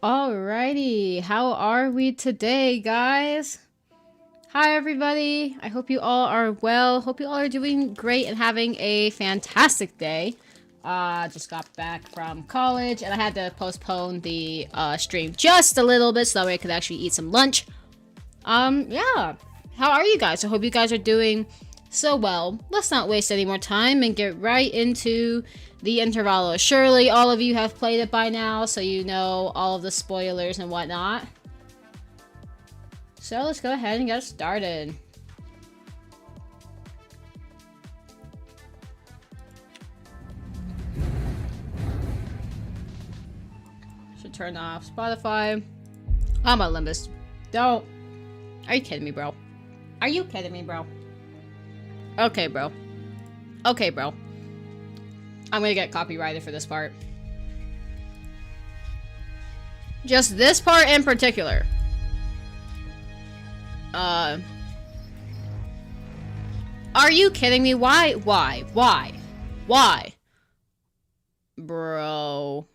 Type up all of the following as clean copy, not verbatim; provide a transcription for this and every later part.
Alrighty, how are we today, guys? Hi, everybody. I hope you all are well. Hope you all are doing great and having a fantastic day. Just got back from college and I had to postpone the stream just a little bit so that way I could actually eat some lunch. Yeah. How are you guys? I hope you guys are doing so well. Let's not waste any more time and get right into the intervalo. Surely all of you have played it by now, so you know all of the spoilers and whatnot. So let's go ahead and get started. Should turn off Spotify. I'm a Limbus. Don't. Are you kidding me, bro? Are you kidding me, bro? Okay, bro. Okay, bro. I'm gonna get copyrighted for this part. Just this part in particular. Are you kidding me? Why? Why? Bro.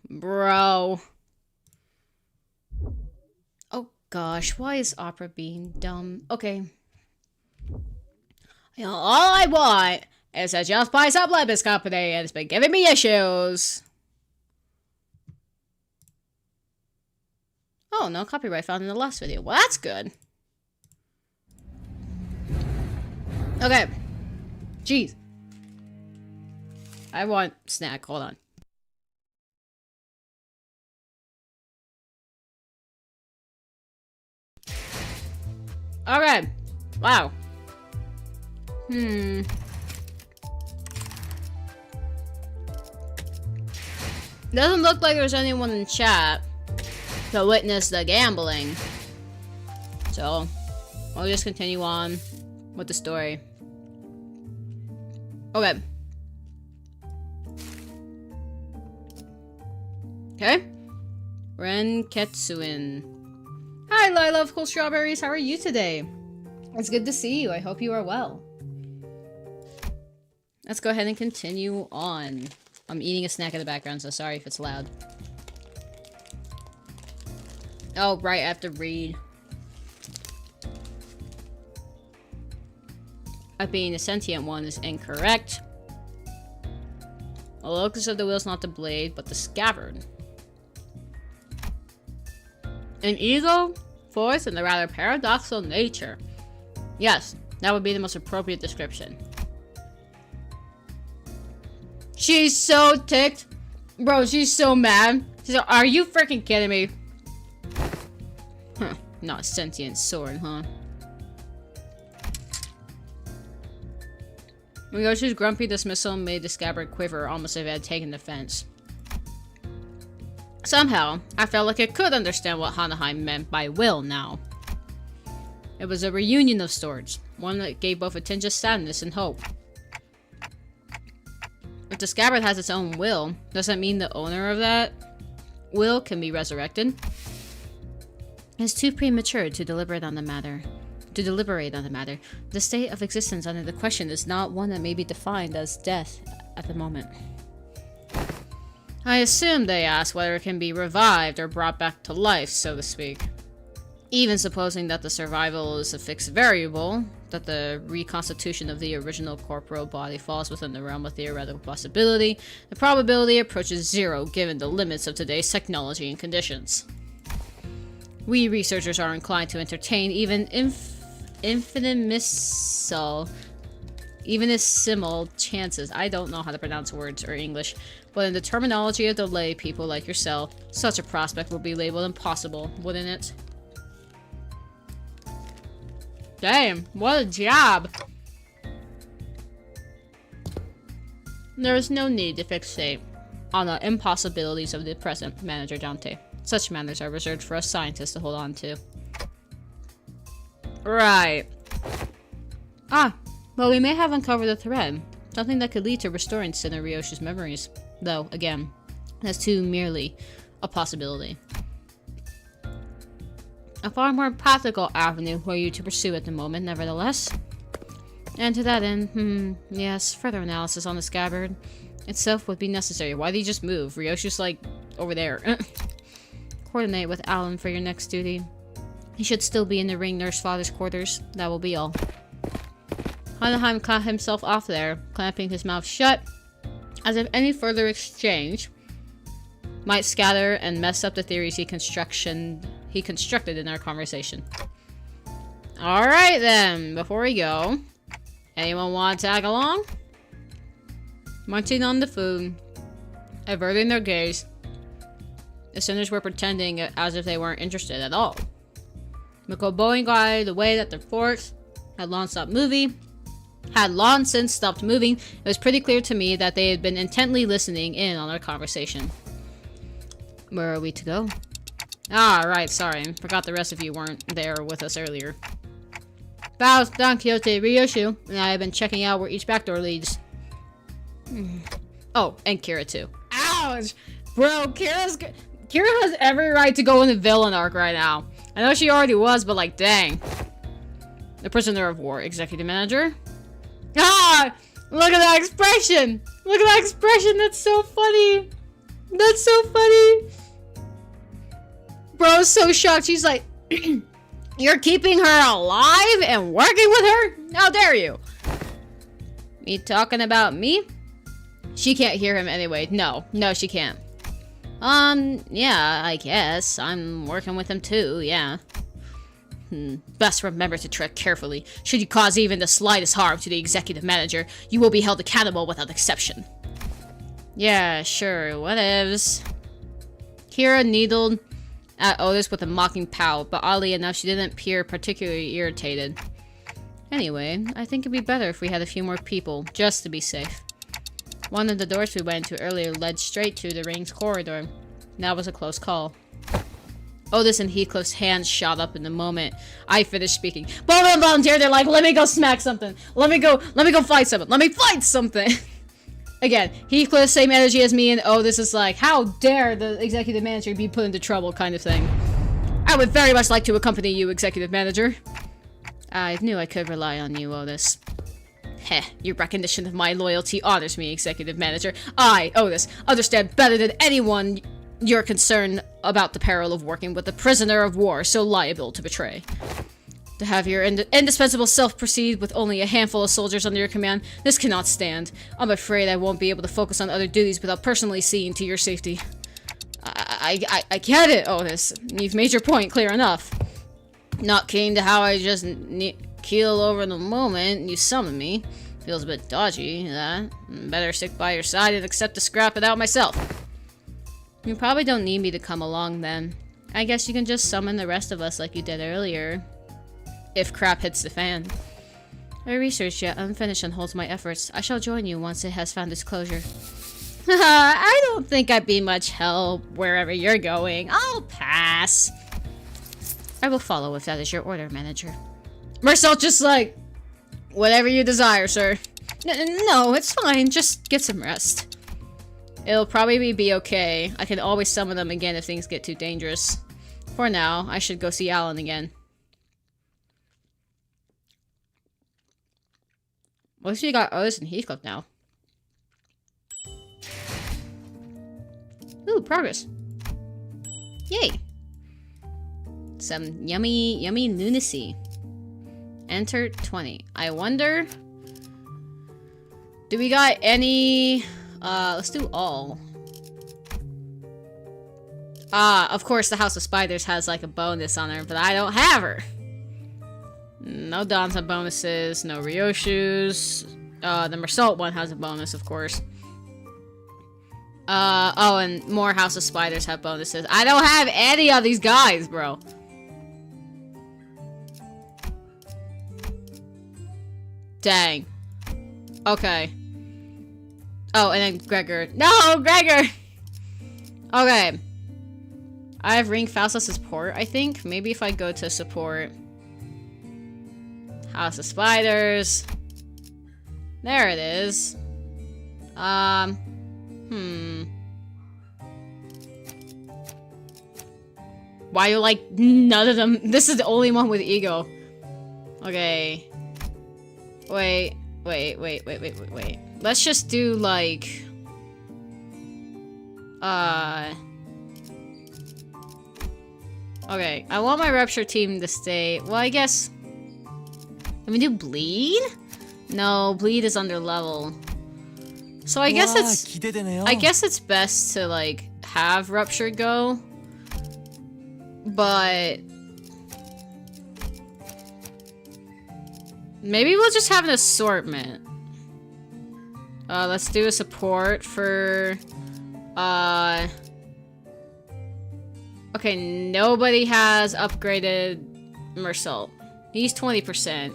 Oh gosh, why is Opera being dumb? Okay. You know, all I want is to just buy some Limbus Company, and it's been giving me issues. Oh, no copyright found in the last video. Well, that's good. Okay. Jeez. I want snack. Hold on. Okay. Wow. Doesn't look like there's anyone in chat to witness the gambling. So, I'll just continue on with the story. Okay. Okay. Ren Ketsuin. Hi, Lila of Cool Strawberries. How are you today? It's good to see you. I hope you are well. Let's go ahead and continue on. I'm eating a snack in the background, so sorry if it's loud. Oh, right, I have to read. Being the sentient one is incorrect. The locus of the wheel is not the blade, but the scabbard. An ego, force, and the rather paradoxical nature. Yes, that would be the most appropriate description. She's so ticked. Bro, she's so mad. She's like, are you freaking kidding me? Huh, not a sentient sword, huh? Ryoshu's grumpy dismissal made the scabbard quiver almost as if it had taken offense. Somehow, I felt like I could understand what Hanaheim meant by will now. It was a reunion of sorts, one that gave both a tinge of sadness and hope. If the scabbard has its own will, does that mean the owner of that will can be resurrected? It's too premature to deliberate on the matter. The state of existence under the question is not one that may be defined as death at the moment. I assume they ask whether it can be revived or brought back to life, so to speak. Even supposing that the survival is a fixed variable, that the reconstitution of the original corporeal body falls within the realm of theoretical possibility, the probability approaches zero given the limits of today's technology and conditions. We researchers are inclined to entertain even infinitesimal chances. I don't know how to pronounce words or English, but in the terminology of the lay people like yourself, such a prospect would be labeled impossible, wouldn't it? Damn, what a job! There is no need to fixate on the impossibilities of the present, Manager Dante. Such matters are reserved for us scientists to hold on to. Right. Ah, well, we may have uncovered a thread. Something that could lead to restoring Sinner Ryoshu's memories. Though, again, that's too merely a possibility. A far more practical avenue for you to pursue at the moment, nevertheless. And to that end, yes, further analysis on the scabbard itself would be necessary. Why did he just move? Ryoshu's like over there. coordinate with Alan for your next duty. He should still be in the ring nurse father's quarters. That will be all. Hanaheim caught himself off there, clamping his mouth shut, as if any further exchange might scatter and mess up the theories he constructed in our conversation. Alright then, before we go, anyone want to tag along? Munching on the food, averting their gaze. The sinners were pretending as if they weren't interested at all. McCoy guy the way that their forks had long since stopped moving. It was pretty clear to me that they had been intently listening in on our conversation. Where are we to go? Ah, right, sorry. Forgot the rest of you weren't there with us earlier. Bows, Don Quixote, Ryoshu, and I have been checking out where each backdoor leads. Oh, and Kira too. Ouch! Bro, Kira has every right to go in the villain arc right now. I know she already was, but like, dang. The prisoner of war, executive manager. Ah! Look at that expression! Look at that expression! That's so funny! That's so funny! Bro's so shocked. She's like, you're keeping her alive and working with her? How dare you? Me talking about me? She can't hear him anyway. No, she can't. Yeah, I guess. I'm working with him too, yeah. Best remember to tread carefully. Should you cause even the slightest harm to the executive manager, you will be held accountable without exception. Yeah, sure, whatevs. Kira needled at Otis with a mocking pout, but oddly enough, she didn't appear particularly irritated. Anyway, I think it'd be better if we had a few more people, just to be safe. One of the doors we went to earlier led straight to the ring's corridor. That was a close call. Otis and Heathcliff's hands shot up in the moment I finished speaking. Both of them volunteered. They're like, let me go smack something. Let me go fight something. Let me fight something. Again, Heathcliff, same energy as me, and Otis is like, how dare the executive manager be put into trouble kind of thing. I would very much like to accompany you, executive manager. I knew I could rely on you, Otis. Heh, your recognition of my loyalty honors me, executive manager. I, Otis, understand better than anyone your concern about the peril of working with a prisoner of war so liable to betray. To have your indispensable self proceed with only a handful of soldiers under your command, this cannot stand. I'm afraid I won't be able to focus on other duties without personally seeing to your safety. I get it, Otis. You've made your point clear enough. Not keen to how I just keel over in the moment you summon me. Feels a bit dodgy, that. Better stick by your side and accept to scrap it out myself. You probably don't need me to come along then. I guess you can just summon the rest of us like you did earlier. If crap hits the fan. My research yet unfinished and holds my efforts. I shall join you once it has found its closure. I don't think I'd be much help wherever you're going. I'll pass. I will follow if that is your order, manager. Marcel just like, whatever you desire, sir. No, it's fine. Just get some rest. It'll probably be okay. I can always summon them again if things get too dangerous. For now, I should go see Alan again. At least we got Otis and Heathcliff now. Ooh, progress. Yay. Some yummy lunacy. Enter 20. I wonder... Do we got any... let's do all. Of course the House of Spiders has like a bonus on her, but I don't have her. No Dons have bonuses, no Ryoshu's. The Mersault one has a bonus, of course. Oh, and more House of Spiders have bonuses. I don't have any of these guys, bro. Dang. Okay. Oh, and then Gregor. No, Gregor! Okay. I have Ring Faust as support, I think. Maybe if I go to support... House of Spiders. There it is. Why you like none of them? This is the only one with ego. Okay. Wait. Let's just do Okay, I want my Rupture team to stay. Well, I guess... Can we do Bleed? No, Bleed is under level. So I guess it's best to, like, have Rupture go. But... maybe we'll just have an assortment. Let's do a support for... Okay, nobody has upgraded Mersault. He's 20%.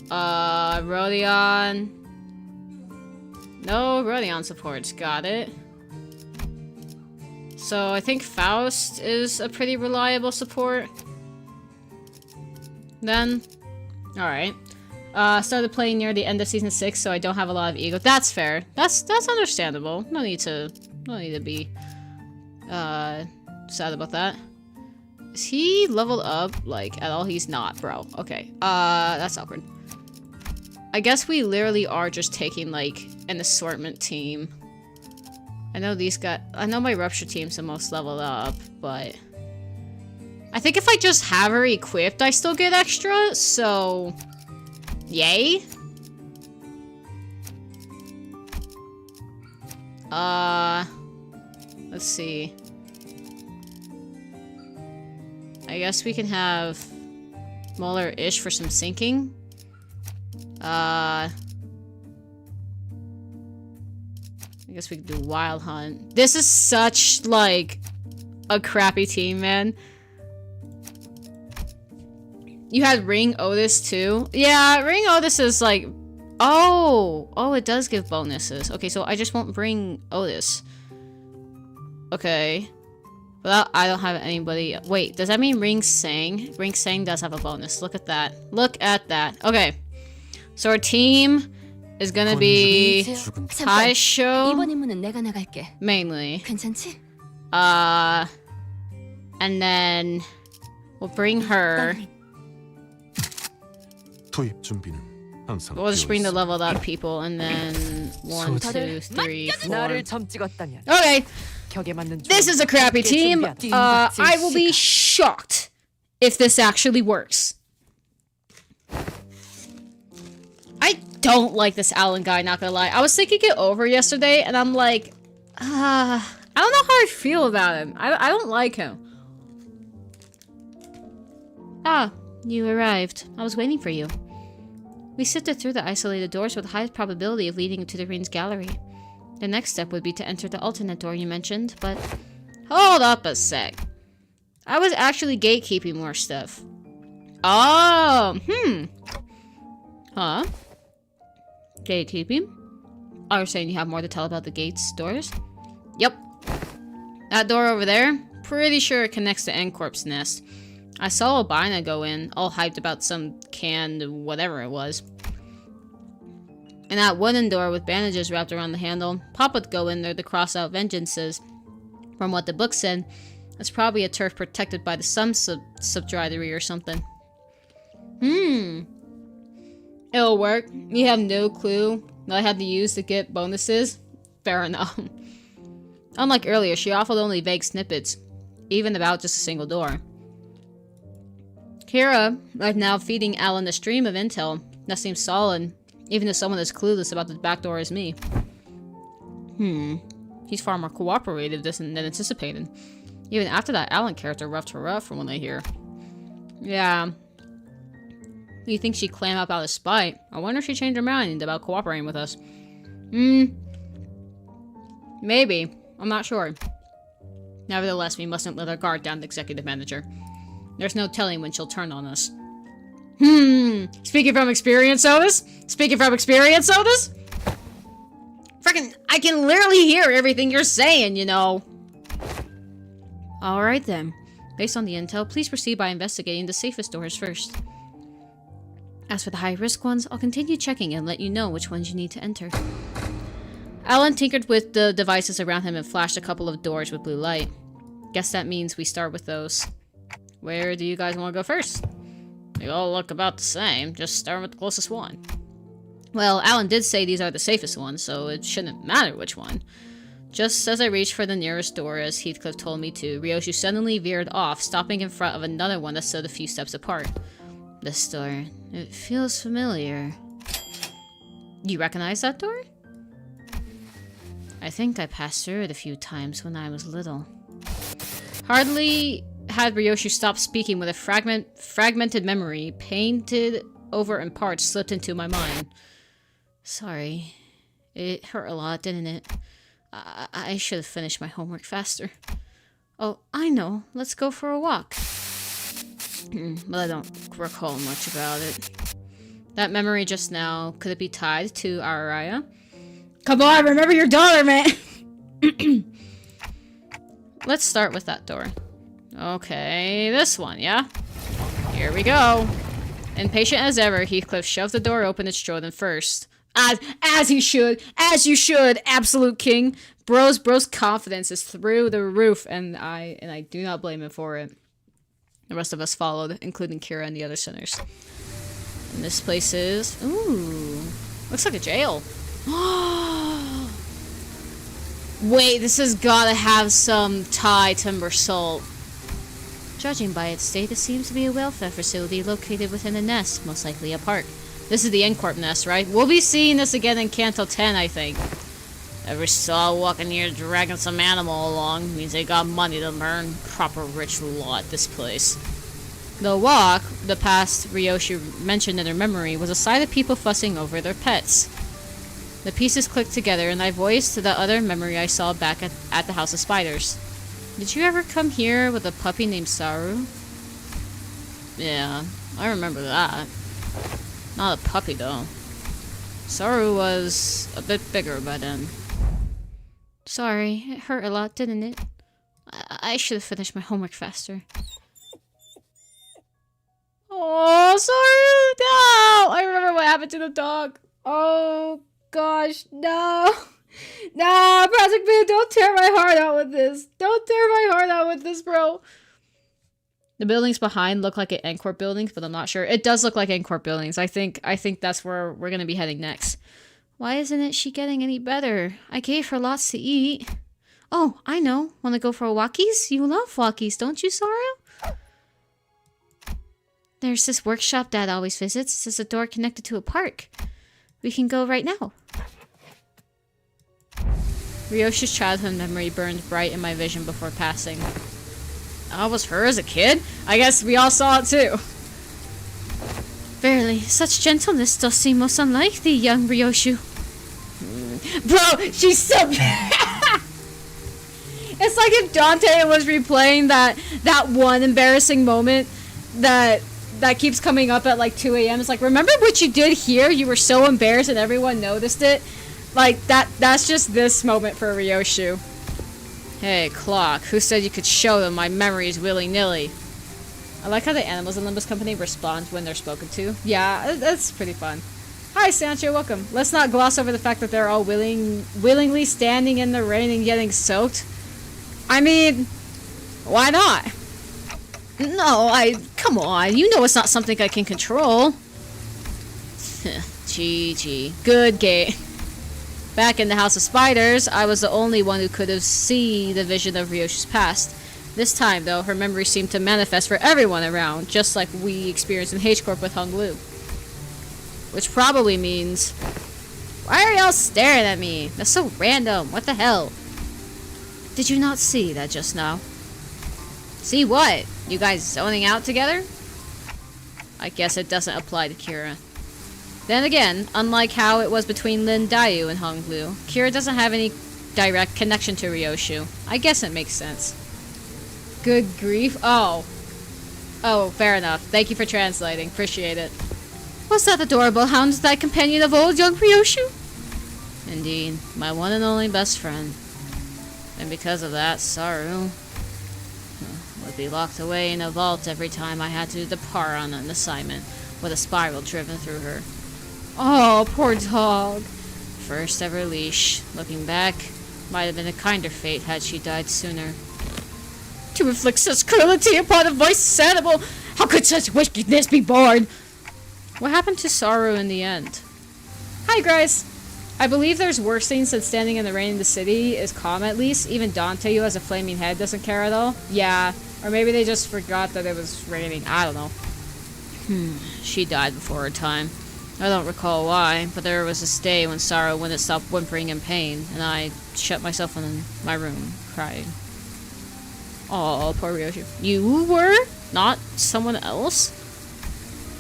Rodion. No Rodion supports. Got it. So I think Faust is a pretty reliable support. Then, alright. Started playing near the end of season 6, so I don't have a lot of ego. That's fair. That's understandable. No need to be sad about that. Is he leveled up, like, at all? He's not, bro. Okay. That's awkward. I guess we literally are just taking, like, an assortment team. I know my Rupture team's the most leveled up, but... I think if I just have her equipped, I still get extra, so... Yay? Let's see. I guess we can have Muller-ish for some sinking. I guess we could do Wild Hunt. This is such, like, a crappy team, man. You had Ring Otis, too? Yeah, Ring Otis is, like... Oh, it does give bonuses. Okay, so I just won't bring Otis. Okay. Well, I don't have anybody... Wait, does that mean Ring Sang? Ring Sang does have a bonus. Look at that. Look at that. Okay. So our team is gonna be... Taisho. Mainly. And then... We'll bring her. We'll just bring the leveled up people, and then 1, 2, 3, 4. Okay. This is a crappy team. I will be shocked if this actually works. I don't like this Alan guy, not gonna lie. I was thinking it over yesterday, and I'm like, I don't know how I feel about him. I don't like him. Ah, you arrived. I was waiting for you. We sifted through the isolated doors with the highest probability of leading to the Green's gallery. The next step would be to enter the alternate door you mentioned, but... Hold up a sec. I was actually gatekeeping more stuff. Oh, Huh? Gatekeeping? Oh, you're saying you have more to tell about the gate's doors? Yep. That door over there? Pretty sure it connects to N-Corp's nest. I saw Albina go in, all hyped about some canned whatever it was. And that wooden door with bandages wrapped around the handle, Pop would go in there to cross out vengeances. From what the book said, it's probably a turf protected by the sun subdridery or something. It'll work. You have no clue that I had to use to get bonuses? Fair enough. Unlike earlier, she offered only vague snippets, even about just a single door. Kira, right now feeding Alan a stream of intel that seems solid, even to someone as clueless about the back door as me. He's far more cooperative than anticipated. Even after that Alan character roughed her up from what I hear. Yeah. You think she'd clam up out of spite? I wonder if she changed her mind about cooperating with us. Maybe. I'm not sure. Nevertheless, we mustn't let our guard down, the executive manager. There's no telling when she'll turn on us. Speaking from experience, Otis? Speaking from experience, Otis? Frickin', I can literally hear everything you're saying, you know. Alright then. Based on the intel, please proceed by investigating the safest doors first. As for the high-risk ones, I'll continue checking and let you know which ones you need to enter. Alan tinkered with the devices around him and flashed a couple of doors with blue light. Guess that means we start with those. Where do you guys want to go first? They all look about the same, just start with the closest one. Well, Alan did say these are the safest ones, so it shouldn't matter which one. Just as I reached for the nearest door, as Heathcliff told me to, Ryoshu suddenly veered off, stopping in front of another one that stood a few steps apart. This door. It feels familiar. You recognize that door? I think I passed through it a few times when I was little. Hardly had Ryoshu stopped speaking with a fragmented memory, painted over in parts, slipped into my mind. Sorry. It hurt a lot, didn't it? I should have finished my homework faster. Oh, I know. Let's go for a walk. But I don't recall much about it. That memory just now, could it be tied to Araya? Come on, remember your daughter, man! Let's start with that door. Okay, this one, yeah? Here we go. Impatient as ever, Heathcliff shoved the door open and strode in first. As he should! As you should, absolute king! Bro's confidence is through the roof, and I do not blame him for it. The rest of us followed, including Kira and the other sinners. And this place is... Ooh. Looks like a jail. Wait, this has gotta have some Thai timber salt. Judging by its state, it seems to be a welfare facility located within a nest, most likely a park. This is the N-Corp nest, right? We'll be seeing this again in Canto 10, I think. Every soul walking here dragging some animal along means they got money to burn. Proper rich law at this place. The walk, the past Ryoshu mentioned in her memory, was a sight of people fussing over their pets. The pieces clicked together, and I voiced the other memory I saw back at the House of Spiders. Did you ever come here with a puppy named Saru? Yeah, I remember that. Not a puppy, though. Saru was a bit bigger by then. Sorry, it hurt a lot, didn't it? I should have finished my homework faster. Oh, Saru, no! I remember what happened to the dog. Oh, gosh, no. No, Project Boo, don't tear my heart out with this. Don't tear my heart out with this, bro. The buildings behind look like N-Corp buildings, but I'm not sure. It does look like N-Corp buildings. I think that's where we're gonna be heading next. Why isn't she getting any better? I gave her lots to eat. Oh, I know. Wanna go for walkies? You love walkies, don't you, Saru? There's this workshop Dad always visits. There's a door connected to a park. We can go right now. Ryoshu's childhood memory burned bright in my vision before passing. Oh, was her as a kid? I guess we all saw it too. Verily, such gentleness does seem most unlike thee, young Ryoshu. Bro, she's so bad. It's like if Dante was replaying that one embarrassing moment that keeps coming up at like 2 a.m. It's like, remember what you did here? You were so embarrassed and everyone noticed it. Like, that's just this moment for Ryoshu. Hey, Clock, who said you could show them my memories willy-nilly? I like how the animals in Limbus Company respond when they're spoken to. Yeah, that's pretty fun. Hi, Sancho, welcome. Let's not gloss over the fact that they're all willingly standing in the rain and getting soaked. I mean, why not? No, come on, you know it's not something I can control. GG. Good game. Back in the House of Spiders, I was the only one who could have seen the vision of Ryoshu's past. This time, though, her memory seemed to manifest for everyone around, just like we experienced in H-Corp with Hung Lu. Which probably means... Why are y'all staring at me? That's so random. What the hell? Did you not see that just now? See what? You guys zoning out together? I guess it doesn't apply to Kira. Then again, unlike how it was between Lin Dayu and Hung Lu, Kira doesn't have any direct connection to Ryoshu. I guess it makes sense. Good grief. Oh, fair enough. Thank you for translating. Appreciate it. Was that adorable hound thy companion of old, young Ryoshu? Indeed, my one and only best friend. And because of that, Saru would be locked away in a vault every time I had to depart on an assignment with a spiral driven through her. Oh, poor dog. First ever leash. Looking back, might have been a kinder fate had she died sooner. To inflict such cruelty upon a voiceless animal! How could such wickedness be born? What happened to Saru in the end? Hi, Grace. I believe there's worse things than standing in the rain in the city is calm at least. Even Dante, who has a flaming head, doesn't care at all. Yeah, or maybe they just forgot that it was raining. I don't know. She died before her time. I don't recall why, but there was this day when sorrow wouldn't stop whimpering in pain, and I shut myself in my room, crying. Oh, poor Ryoshu. You were? Not someone else?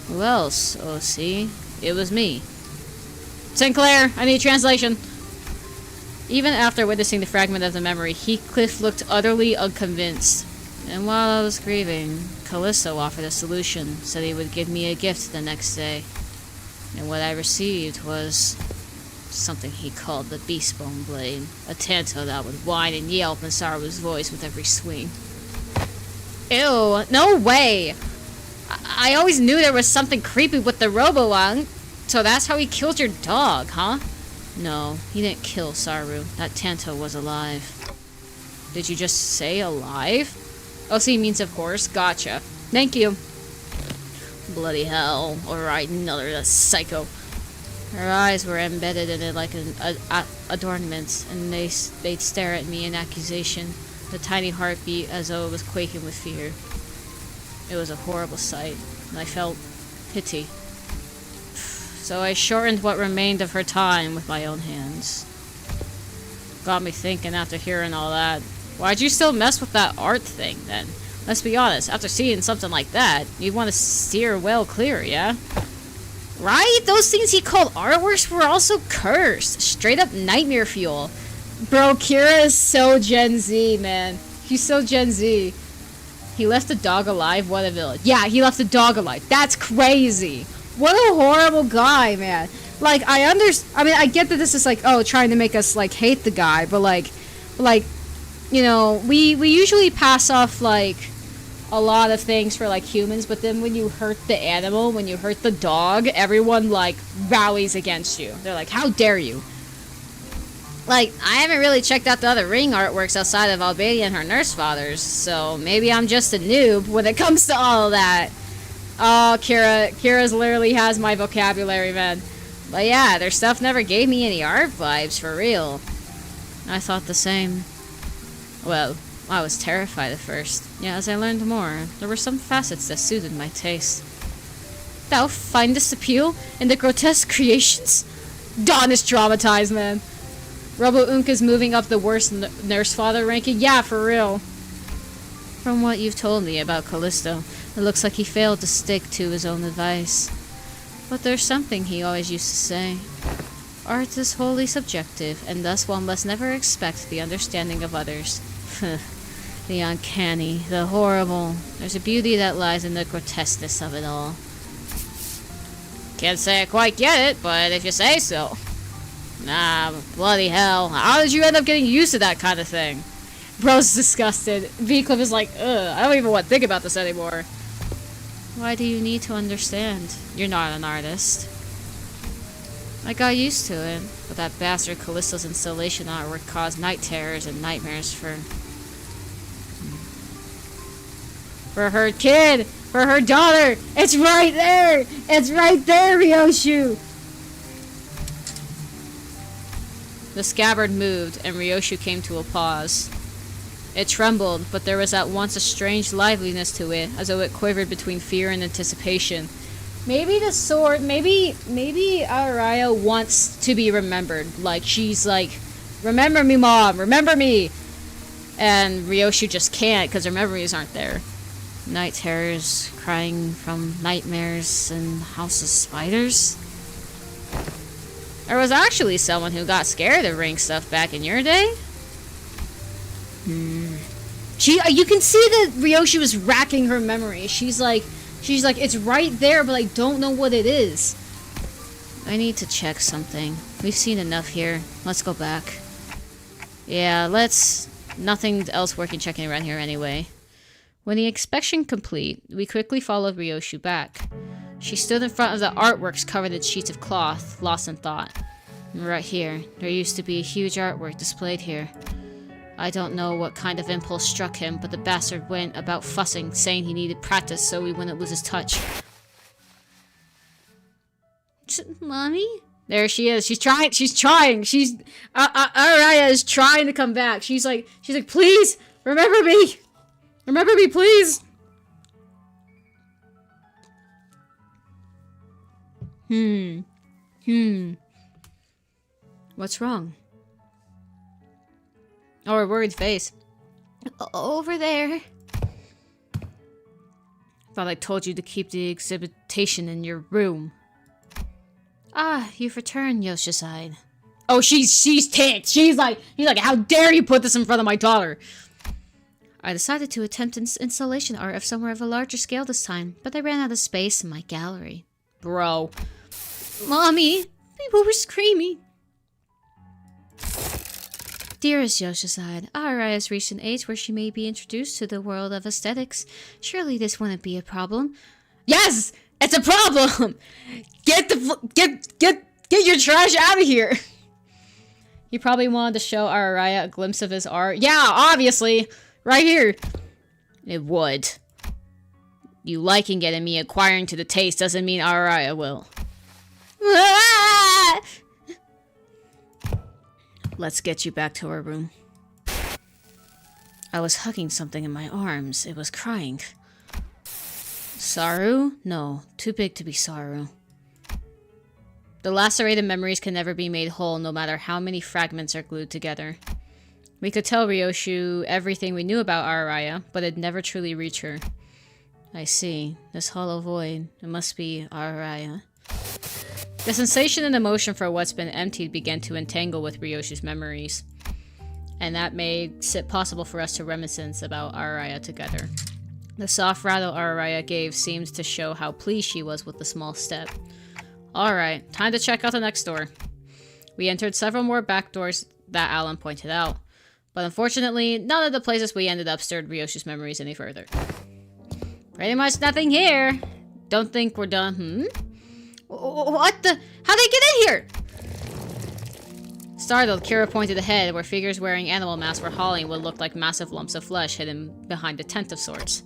Who else? Oh, see? It was me. Sinclair, I need translation. Even after witnessing the fragment of the memory, Heathcliff looked utterly unconvinced. And while I was grieving, Callisto offered a solution, said he would give me a gift the next day. And what I received was something he called the Beastbone Blade, a canto that would whine and yelp in sorrow's voice with every swing. Ew, no way! I always knew there was something creepy with the Robo-Wang, so that's how he killed your dog, huh? No, he didn't kill Saru. That canto was alive. Did you just say alive? OC means of course. Gotcha. Thank you. Bloody hell. Alright, another psycho. Her eyes were embedded in it like an adornment, and they'd stare at me in accusation, the tiny heartbeat as though it was quaking with fear. It was a horrible sight, and I felt pity. So I shortened what remained of her time with my own hands. Got me thinking after hearing all that. Why'd you still mess with that art thing, then? Let's be honest, after seeing something like that, you'd want to steer well clear, yeah? Right? Those things he called artworks were also cursed. Straight up nightmare fuel. Bro, Kira is so Gen Z, man. He's so Gen Z. He left the dog alive? What a villain. Yeah, he left the dog alive. That's crazy. What a horrible guy, man. Like, I mean, I get that this is like, oh, trying to make us, like, hate the guy, but, like, you know, we usually pass off, like, a lot of things for, like, humans, but then when you hurt the animal, when you hurt the dog, everyone, like, rallies against you. They're like, how dare you? Like, I haven't really checked out the other ring artworks outside of Albania and her nurse fathers, so maybe I'm just a noob when it comes to all of that. Oh, Kira's literally has my vocabulary, man. But yeah, their stuff never gave me any art vibes, for real. I thought the same. Well, I was terrified at first. Yeah, as I learned more, there were some facets that suited my taste. Thou findest appeal in the grotesque creations? Dawn is traumatized, man. Robo-Unk is moving up the worst nurse father ranking? Yeah, for real. From what you've told me about Callisto, it looks like he failed to stick to his own advice. But there's something he always used to say. Art is wholly subjective, and thus one must never expect the understanding of others. The uncanny, the horrible. There's a beauty that lies in the grotesqueness of it all. Can't say I quite get it, but if you say so. Nah, bloody hell. How did you end up getting used to that kind of thing? Bro's disgusted. V-Cliff is like, ugh, I don't even want to think about this anymore. Why do you need to understand? You're not an artist. I got used to it, but that bastard Callisto's installation artwork caused night terrors and nightmares for her kid! For her daughter! It's right there! It's right there, Ryoshu! The scabbard moved, and Ryoshu came to a pause. It trembled, but there was at once a strange liveliness to it, as though it quivered between fear and anticipation. Maybe the sword, maybe Araya wants to be remembered. Like, she's like, remember me, Mom, remember me! And Ryoshu just can't, because her memories aren't there. Night terrors, crying from nightmares, and House of Spiders? There was actually someone who got scared of ring stuff back in your day? You can see that Ryoshu is racking her memory. She's like, it's right there, but I don't know what it is. I need to check something. We've seen enough here. Let's go back. Yeah, nothing else worth checking around here anyway. When the inspection complete, we quickly followed Ryoshu back. She stood in front of the artworks covered in sheets of cloth, lost in thought. Right here, there used to be a huge artwork displayed here. I don't know what kind of impulse struck him, but the bastard went about fussing, saying he needed practice so he wouldn't lose his touch. Mommy? There she is. She's trying. Araya is trying to come back. She's like, please, remember me. Remember me, please. What's wrong? Oh, her worried face. Over there. Thought I told you to keep the exhibition in your room. Ah, you've returned, Yoshi-san. Oh, she's ticked. He's like, how dare you put this in front of my daughter? I decided to attempt installation art of somewhere of a larger scale this time, but I ran out of space in my gallery. Bro. Mommy, people were screaming. Dearest Yoshi-san, Araya has reached an age where she may be introduced to the world of aesthetics. Surely this wouldn't be a problem. Yes! It's a problem! Get your trash out of here! He probably wanted to show Araya a glimpse of his art. Yeah, obviously! Right here! It would. You liking it and me acquiring to the taste doesn't mean Araya will. Let's get you back to our room. I was hugging something in my arms. It was crying. Saru? No, too big to be Saru. The lacerated memories can never be made whole, no matter how many fragments are glued together. We could tell Ryoshu everything we knew about Araya, but it'd never truly reach her. I see. This hollow void. It must be Araya. The sensation and emotion for what's been emptied began to entangle with Ryoshu's memories. And that makes it possible for us to reminisce about Araya together. The soft rattle Araya gave seems to show how pleased she was with the small step. Alright, time to check out the next door. We entered several more back doors that Alan pointed out. But unfortunately, none of the places we ended up stirred Ryoshu's memories any further. Pretty much nothing here. Don't think we're done, What the? How'd they get in here? Startled, Kira pointed ahead, where figures wearing animal masks were hauling what looked like massive lumps of flesh hidden behind a tent of sorts.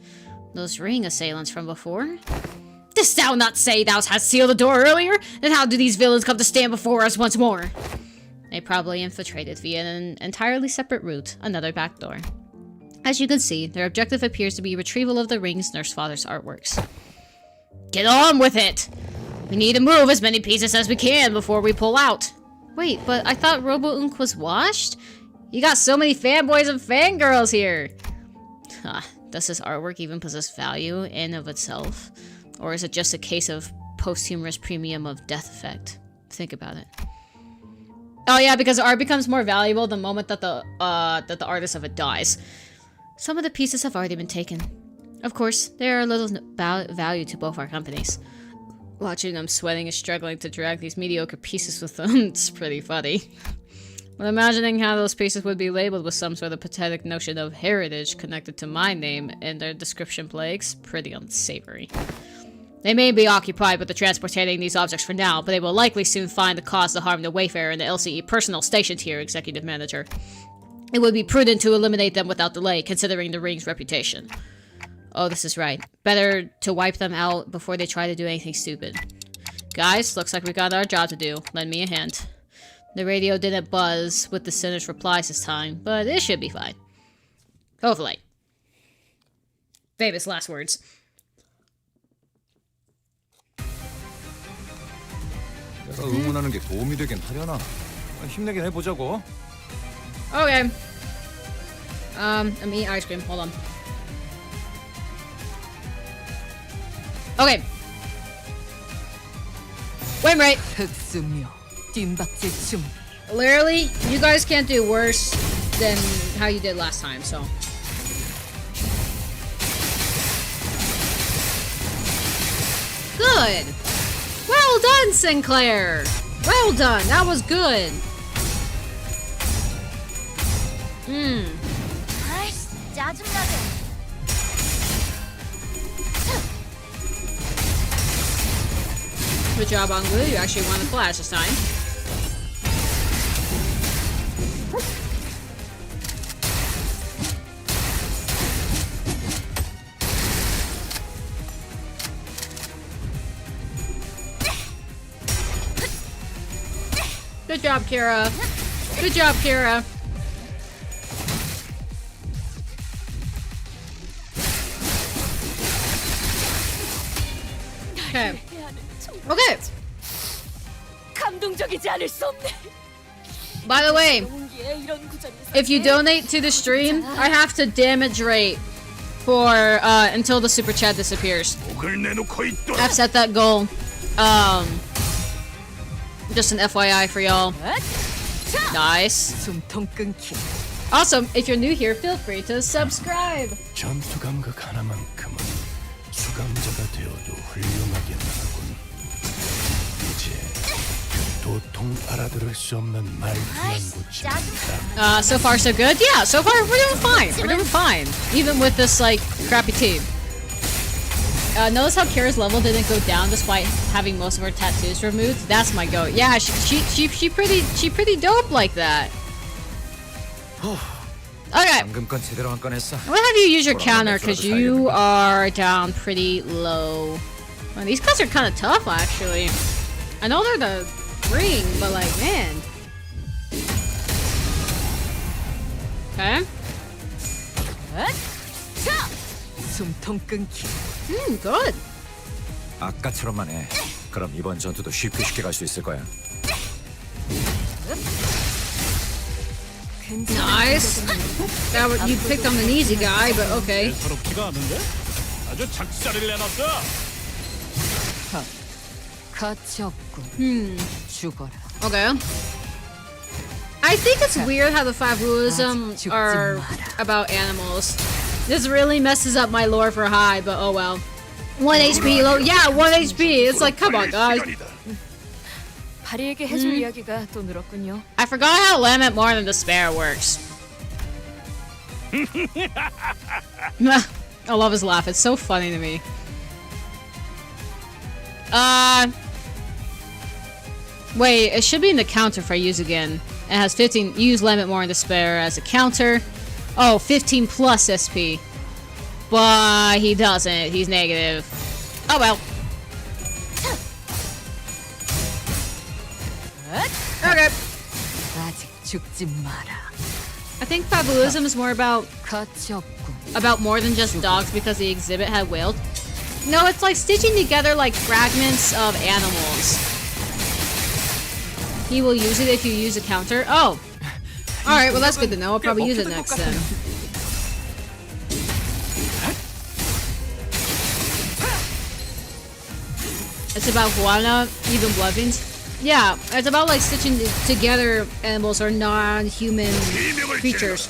Those ring assailants from before? Didst thou not say thou hadst sealed the door earlier? Then how do these villains come to stand before us once more? They probably infiltrated via an entirely separate route, another back door. As you can see, their objective appears to be retrieval of the ring's nurse father's artworks. Get on with it! We need to move as many pieces as we can before we pull out. Wait, but I thought Robo-Unk was washed? You got so many fanboys and fangirls here! Does this artwork even possess value in of itself? Or is it just a case of posthumous premium of death effect? Think about it. Oh yeah, because art becomes more valuable the moment that the artist of it dies. Some of the pieces have already been taken. Of course, there are little value to both our companies. Watching them sweating and struggling to drag these mediocre pieces with them, it's pretty funny. But imagining how those pieces would be labeled with some sort of pathetic notion of heritage connected to my name in their description plagues, pretty unsavory. They may be occupied with the transporting these objects for now, but they will likely soon find the cause to harm the Wayfarer and the LCE personnel stationed here, Executive Manager. It would be prudent to eliminate them without delay, considering the ring's reputation. Oh, this is right. Better to wipe them out before they try to do anything stupid. Guys, looks like we got our job to do. Lend me a hand. The radio didn't buzz with the Sinner's replies this time, but it should be fine. Hopefully. Famous last words. 내가 응원하는 게 도움이 되긴 하려나? 힘내긴 해보자고. Okay. I'm eating ice cream. Hold on. Okay. Wait, right. Literally, you guys can't do worse than how you did last time, so. Good. Well done, Sinclair. Well done. That was good. Good job, Anglu. You actually won the class this time. Good job, Kira. Good job, Kira. Okay. Okay. By the way, if you donate to the stream, I have to damage rate for until the super chat disappears. I've set that goal. Just an FYI for y'all. Nice. Awesome. If you're new here, feel free to subscribe. So far so good? Yeah, so far we're doing fine. We're doing fine. Even with this, like, crappy team. Notice how Kira's level didn't go down despite having most of her tattoos removed? That's my goat. Yeah, she pretty dope like that. Okay. I'm gonna have you use your counter because you are down pretty low. Well, these guys are kind of tough, actually. I know they're the ring, but like, man. Okay. Good. 아까처럼만 해. 그럼 이번 전투도 쉽게 갈 수 있을 거야. Nice. You picked on an easy guy, but okay. Okay. I think it's weird how the fabulism are about animals. This really messes up my lore for high, but oh well. 1 HP low. Yeah, 1 HP. It's like, come on, guys. I forgot how Lament More Than Despair works. I love his laugh. It's so funny to me. Wait, it should be in the counter if I use again. It has 15. Use Lament More Than Despair as a counter. Oh, 15 plus SP. But he doesn't. He's negative. Oh well. Okay. I think fabulism is more about more than just dogs because the exhibit had wailed. No, it's like stitching together like fragments of animals. He will use it if you use a counter. Oh. Alright, well that's good to know. I'll probably use it next then. It's about Huana, even bloodbeans. Yeah, it's about like stitching together animals or non-human creatures.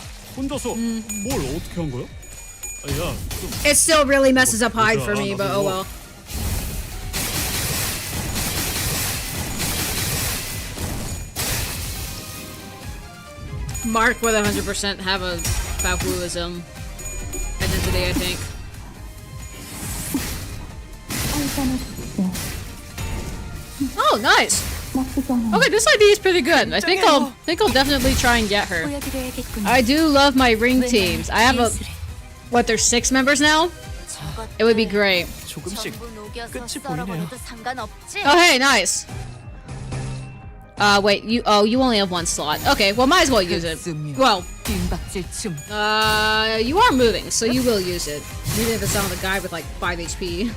It still really messes up Hyde for me, but oh well. Mark would 100% have a fabulism identity, I think. Oh, nice. Okay, this idea is pretty good. I think I'll definitely try and get her. I do love my ring teams. I have what, there's 6 members now? It would be great. Oh, hey, nice. Wait, you only have 1 slot. Okay, well, might as well use it. Well, you are moving, so you will use it. Even if it's on the guy with like 5 HP.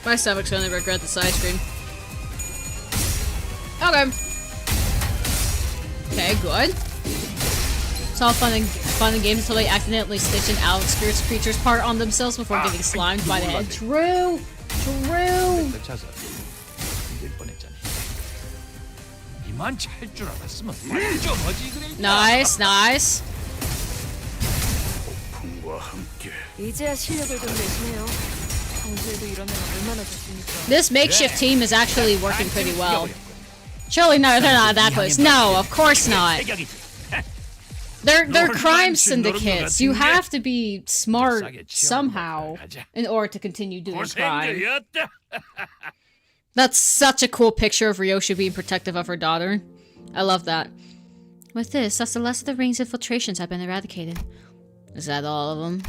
My stomach's gonna regret this ice cream. Okay. Okay, good. It's all fun and games until they accidentally stitch an Alex creature's part on themselves before getting slimed by the head. True! True! Nice, nice. This makeshift team is actually working pretty well. Surely no, they're not that close. No, of course not. They're crime syndicates. You have to be smart somehow in order to continue doing crime. That's such a cool picture of Ryoshu being protective of her daughter. I love that. With this, that's the last of the ring's infiltrations have been eradicated. Is that all of them?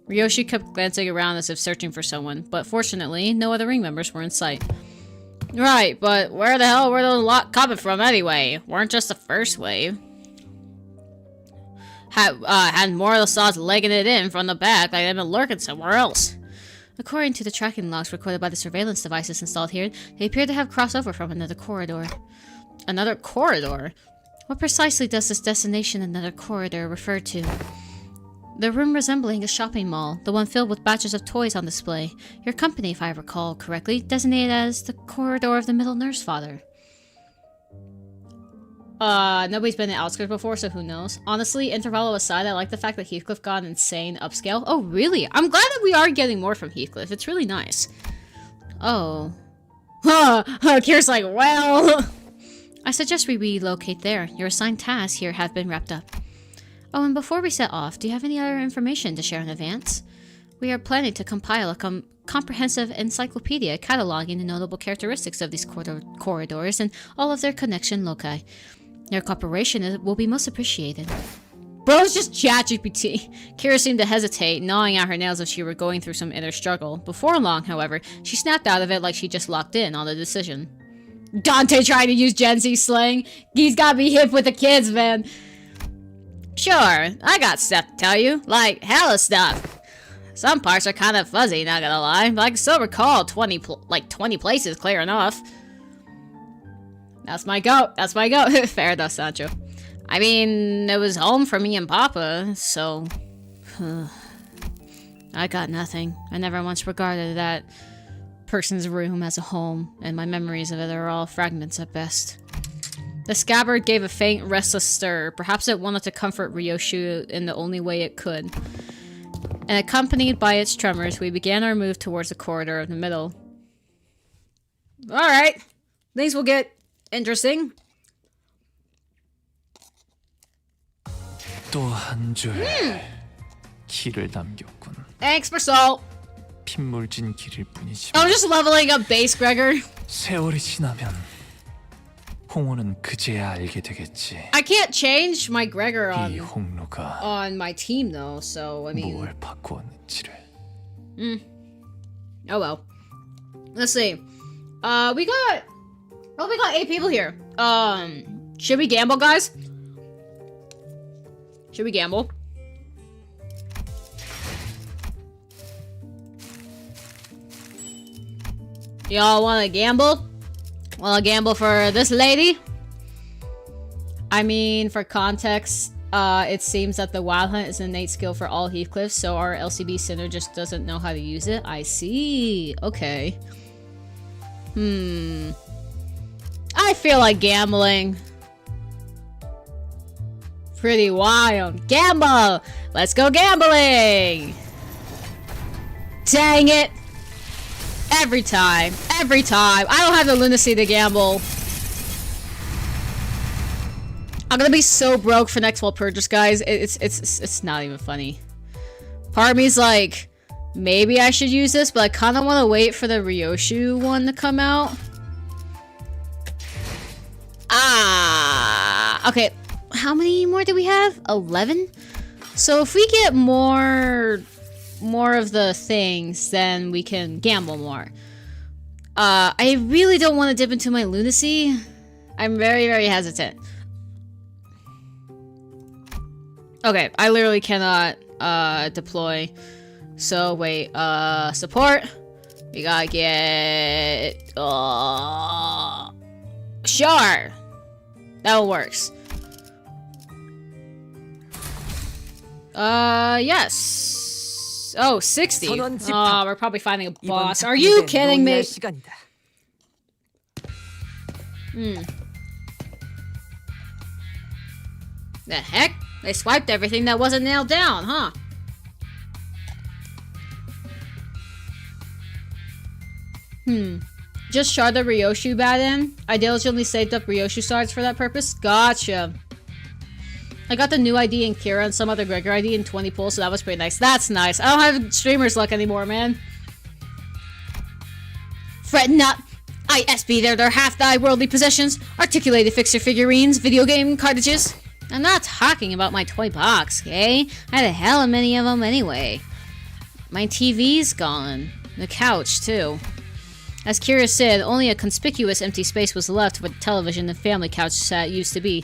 Ryoshu kept glancing around as if searching for someone, but fortunately, no other ring members were in sight. Right, but where the hell were those lot coming from anyway? Weren't just the first wave. Had more of the saws legging it in from the back like they'd been lurking somewhere else. According to the tracking logs recorded by the surveillance devices installed here, they appear to have crossed over from another corridor. Another corridor? What precisely does this destination another corridor refer to? The room resembling a shopping mall, the one filled with batches of toys on display. Your company, if I recall correctly, designated as the corridor of the middle nurse father. Nobody's been in Outskirts before, so who knows. Honestly, Intervallo aside, I like the fact that Heathcliff got an insane upscale. Oh, really? I'm glad that we are getting more from Heathcliff. It's really nice. Oh. Kira's like, well... I suggest we relocate there. Your assigned tasks here have been wrapped up. Oh, and before we set off, do you have any other information to share in advance? We are planning to compile a comprehensive encyclopedia cataloging the notable characteristics of these corridors and all of their connection loci. Your cooperation will be most appreciated. Bro, it's just ChatGPT. Kira seemed to hesitate, gnawing at her nails as if she were going through some inner struggle. Before long, however, she snapped out of it like she just locked in on the decision. Dante trying to use Gen Z slang? He's gotta be hip with the kids, man. Sure, I got stuff to tell you. Like, hella stuff. Some parts are kind of fuzzy, not gonna lie, but I can still recall 20 places clear enough. That's my goat. That's my goat. Fair enough, Sancho. I mean, it was home for me and Papa, so... I got nothing. I never once regarded that person's room as a home, and my memories of it are all fragments at best. The scabbard gave a faint, restless stir. Perhaps it wanted to comfort Ryoshu in the only way it could. And accompanied by its tremors, we began our move towards the corridor of the middle. Alright. Things will get interesting. 또 한 줄 길을 남겼군. Thanks for salt. 핏물진 길일 뿐이지만 I'm just leveling up base, Gregor. 세월이 지나면 홍호는 그제야 알게 되겠지. I can't change my Gregor 이 홍로가 on my team though, so I mean. 뭘 바꾸었는지를. Oh well. Let's see. We got 8 people here. Should we gamble, guys? Should we gamble? Y'all wanna gamble? Wanna gamble for this lady? I mean, for context, it seems that the Wild Hunt is an innate skill for all Heathcliffs, so our LCB Sinner just doesn't know how to use it. I see. Okay. I feel like gambling. Pretty wild. Gamble! Let's go gambling! Dang it! Every time. Every time. I don't have the lunacy to gamble. I'm gonna be so broke for next Walpurgis, guys. It's not even funny. Part of me's like, maybe I should use this, but I kind of want to wait for the Ryoshu one to come out. Okay. How many more do we have? 11? So if we get more of the things, then we can gamble more. I really don't want to dip into my lunacy. I'm very, very hesitant. Okay, I literally cannot deploy. So wait, support. We gotta get sure. That works. Yes. Oh, 60. Oh, we're probably finding a boss. Are you kidding me? The heck? They swiped everything that wasn't nailed down, huh? Just shard the Ryoshu bat in. I diligently saved up Ryoshu shards for that purpose. Gotcha. I got the new ID in Kira and some other Gregor ID in 20 pulls, so that was pretty nice. That's nice. I don't have streamer's luck anymore, man. Fret not. ISB, they're half-thy worldly possessions. Articulated fixture figurines, video game cartridges. I'm not talking about my toy box, okay? I had a hell of many of them anyway. My TV's gone. The couch, too. As Kira said, only a conspicuous empty space was left where the television and family couch set used to be.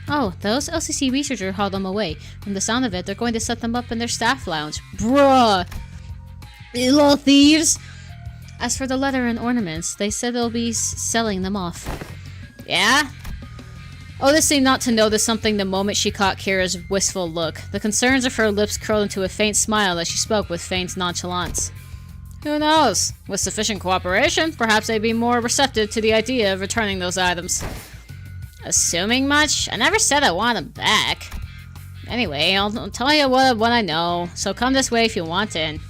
Oh, those LCC researchers hauled them away. From the sound of it, they're going to set them up in their staff lounge. Bruh! You little thieves! As for the leather and ornaments, they said they'll be selling them off. Yeah? Otis seemed not to notice something the moment she caught Kira's wistful look. The concerns of her lips curled into a faint smile as she spoke with faint nonchalance. Who knows? With sufficient cooperation, perhaps they'd be more receptive to the idea of returning those items. Assuming much? I never said I want them back. Anyway, I'll tell you what I know, so come this way if you want in.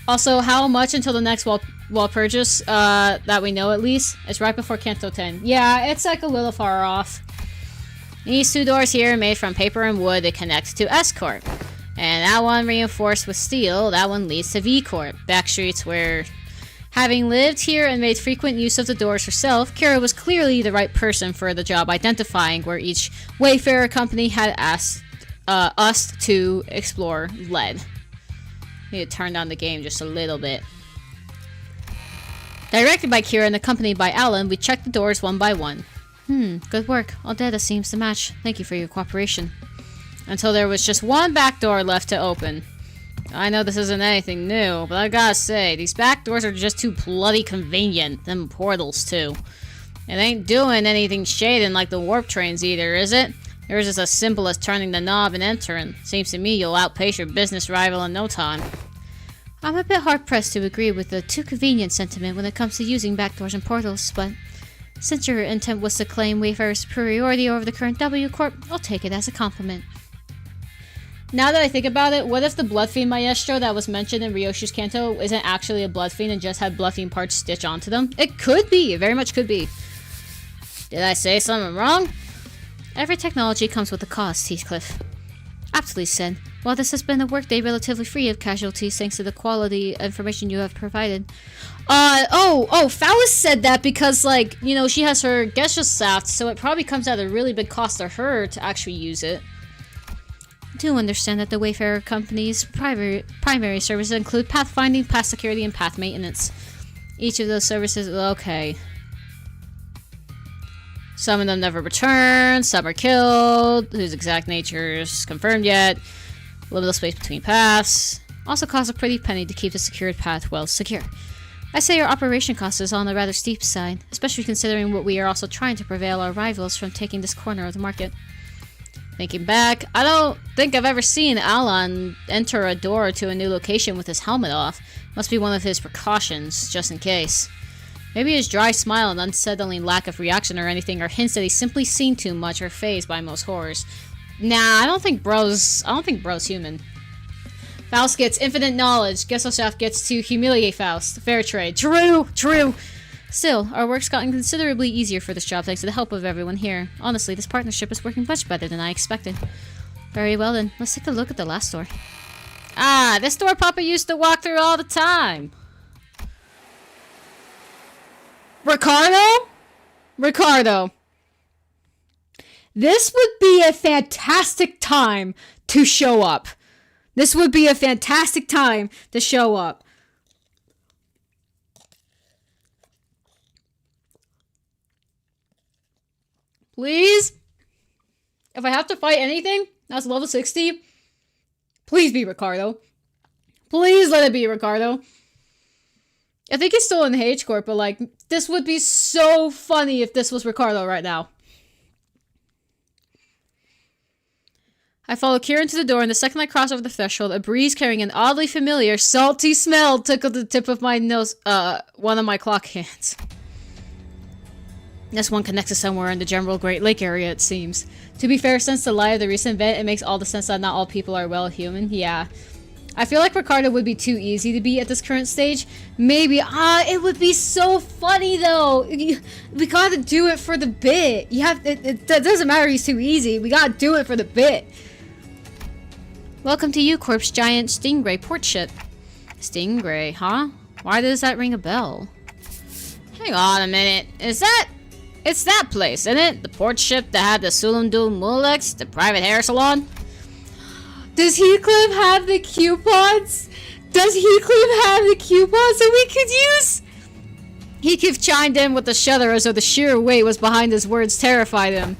Also, how much until the next wall purchase, that we know at least? It's right before Canto 10. Yeah, it's like a little far off. These two doors here are made from paper and wood that connect to S Corp. And that one reinforced with steel, that one leads to V Corp. Back streets where... Having lived here and made frequent use of the doors herself, Kira was clearly the right person for the job identifying where each Wayfarer company had asked us to explore led. Need to turn down the game just a little bit. Directed by Kira and accompanied by Alan, we checked the doors one by one. Good work. All data seems to match. Thank you for your cooperation. Until there was just one back door left to open. I know this isn't anything new, but I gotta say, these back doors are just too bloody convenient. Them portals, too. It ain't doing anything shading like the warp trains either, is it? Yours is as simple as turning the knob and entering. Seems to me you'll outpace your business rival in no time. I'm a bit hard-pressed to agree with the too convenient sentiment when it comes to using back doors and portals, but since your intent was to claim Wayfarer's superiority over the current W Corp, I'll take it as a compliment. Now that I think about it, what if the Blood Fiend Maestro that was mentioned in Ryoshu's Canto isn't actually a Blood Fiend and just had Blood Fiend parts stitched onto them? It could be. It very much could be. Did I say something wrong? Every technology comes with a cost, Heathcliff. Aptly said. While this has been a workday relatively free of casualties thanks to the quality information you have provided. Phallus said that because, like, you know, she has her Gesellschaft, so it probably comes at a really big cost to her to actually use it. Do understand that the Wayfarer Company's primary services include pathfinding, path security, and path maintenance. Each of those services, okay. Some of them never return, some are killed, whose exact nature is confirmed yet. Little space between paths. Also costs a pretty penny to keep the secured path well secure. I say your operation cost is on the rather steep side, especially considering what we are also trying to prevail our rivals from taking this corner of the market. Thinking back, I don't think I've ever seen Alan enter a door to a new location with his helmet off. Must be one of his precautions, just in case. Maybe his dry smile and unsettling lack of reaction or anything are hints that he's simply seen too much or fazed by most horrors. Nah, I don't think bro's human. Faust gets infinite knowledge. Gesellschaft gets to humiliate Faust. Fair trade. True. Still, our work's gotten considerably easier for this job thanks to the help of everyone here. Honestly, this partnership is working much better than I expected. Very well then, let's take a look at the last door. Ah, this door Papa used to walk through all the time. Ricardo. This would be a fantastic time to show up. Please? If I have to fight anything that's level 60, please be Ricardo. Please let it be Ricardo. I think he's still in the H Corp, but like, this would be so funny if this was Ricardo right now. I followed Kieran to the door, and the second I crossed over the threshold, a breeze carrying an oddly familiar, salty smell tickled the tip of my nose, one of my clock hands. This one connects to somewhere in the general Great Lake area, it seems. To be fair, since the lie of the recent event, it makes all the sense that not all people are well human. Yeah. I feel like Ricardo would be too easy to be at this current stage. Maybe. It would be so funny, though. We gotta do it for the bit. It doesn't matter he's too easy. We gotta do it for the bit. Welcome to U-Corp's giant Stingray port ship. Stingray, huh? Why does that ring a bell? Hang on a minute. It's that place, isn't it? The port ship that had the Sulumdul Mulex, the private hair salon? Does Heathcliff have the coupons? Does Heathcliff have the coupons that we could use? Heathcliff chimed in with a shudder as though the sheer weight was behind his words terrified him.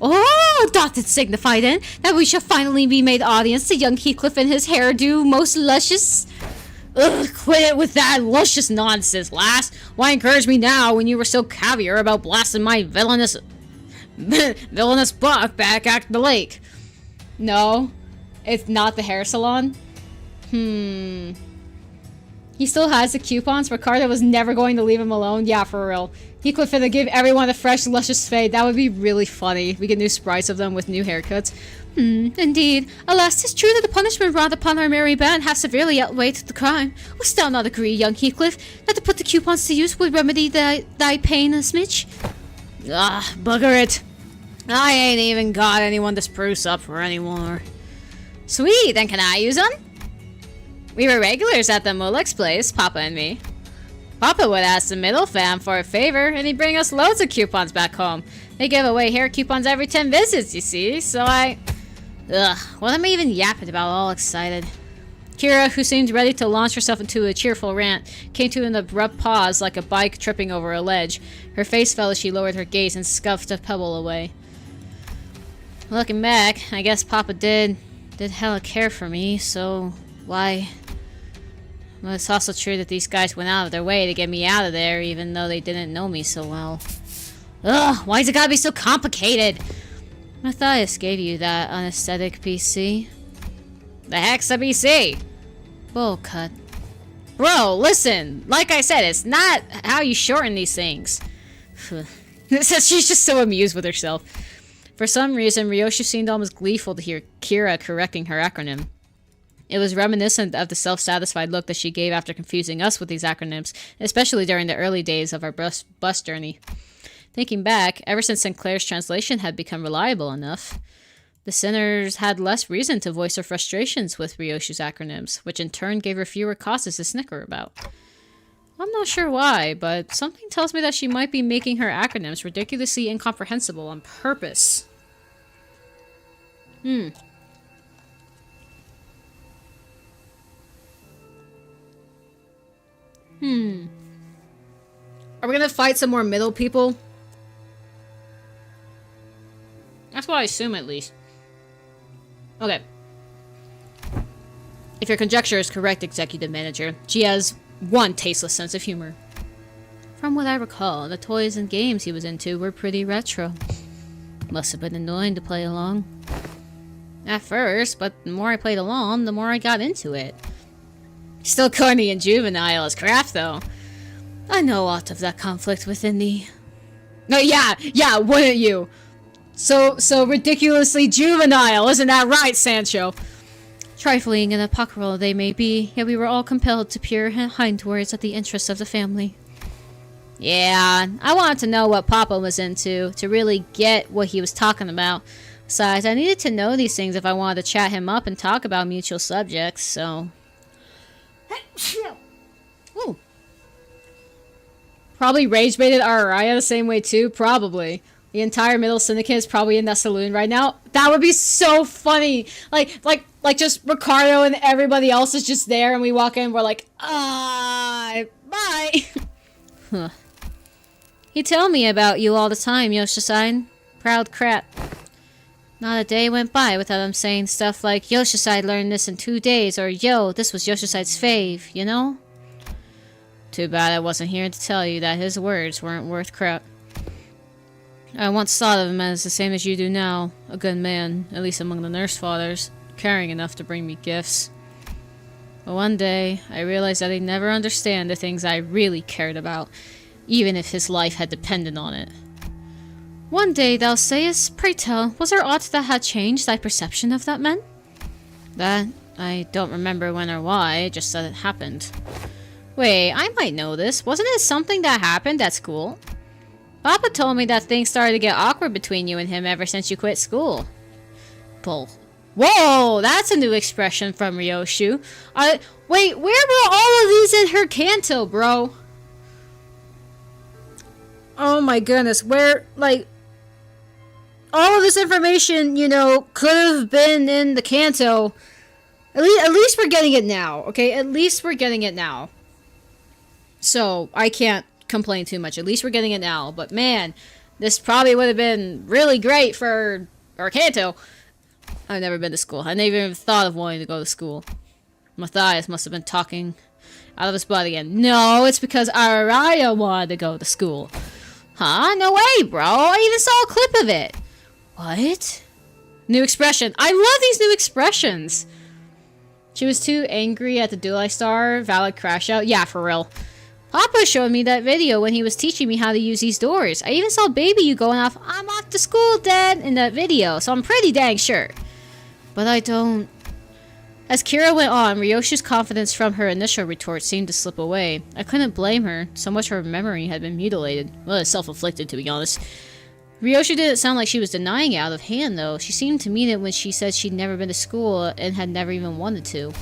Oh, doth it signify then that we shall finally be made audience to young Heathcliff and his hairdo most luscious? Ugh, quit it with that luscious nonsense, lass. Why encourage me now when you were so caviar about blasting my villainous buck back at the lake? No, it's not the hair salon. He still has the coupons. Ricardo was never going to leave him alone. Yeah, for real. Heathcliff finna give everyone a fresh, luscious fade. That would be really funny. We get new sprites of them with new haircuts. Indeed. Alas, 'tis true that the punishment wrought upon our merry band hath severely outweighed the crime. Wouldst thou not agree, young Heathcliff, that to put the coupons to use would remedy thy pain a smidge? Ah, bugger it. I ain't even got anyone to spruce up for anymore. Sweet, then can I use them? We were regulars at the Mulek's place, Papa and me. Papa would ask the middle fam for a favor, and he'd bring us loads of coupons back home. They give away hair coupons every 10 visits, you see, so Ugh, what am I even yapping about, all excited? Kira, who seemed ready to launch herself into a cheerful rant, came to an abrupt pause like a bike tripping over a ledge. Her face fell as she lowered her gaze and scuffed a pebble away. Looking back, I guess Papa did hella care for me, so why? Well, it's also true that these guys went out of their way to get me out of there, even though they didn't know me so well. Ugh, why's it gotta be so complicated? I thought I just gave you that anesthetic PC. The heck's a PC? Bull cut. Bro, listen, like I said, it's not how you shorten these things. She's just so amused with herself. For some reason, Ryoshu seemed almost gleeful to hear Kira correcting her acronym. It was reminiscent of the self-satisfied look that she gave after confusing us with these acronyms, especially during the early days of our bus journey. Thinking back, ever since Sinclair's translation had become reliable enough, the sinners had less reason to voice their frustrations with Ryoshu's acronyms, which in turn gave her fewer causes to snicker about. I'm not sure why, but something tells me that she might be making her acronyms ridiculously incomprehensible on purpose. Are we gonna fight some more middle people? That's what I assume, at least. Okay. If your conjecture is correct, Executive Manager, she has one tasteless sense of humor. From what I recall, the toys and games he was into were pretty retro. Must have been annoying to play along. At first, but the more I played along, the more I got into it. Still corny and juvenile as crap, though. I know aught of that conflict within thee. No, yeah, wouldn't you? So ridiculously juvenile, isn't that right, Sancho? Trifling and apocryphal they may be, yet we were all compelled to peer hindwards at the interests of the family. Yeah, I wanted to know what Papa was into, to really get what he was talking about. Besides, I needed to know these things if I wanted to chat him up and talk about mutual subjects, so... Ooh. Probably rage-baited Araya the same way too, probably. The entire middle syndicate is probably in that saloon right now. That would be so funny. Like just Ricardo and everybody else is just there and we walk in, we're like, bye. Huh. He tell me about you all the time, Yoshi-san. Proud crap. Not a day went by without him saying stuff like, Yoshi-san learned this in 2 days, or yo, this was Yoshi-san's fave, you know? Too bad I wasn't here to tell you that his words weren't worth crap. I once thought of him as the same as you do now, a good man, at least among the nurse fathers, caring enough to bring me gifts. But one day, I realized that he'd never understand the things I really cared about, even if his life had depended on it. One day, thou sayest, pray tell, was there aught that had changed thy perception of that man? That, I don't remember when or why, just that it happened. Wait, I might know this. Wasn't it something that happened at school? Papa told me that things started to get awkward between you and him ever since you quit school. Bull. Whoa, that's a new expression from Ryoshu. Wait, where were all of these in her canto, bro? Oh my goodness, where, like... All of this information, you know, could have been in the canto. At least we're getting it now, okay? At least we're getting it now. So, I can't complain too much. At least we're getting it now. But man, this probably would have been really great for canto. I've never been to school. I never even thought of wanting to go to school. Matthias must have been talking out of his butt again. No, it's because Araya wanted to go to school. Huh? No way, bro. I even saw a clip of it. What? New expression. I love these new expressions. She was too angry at the Duelai Star. Valid crash out. Yeah, for real. Papa showed me that video when he was teaching me how to use these doors. I even saw baby you going off, "I'm off to school, Dad," in that video, so I'm pretty dang sure. But I don't... As Kira went on, Ryoshu's confidence from her initial retort seemed to slip away. I couldn't blame her. So much of her memory had been mutilated. Well, it's self-inflicted, to be honest. Ryoshu didn't sound like she was denying it out of hand, though. She seemed to mean it when she said she'd never been to school and had never even wanted to.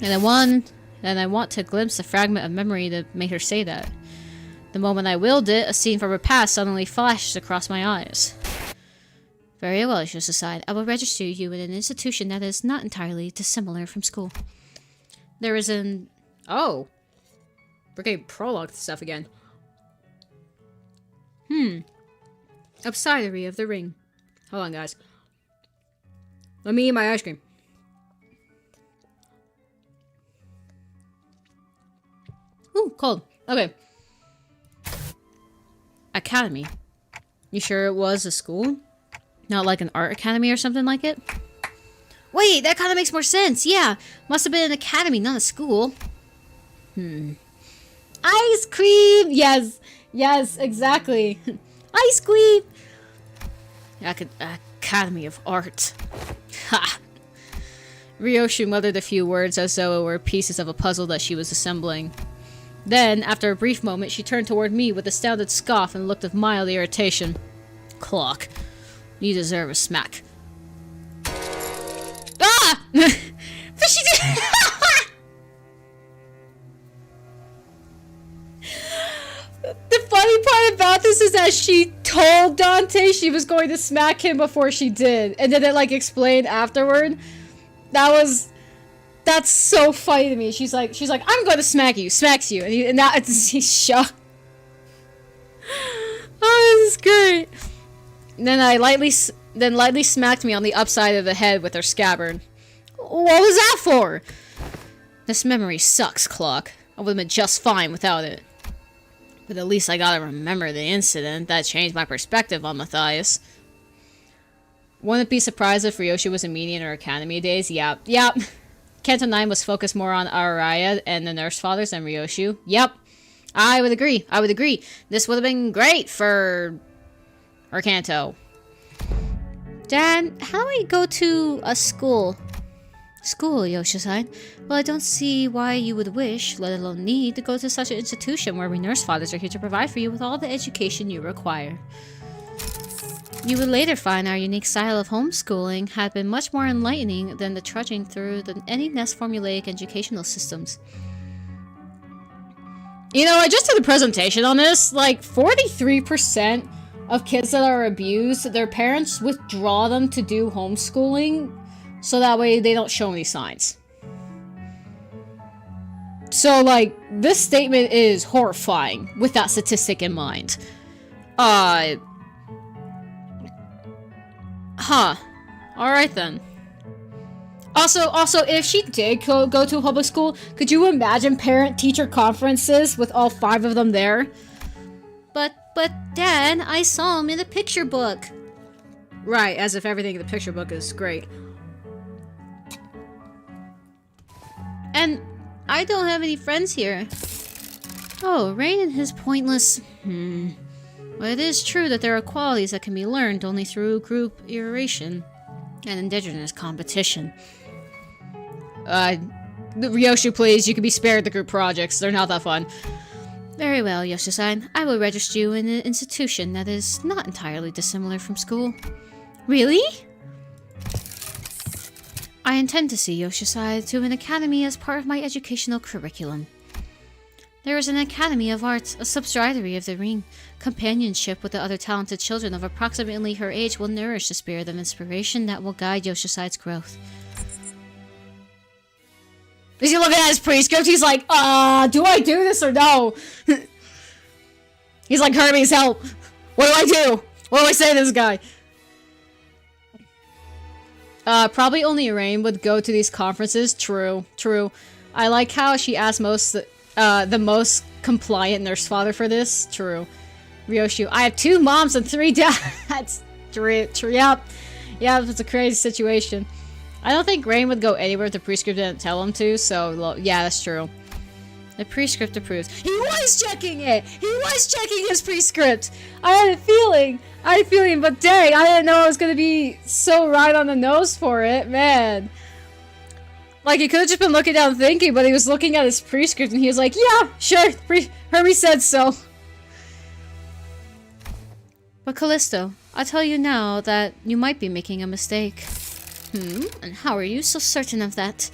And I want to glimpse a fragment of memory that made her say that. The moment I willed it, a scene from her past suddenly flashed across my eyes. Very well, she sighed. I will register you in an institution that is not entirely dissimilar from school. There is an... Oh. We're getting prologue stuff again. Upsidery of the ring. Hold on, guys. Let me eat my ice cream. Ooh, cold. Okay. Academy. You sure it was a school? Not like an art academy or something like it? Wait, that kind of makes more sense. Yeah, must have been an academy, not a school. Ice cream! Yes, yes, exactly. Ice cream! Academy of Art. Ha! Ryoshu muttered a few words as though it were pieces of a puzzle that she was assembling. Then, after a brief moment, she turned toward me with a astounded scoff and looked of mild irritation. Clock. You deserve a smack. Ah! But she did. The funny part about this is that she told Dante she was going to smack him before she did, and then it like explained afterward. That's so funny to me. She's like, I'm going to smack you. Smacks you, and now he's shocked. Oh, this is great. And then lightly smacked me on the upside of the head with her scabbard. What was that for? This memory sucks, Clock. I would have been just fine without it. But at least I gotta remember the incident. That changed my perspective on Matthias. Wouldn't be surprised if Ryoshu was a meanie in her academy days. Yep. Canto 9 was focused more on Araya and the Nurse Fathers than Ryoshu. Yep. I would agree. This would have been great for... or Canto. Dad, how do I go to a school? School, Yoshi-san? Well, I don't see why you would wish, let alone need, to go to such an institution where we nurse fathers are here to provide for you with all the education you require. You would later find our unique style of homeschooling had been much more enlightening than the trudging through any less formulaic educational systems. You know, I just did a presentation on this. Like, 43% of kids that are abused, their parents withdraw them to do homeschooling, so that way they don't show any signs. So, like, this statement is horrifying with that statistic in mind. Alright then. Also, if she did go to a public school, could you imagine parent-teacher conferences with all 5 of them there? But Dad, I saw him in the picture book. Right, as if everything in the picture book is great. And I don't have any friends here. Oh, Rain and his pointless... Well, it is true that there are qualities that can be learned only through group iteration and indigenous competition. Ryoshu, please, you can be spared the group projects. They're not that fun. Very well, Yoshi-san. I will register you in an institution that is not entirely dissimilar from school. Really? I intend to see Yoshi-san to an academy as part of my educational curriculum. There is an Academy of Arts, a subsidiary of the Ring. Companionship with the other talented children of approximately her age will nourish the spirit of inspiration that will guide Yoshi-san's growth. Is he looking at his prescript? He's like, do I do this or no? He's like, Hermes, help. What do I do? What do I say to this guy? Probably only Rain would go to these conferences. True, true. I like how she asked the most compliant nurse father for this. True. Ryoshu, I have 2 moms and 3 dads. True, yep. Yeah, it's a crazy situation. I don't think Rain would go anywhere if the prescript didn't tell him to, so yeah, that's true. The prescript approves. He was checking it! He was checking his prescript! I had a feeling! But dang, I didn't know I was gonna be so right on the nose for it, man. Like, he could have just been looking down thinking, but he was looking at his prescript and he was like, yeah, sure, Hermes said so. But Callisto, I'll tell you now that you might be making a mistake. And how are you so certain of that?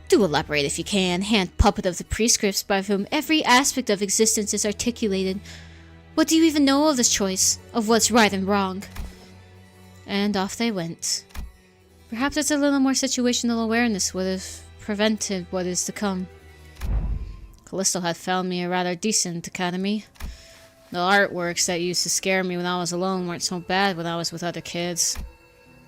Do elaborate if you can, hand puppet of the prescripts by whom every aspect of existence is articulated. What do you even know of this choice, of what's right and wrong? And off they went. Perhaps it's a little more situational awareness would have prevented what is to come. Callisto had found me a rather decent academy. The artworks that used to scare me when I was alone weren't so bad when I was with other kids.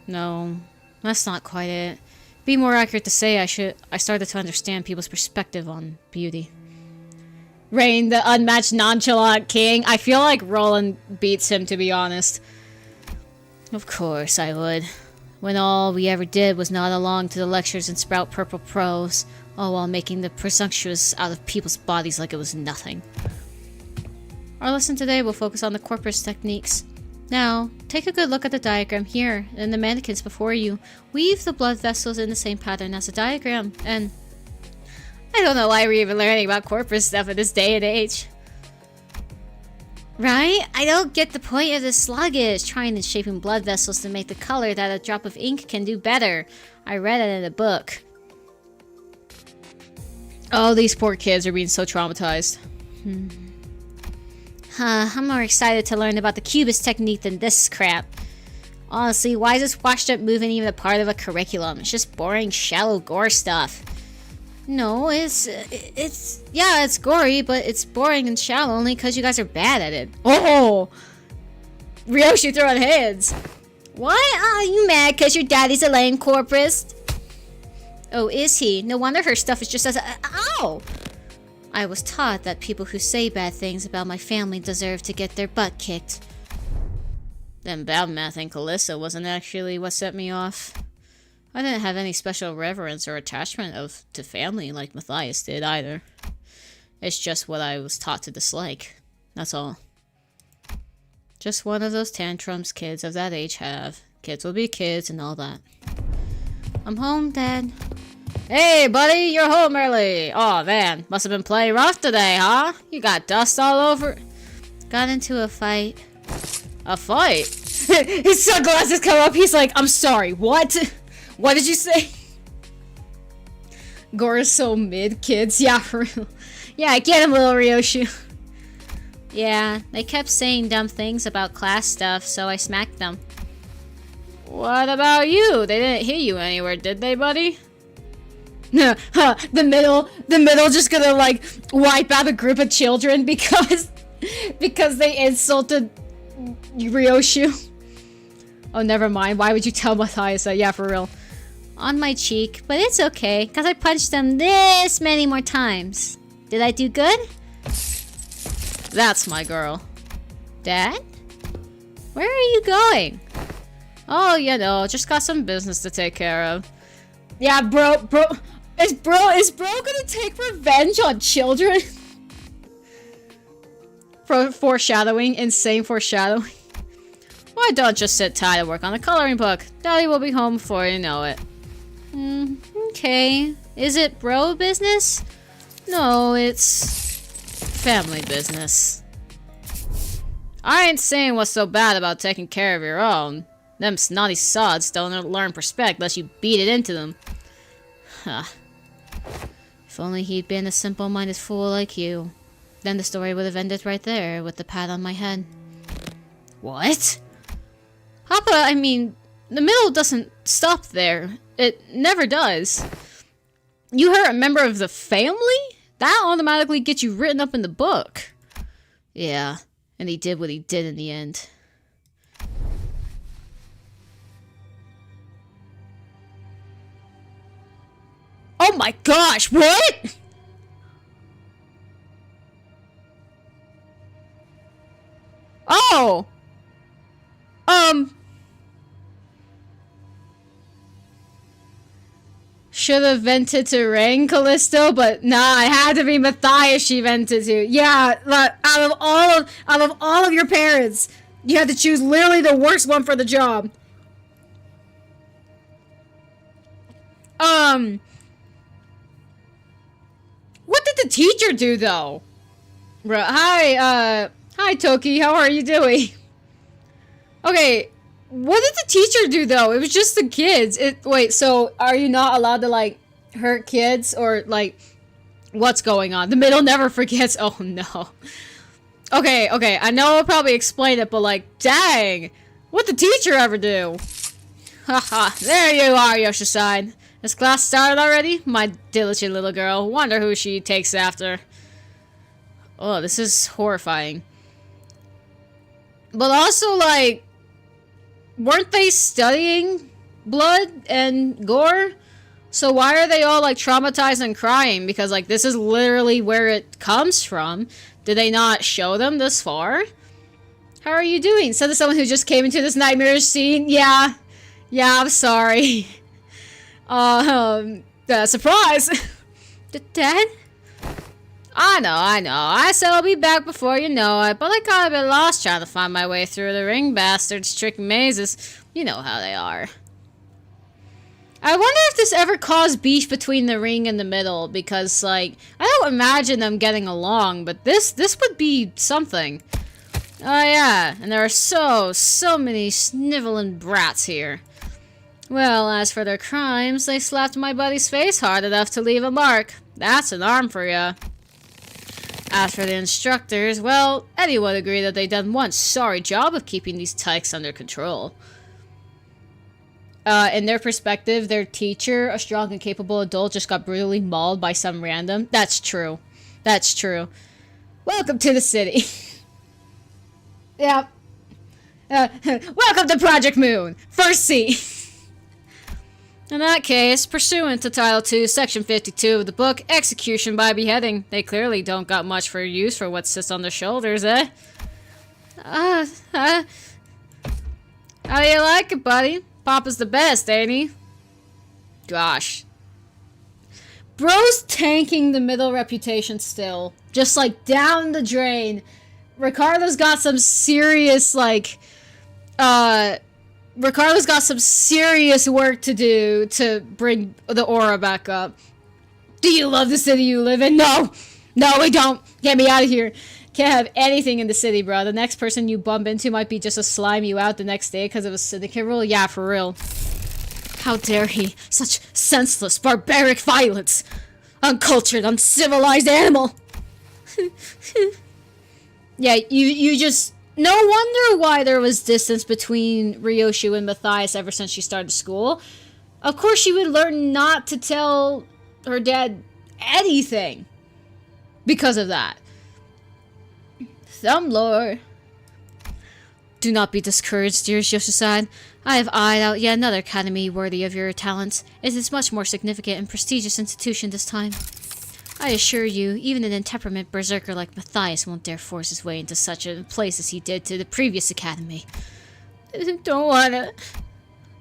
No, that's not quite it. Be more accurate to say I started to understand people's perspective on beauty. Rain, the unmatched nonchalant king. I feel like Roland beats him, to be honest. Of course I would. When all we ever did was nod along to the lectures and sprout purple prose, all while making the presumptuous out of people's bodies like it was nothing. Our lesson today will focus on the corpus techniques. Now, take a good look at the diagram here, and the mannequins before you. Weave the blood vessels in the same pattern as the diagram, and... I don't know why we're even learning about corpus stuff in this day and age. Right? I don't get the point of this sluggish, trying and shaping blood vessels to make the color that a drop of ink can do better. I read it in a book. Oh, these poor kids are being so traumatized. I'm more excited to learn about the cubist technique than this crap. Honestly, why is this washed up movement even a part of a curriculum? It's just boring, shallow gore stuff. No, it's gory, but it's boring and shallow only because you guys are bad at it. Oh! Ryoshu throwing hands. Why are you mad because your daddy's a lame corpus? Oh, is he? No wonder her stuff is just as... Ow! I was taught that people who say bad things about my family deserve to get their butt kicked. Then bad mouthing Callisto wasn't actually what set me off. I didn't have any special reverence or attachment to family like Matthias did either. It's just what I was taught to dislike. That's all. Just one of those tantrums kids of that age have. Kids will be kids and all that. I'm home, Dad. Hey, buddy, you're home early. Aw, man, must have been playing rough today, huh? You got dust all over. Got into a fight. A fight? His sunglasses come up. He's like, I'm sorry, what? What did you say? Gore is so mid, kids. Yeah, for real. Yeah, get him, little Ryoshu. Yeah, they kept saying dumb things about class stuff, so I smacked them. What about you? They didn't hit you anywhere, did they, buddy? The middle just gonna, like, wipe out a group of children because they insulted Ryoshu. Oh, never mind. Why would you tell Matthias that? Yeah, for real. On my cheek, but it's okay, because I punched them this many more times. Did I do good? That's my girl. Dad? Where are you going? Oh, you know, just got some business to take care of. Yeah, is bro gonna take revenge on children? Foreshadowing, insane foreshadowing. Why don't just sit tight and work on the coloring book? Daddy will be home before you know it. Okay. Is it bro business? No, it's family business. I ain't saying what's so bad about taking care of your own. Them snotty sods don't learn perspect unless you beat it into them. Huh. If only he'd been a simple-minded fool like you. Then the story would have ended right there with the pat on my head. What? Papa, I mean, the middle doesn't stop there. It never does. You hurt a member of the family? That automatically gets you written up in the book. Yeah, and he did what he did in the end. Oh my gosh, what? Oh! Should have vented to Ring, Callisto, but nah, it had to be Matthias she vented to. Yeah, out of all of your parents, you had to choose literally the worst one for the job. What did the teacher do though? Hi Toki, how are you doing? Okay, what did the teacher do though? It was just the kids. Wait, so are you not allowed to like hurt kids or like what's going on? The middle never forgets. Oh no. Okay, I know I'll probably explain it, but like, dang, what'd the teacher ever do? Haha, there you are, Yoshi-san. Has class started already? My diligent little girl. Wonder who she takes after. Oh, this is horrifying. But also, like, weren't they studying blood and gore? So why are they all, like, traumatized and crying? Because, like, this is literally where it comes from. Did they not show them this far? How are you doing? Said to someone who just came into this nightmarish scene. Yeah, I'm sorry. Surprise! Dad? I know. I said I'll be back before you know it, but I got a bit lost trying to find my way through the ring bastards' tricky mazes. You know how they are. I wonder if this ever caused beef between the ring and the middle, because, like, I don't imagine them getting along, but this would be something. Oh yeah, and there are so many sniveling brats here. Well, as for their crimes, they slapped my buddy's face hard enough to leave a mark. That's an arm for ya. As for the instructors, well, Eddie would agree that they done one sorry job of keeping these tykes under control. In their perspective, their teacher, a strong and capable adult, just got brutally mauled by some random. That's true. That's true. Welcome to the city. Yeah. Welcome to Project Moon. First seat. In that case, pursuant to Title 2, Section 52 of the book, execution by beheading. They clearly don't got much for use for what sits on their shoulders, eh? How do you like it, buddy? Papa's the best, ain't he? Gosh. Bro's tanking the middle reputation still. Just, like, down the drain. Ricardo's got some serious, like, Ricardo's got some serious work to do to bring the aura back up. Do you love the city you live in? No! No, we don't! Get me out of here! Can't have anything in the city, bro. The next person you bump into might be just to slime you out the next day because of a syndicate rule. Yeah, for real. How dare he? Such senseless, barbaric violence! Uncultured, uncivilized animal! Yeah, you just... No wonder why there was distance between Ryoshu and Matthias ever since she started school. Of course she would learn not to tell her dad anything because of that. Thumb lore. Do not be discouraged, dearest Yoshi-san. I have eyed out yet another academy worthy of your talents. It is much more significant and prestigious institution this time. I assure you, even an intemperate berserker like Matthias won't dare force his way into such a place as he did to the previous academy. Don't wanna...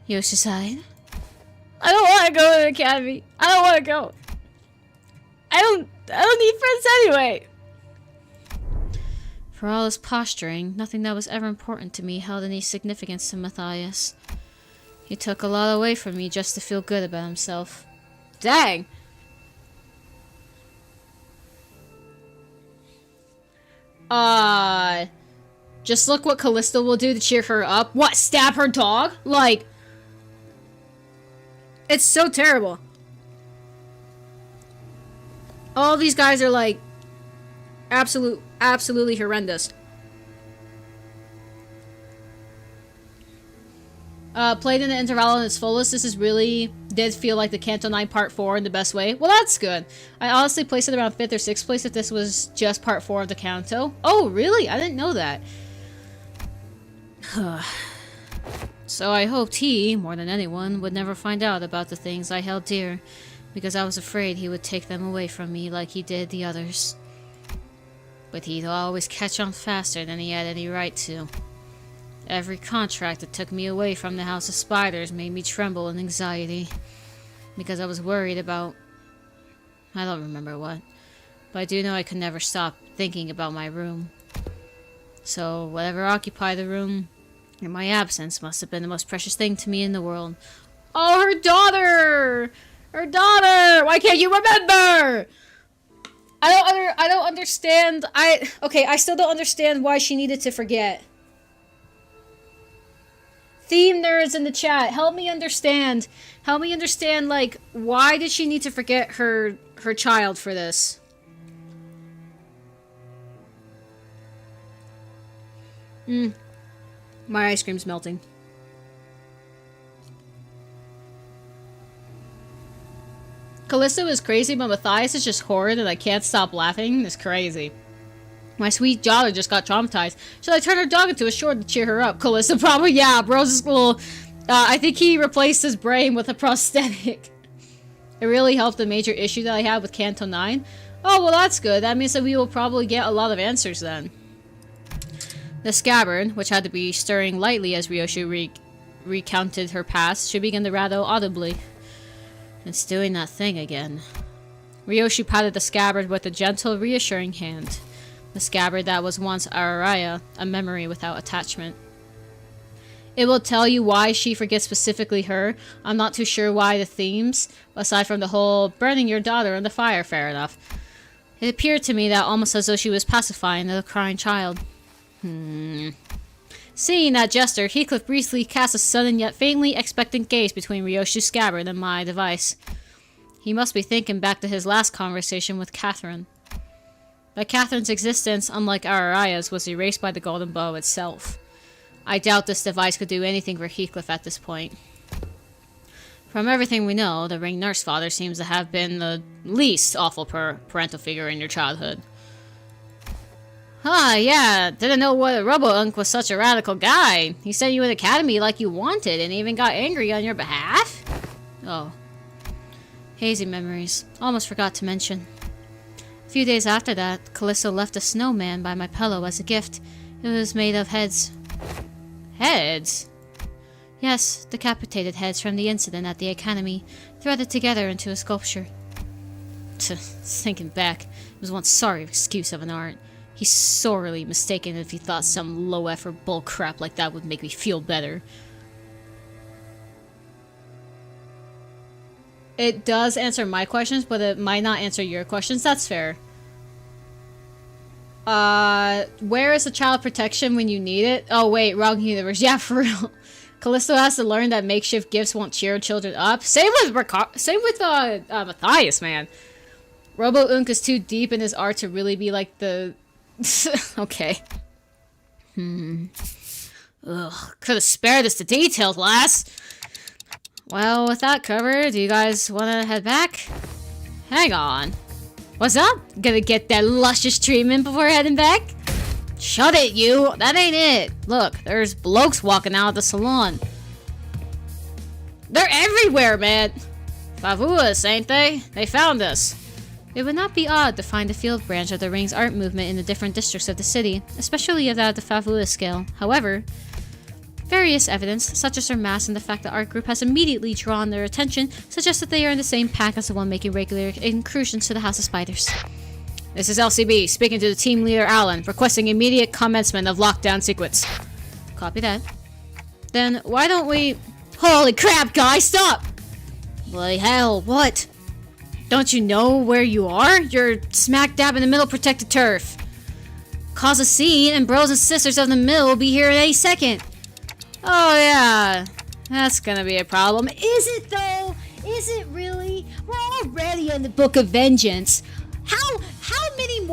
Yoshi-san? I don't wanna go to the academy. I don't wanna go. I don't need friends anyway. For all his posturing, nothing that was ever important to me held any significance to Matthias. He took a lot away from me just to feel good about himself. Dang! Just look what Callisto will do to cheer her up. What, stab her dog? Like, it's so terrible. All these guys are like, absolutely horrendous. Played in the interval in its fullest. This is really did feel like the Canto 9 Part 4 in the best way. Well, that's good. I honestly placed it around 5th or 6th place if this was just Part 4 of the Canto. Oh, really? I didn't know that. So I hoped he, more than anyone, would never find out about the things I held dear, because I was afraid he would take them away from me like he did the others. But he'd always catch on faster than he had any right to. Every contract that took me away from the House of Spiders made me tremble in anxiety, because I was worried about... I don't remember what, but I do know I could never stop thinking about my room. So whatever occupied the room, in my absence, must have been the most precious thing to me in the world. Oh, her daughter! Her daughter! Why can't you remember? I don't understand. Okay, I still don't understand why she needed to forget. Theme nerds in the chat, help me understand. Help me understand, like, why did she need to forget her child for this? My ice cream's melting. Callisto is crazy, but Matthias is just horrid and I can't stop laughing. It's crazy. My sweet daughter just got traumatized. Should I turn her dog into a short to cheer her up? Callisto probably, yeah, bro's little... I think he replaced his brain with a prosthetic. It really helped the major issue that I had with Canto 9. Oh, well that's good. That means that we will probably get a lot of answers then. The scabbard, which had to be stirring lightly as Ryoshu recounted her past, she began to rattle audibly. It's doing that thing again. Ryoshu patted the scabbard with a gentle, reassuring hand. The scabbard that was once Araya, a memory without attachment. It will tell you why she forgets specifically her. I'm not too sure why the themes, aside from the whole burning your daughter in the fire, fair enough. It appeared to me that almost as though she was pacifying the crying child. Seeing that gesture, Heathcliff briefly cast a sudden yet faintly expectant gaze between Ryoshu's scabbard and my device. He must be thinking back to his last conversation with Catherine. But Catherine's existence, unlike Araya's, was erased by the golden bow itself. I doubt this device could do anything for Heathcliff at this point. From everything we know, the ring nurse father seems to have been the least awful parental figure in your childhood. Yeah, didn't know what a Robo-Unk was such a radical guy. He sent you in academy like you wanted and even got angry on your behalf? Oh. Hazy memories. Almost forgot to mention. A few days after that, Callisto left a snowman by my pillow as a gift. It was made of heads. Heads? Yes, decapitated heads from the incident at the academy, threaded together into a sculpture. Thinking back, it was one sorry excuse of an art. He's sorely mistaken if he thought some low-effort bullcrap like that would make me feel better. It does answer my questions, but it might not answer your questions. That's fair. Where is the child protection when you need it? Oh, wait, wrong universe. Yeah, for real. Callisto has to learn that makeshift gifts won't cheer children up. Same with Matthias, man. Robo-Unk is too deep in his art to really be like the... okay. Ugh, could have spared us the details, lass. Well, with that covered, do you guys want to head back? Hang on. What's up? Gonna get that luscious treatment before heading back? Shut it, you! That ain't it! Look, there's blokes walking out of the salon. They're everywhere, man! Favuas, ain't they? They found us. It would not be odd to find a field branch of the Ring's art movement in the different districts of the city, especially of that of the Favua scale. However, various evidence, such as their mass and the fact the art group has immediately drawn their attention, suggests that they are in the same pack as the one making regular incursions to the House of Spiders. This is LCB, speaking to the team leader Alan, requesting immediate commencement of lockdown sequence. Copy that. Then, why don't we... Holy crap, guys, stop! Bloody hell, what? Don't you know where you are? You're smack dab in the middle of protected turf. Cause a scene, and bros and sisters of the mill will be here in any second. Oh yeah, that's gonna be a problem. Is it though? Is it really? We're already in the Book of Vengeance. How many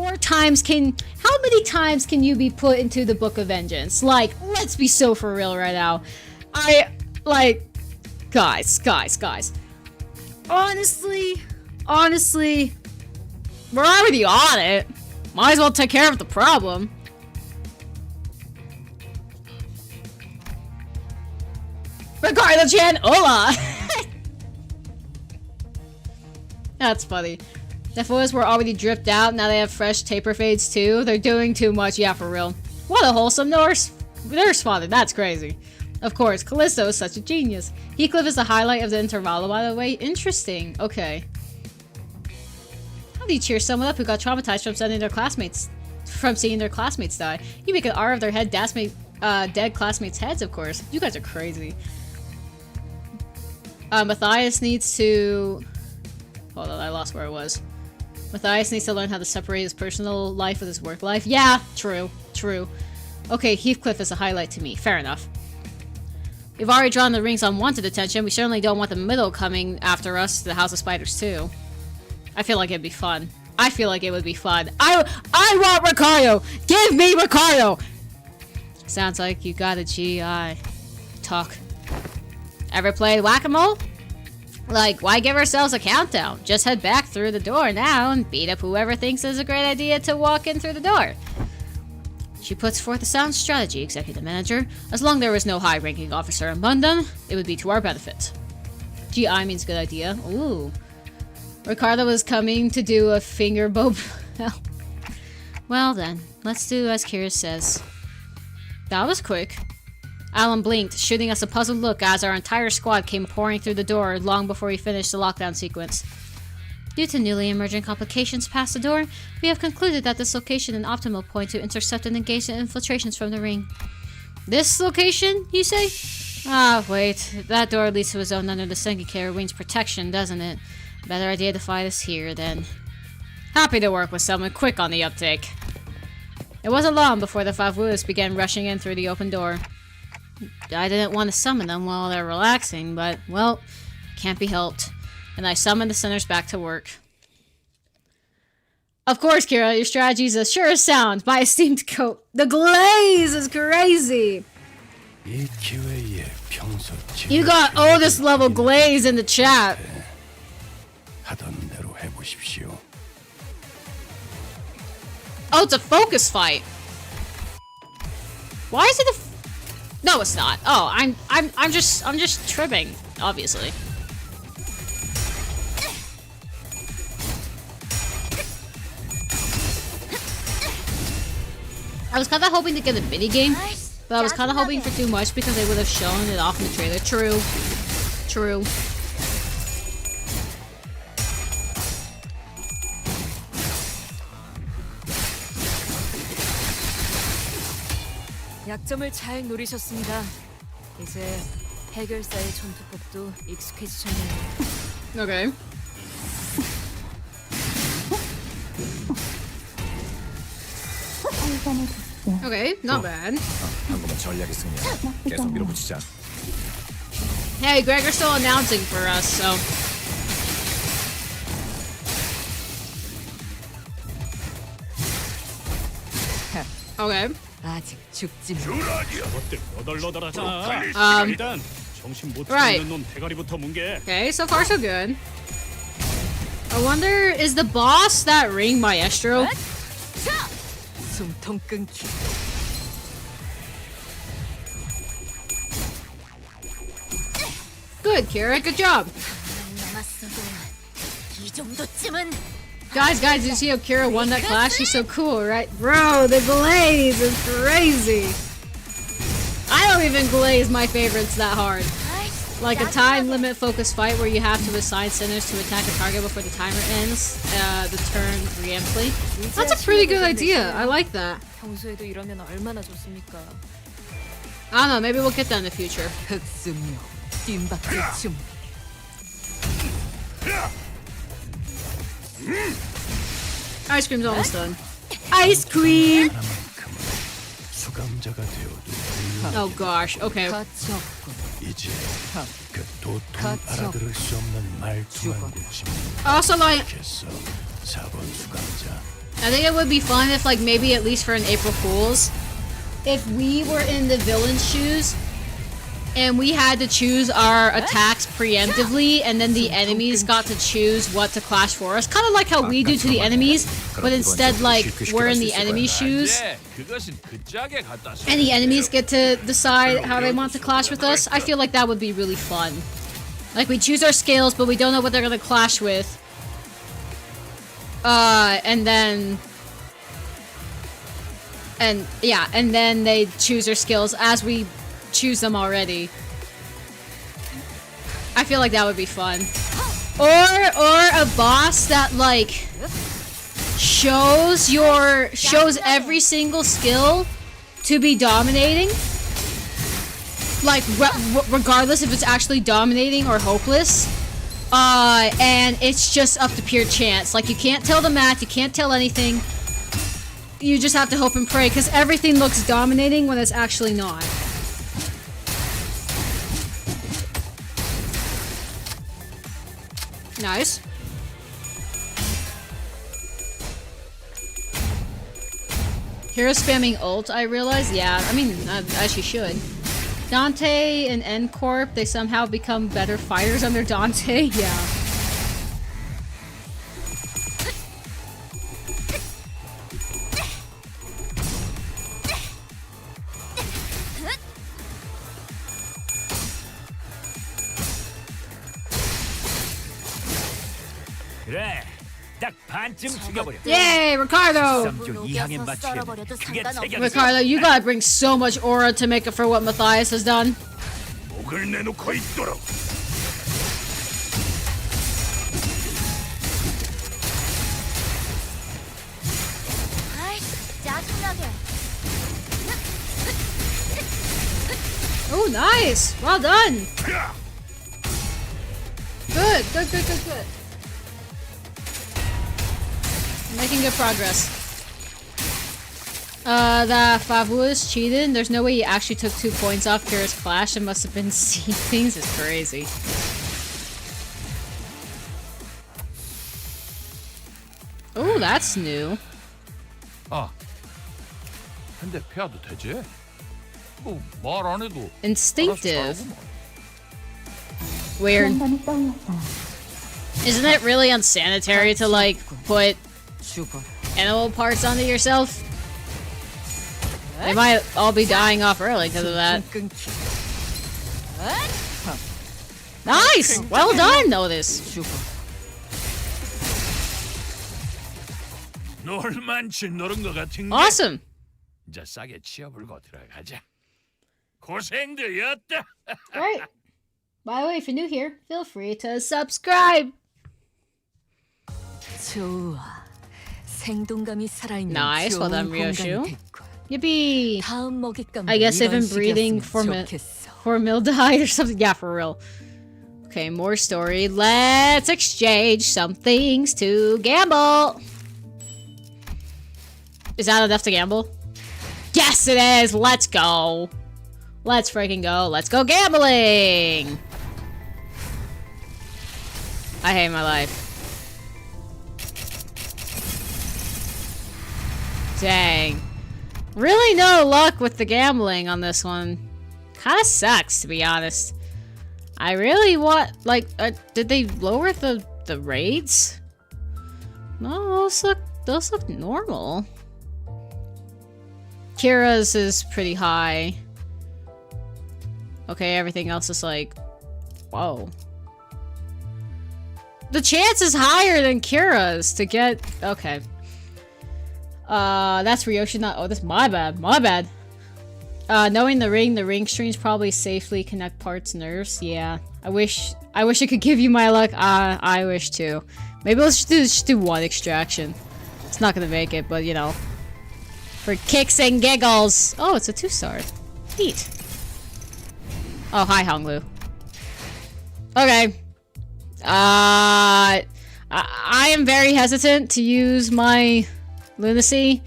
times can you be put into the Book of Vengeance? Like, let's be so for real right now. Like, guys. Honestly, we're already on it. Might as well take care of the problem. Ricardo-chan, hola! That's funny. The photos were already dripped out, now they have fresh taper fades too. They're doing too much, yeah, for real. What a wholesome nurse father, that's crazy. Of course, Callisto is such a genius. Heathcliff is the highlight of the intervallo, by the way. Interesting, okay. How do you cheer someone up who got traumatized from seeing their classmates die? You make an R of their dead classmates' heads, of course. You guys are crazy. Matthias needs to... Hold on, I lost where it was. Matthias needs to learn how to separate his personal life with his work life. Yeah, true. Okay, Heathcliff is a highlight to me. Fair enough. We've already drawn the ring's unwanted attention. We certainly don't want the middle coming after us to the House of Spiders too. I feel like it'd be fun. I want Ricardo! Give me Ricardo! Sounds like you got a GI. Talk. Ever played whack-a-mole? Like, why give ourselves a countdown? Just head back through the door now and beat up whoever thinks it's a great idea to walk in through the door. She puts forth a sound strategy, Executive Manager. As long as there was no high-ranking officer among them, it would be to our benefit. GI means good idea. Ooh. Ricardo was coming to do a finger bob. Well then, let's do as Kira says. That was quick. Alan blinked, shooting us a puzzled look as our entire squad came pouring through the door long before we finished the lockdown sequence. Due to newly emerging complications past the door, we have concluded that this location is an optimal point to intercept and engage in infiltrations from the ring. This location, you say? Ah, wait. That door leads to a zone under the Sengikara Wing's protection, doesn't it? Better idea to fight us here, then. Happy to work with someone quick on the uptake. It wasn't long before the Favus began rushing in through the open door. I didn't want to summon them while they're relaxing, but, well, can't be helped. And I summoned the sinners back to work. Of course, Kira, your strategy is as sure as sound. My esteemed coat. The glaze is crazy! You got oldest level glaze in the chat. Oh, it's a focus fight. Why is it a... No, it's not. Oh, I'm just tripping, obviously. I was kind of hoping to get a mini game, but I was kind of hoping for too much because they would have shown it off in the trailer. True. 약점을 잘 노리셨습니다. 이제 해결사의 전투법도 익숙해지셨네요. Okay. Okay, not bad. 한번만 전략의 승리야. 계속 밀어붙이자. Hey, Gregor's still announcing for us, so. Okay. 아직 죽지 마. 저것들 너덜너덜하잖아. 일단 정신 못 Right. 차리는 놈 대가리부터 뭉개. Okay, so far so good. I wonder, is the boss that ring maestro? 숨통 끊기. Good, Kira, good job. 남았어도 이 정도쯤은. Guys, did you see how Kira won that clash? She's so cool, right? Bro, the glaze is crazy. I don't even glaze my favorites that hard. Like a time limit focus fight where you have to assign sinners to attack a target before the timer ends, the turn preemptively. That's a pretty good idea. I like that. 평소에도 이러면 얼마나 좋습니까? I don't know, maybe we'll get that in the future. 흑승료, 뜀박질 춤. Ice cream's almost done. Ice cream! 수감자가 되어도 Oh gosh, okay. 가치 없군. 이제 그 도통 알아들을 수 없는 말투만 고치면 Also, like, 됐어. 4번 수감자. I think it would be fun if, like, maybe at least for an April Fool's, if we were in the villain's shoes and we had to choose our attacks preemptively, and then the enemies got to choose what to clash for us. Kind of like how we do to the enemies, but instead, like, we're in the enemy shoes. And the enemies get to decide how they want to clash with us. I feel like that would be really fun. Like, we choose our skills, but we don't know what they're gonna clash with. And then they choose their skills as we choose them already. I feel like that would be fun. Or a boss that, like, shows every single skill to be dominating. Like, regardless if it's actually dominating or hopeless. And it's just up to pure chance. Like, you can't tell the math, you can't tell anything. You just have to hope and pray, because everything looks dominating when it's actually not. Nice. Hero spamming ult, I realize? Yeah, I mean, as you should. Dante and N-Corp, they somehow become better fighters under Dante? Yeah. 그래, 딱 반쯤 죽여버려. Yay, Ricardo! Ricardo, you gotta bring so much aura to make up for what Matthias has done. 목을 내놓고 있도록. Oh, nice! Well done! Good. Making good progress. The Favu is cheated. There's no way he actually took 2 points off Kira's Clash. It must have been seeing things. It's crazy. Oh, that's new. 아, 한 대 패야도 되지? 뭐 말 안 해도 Instinctive. Weird. Isn't it really unsanitary to, like, put animal parts onto yourself? They might all be dying off early because of that. Nice! Well done, Notice. 놀만치 노른 것 같은 게 Awesome. 이제 싸게 치워불고 들어가자. 고생들이었다. Right. By the way, if you're new here, feel free to subscribe. 좋아. 생동감이 살아있는 Nice, well done, 좋은 Ryoshu. 공간이 됐군. Yippee! 다음 먹잇감은 I guess they've 이런 been breeding 식이었으면 좋겠어. for Mildide or something. Yeah, for real. Okay, more story. Let's exchange some things to gamble. Is that enough to gamble? Yes, it is! Let's go! Let's freaking go. Let's go gambling! I hate my life. Dang. Really no luck with the gambling on this one. Kinda sucks, to be honest. I really want, like, did they lower the rates? No, those look normal. Kira's is pretty high. Okay, everything else is like, whoa. The chance is higher than Kira's to get, okay. That's Ryoshu, not, oh, that's my bad, knowing the ring strings probably safely connect parts nerves, yeah. I wish I could give you my luck, I wish too. Maybe let's just do one extraction. It's not gonna make it, but you know. For kicks and giggles! Oh, it's a 2-star. Neat. Oh, hi, Honglu. Okay. I am very hesitant to use my lunacy.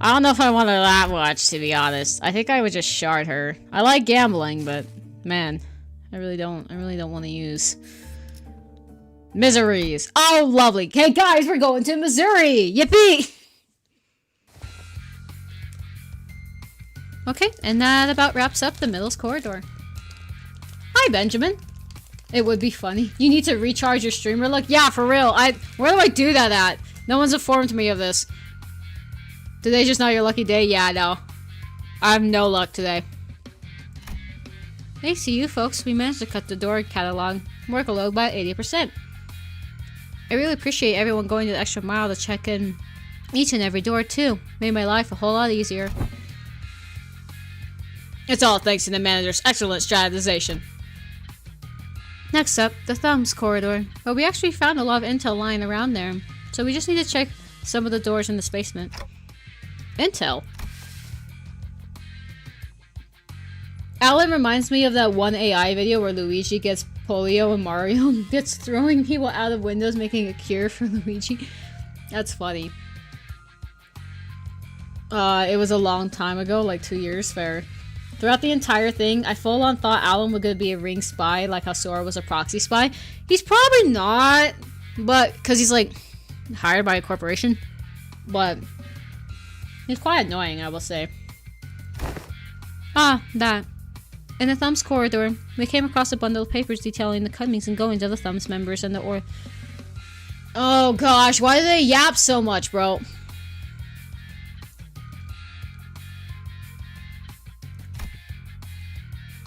I don't know if I want her that much, to be honest. I think I would just shard her. I like gambling, but man, I really don't want to use miseries. Oh, lovely. Hey guys, we're going to Missouri! Yippee! Okay, and that about wraps up the Middles Corridor. Hi, Benjamin. It would be funny. You need to recharge your streamer look? Yeah, for real. Where do I do that at? No one's informed me of this. Today's just not your lucky day? Yeah, no. I have no luck today. Thanks to you folks, we managed to cut the door catalog workload by 80%. I really appreciate everyone going the extra mile to check in each and every door too. Made my life a whole lot easier. It's all thanks to the manager's excellent strategization. Next up, the Thumbs corridor. But we actually found a lot of intel lying around there, so we just need to check some of the doors in this basement. Intel? Alan reminds me of that one AI video where Luigi gets polio and Mario gets throwing people out of windows making a cure for Luigi. That's funny. It was a long time ago, like 2 years fair. Throughout the entire thing, I full-on thought Alan was gonna be a ring spy, like how Sora was a proxy spy. He's probably not, but because he's like hired by a corporation. But he's quite annoying, I will say. Ah, that. In the Thumbs corridor, we came across a bundle of papers detailing the comings and goings of the Thumbs members and the Oh gosh, why do they yap so much, bro?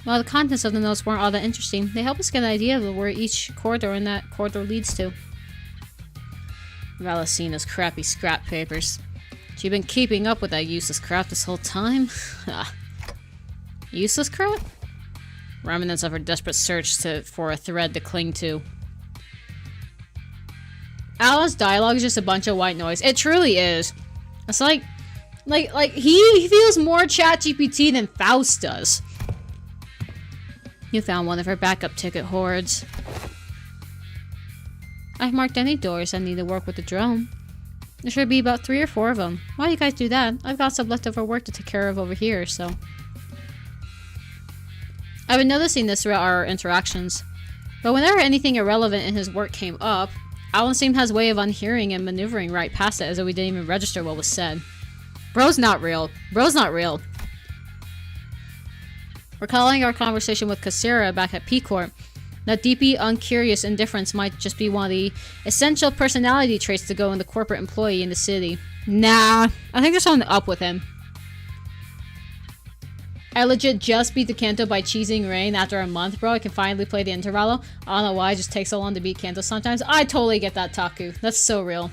While the contents of the notes weren't all that interesting, they help us get an idea of where each corridor in that corridor leads to. Valencena's crappy scrap papers. She's been keeping up with that useless crap this whole time? Useless crap? Remnants of her desperate search for a thread to cling to. Alan's dialogue is just a bunch of white noise. It truly is. It's like he feels more ChatGPT than Faust does. You found one of her backup ticket hordes. I've marked any doors that need to work with the drone. There should be about 3 or 4 of them. Why do you guys do that? I've got some leftover work to take care of over here, so... I've been noticing this throughout our interactions. But whenever anything irrelevant in his work came up, Alan seemed to have his way of unhearing and maneuvering right past it as though we didn't even register what was said. Bro's not real. Bro's not real. Recalling our conversation with Kasira back at P-Corp, that deeply uncurious indifference might just be one of the essential personality traits to go in the corporate employee in the city. Nah, I think there's something up with him. I legit just beat the canto by cheesing Rain after a month, bro. I can finally play the intervallo. I don't know why it just takes so long to beat canto sometimes. I totally get that, Taku. That's so real.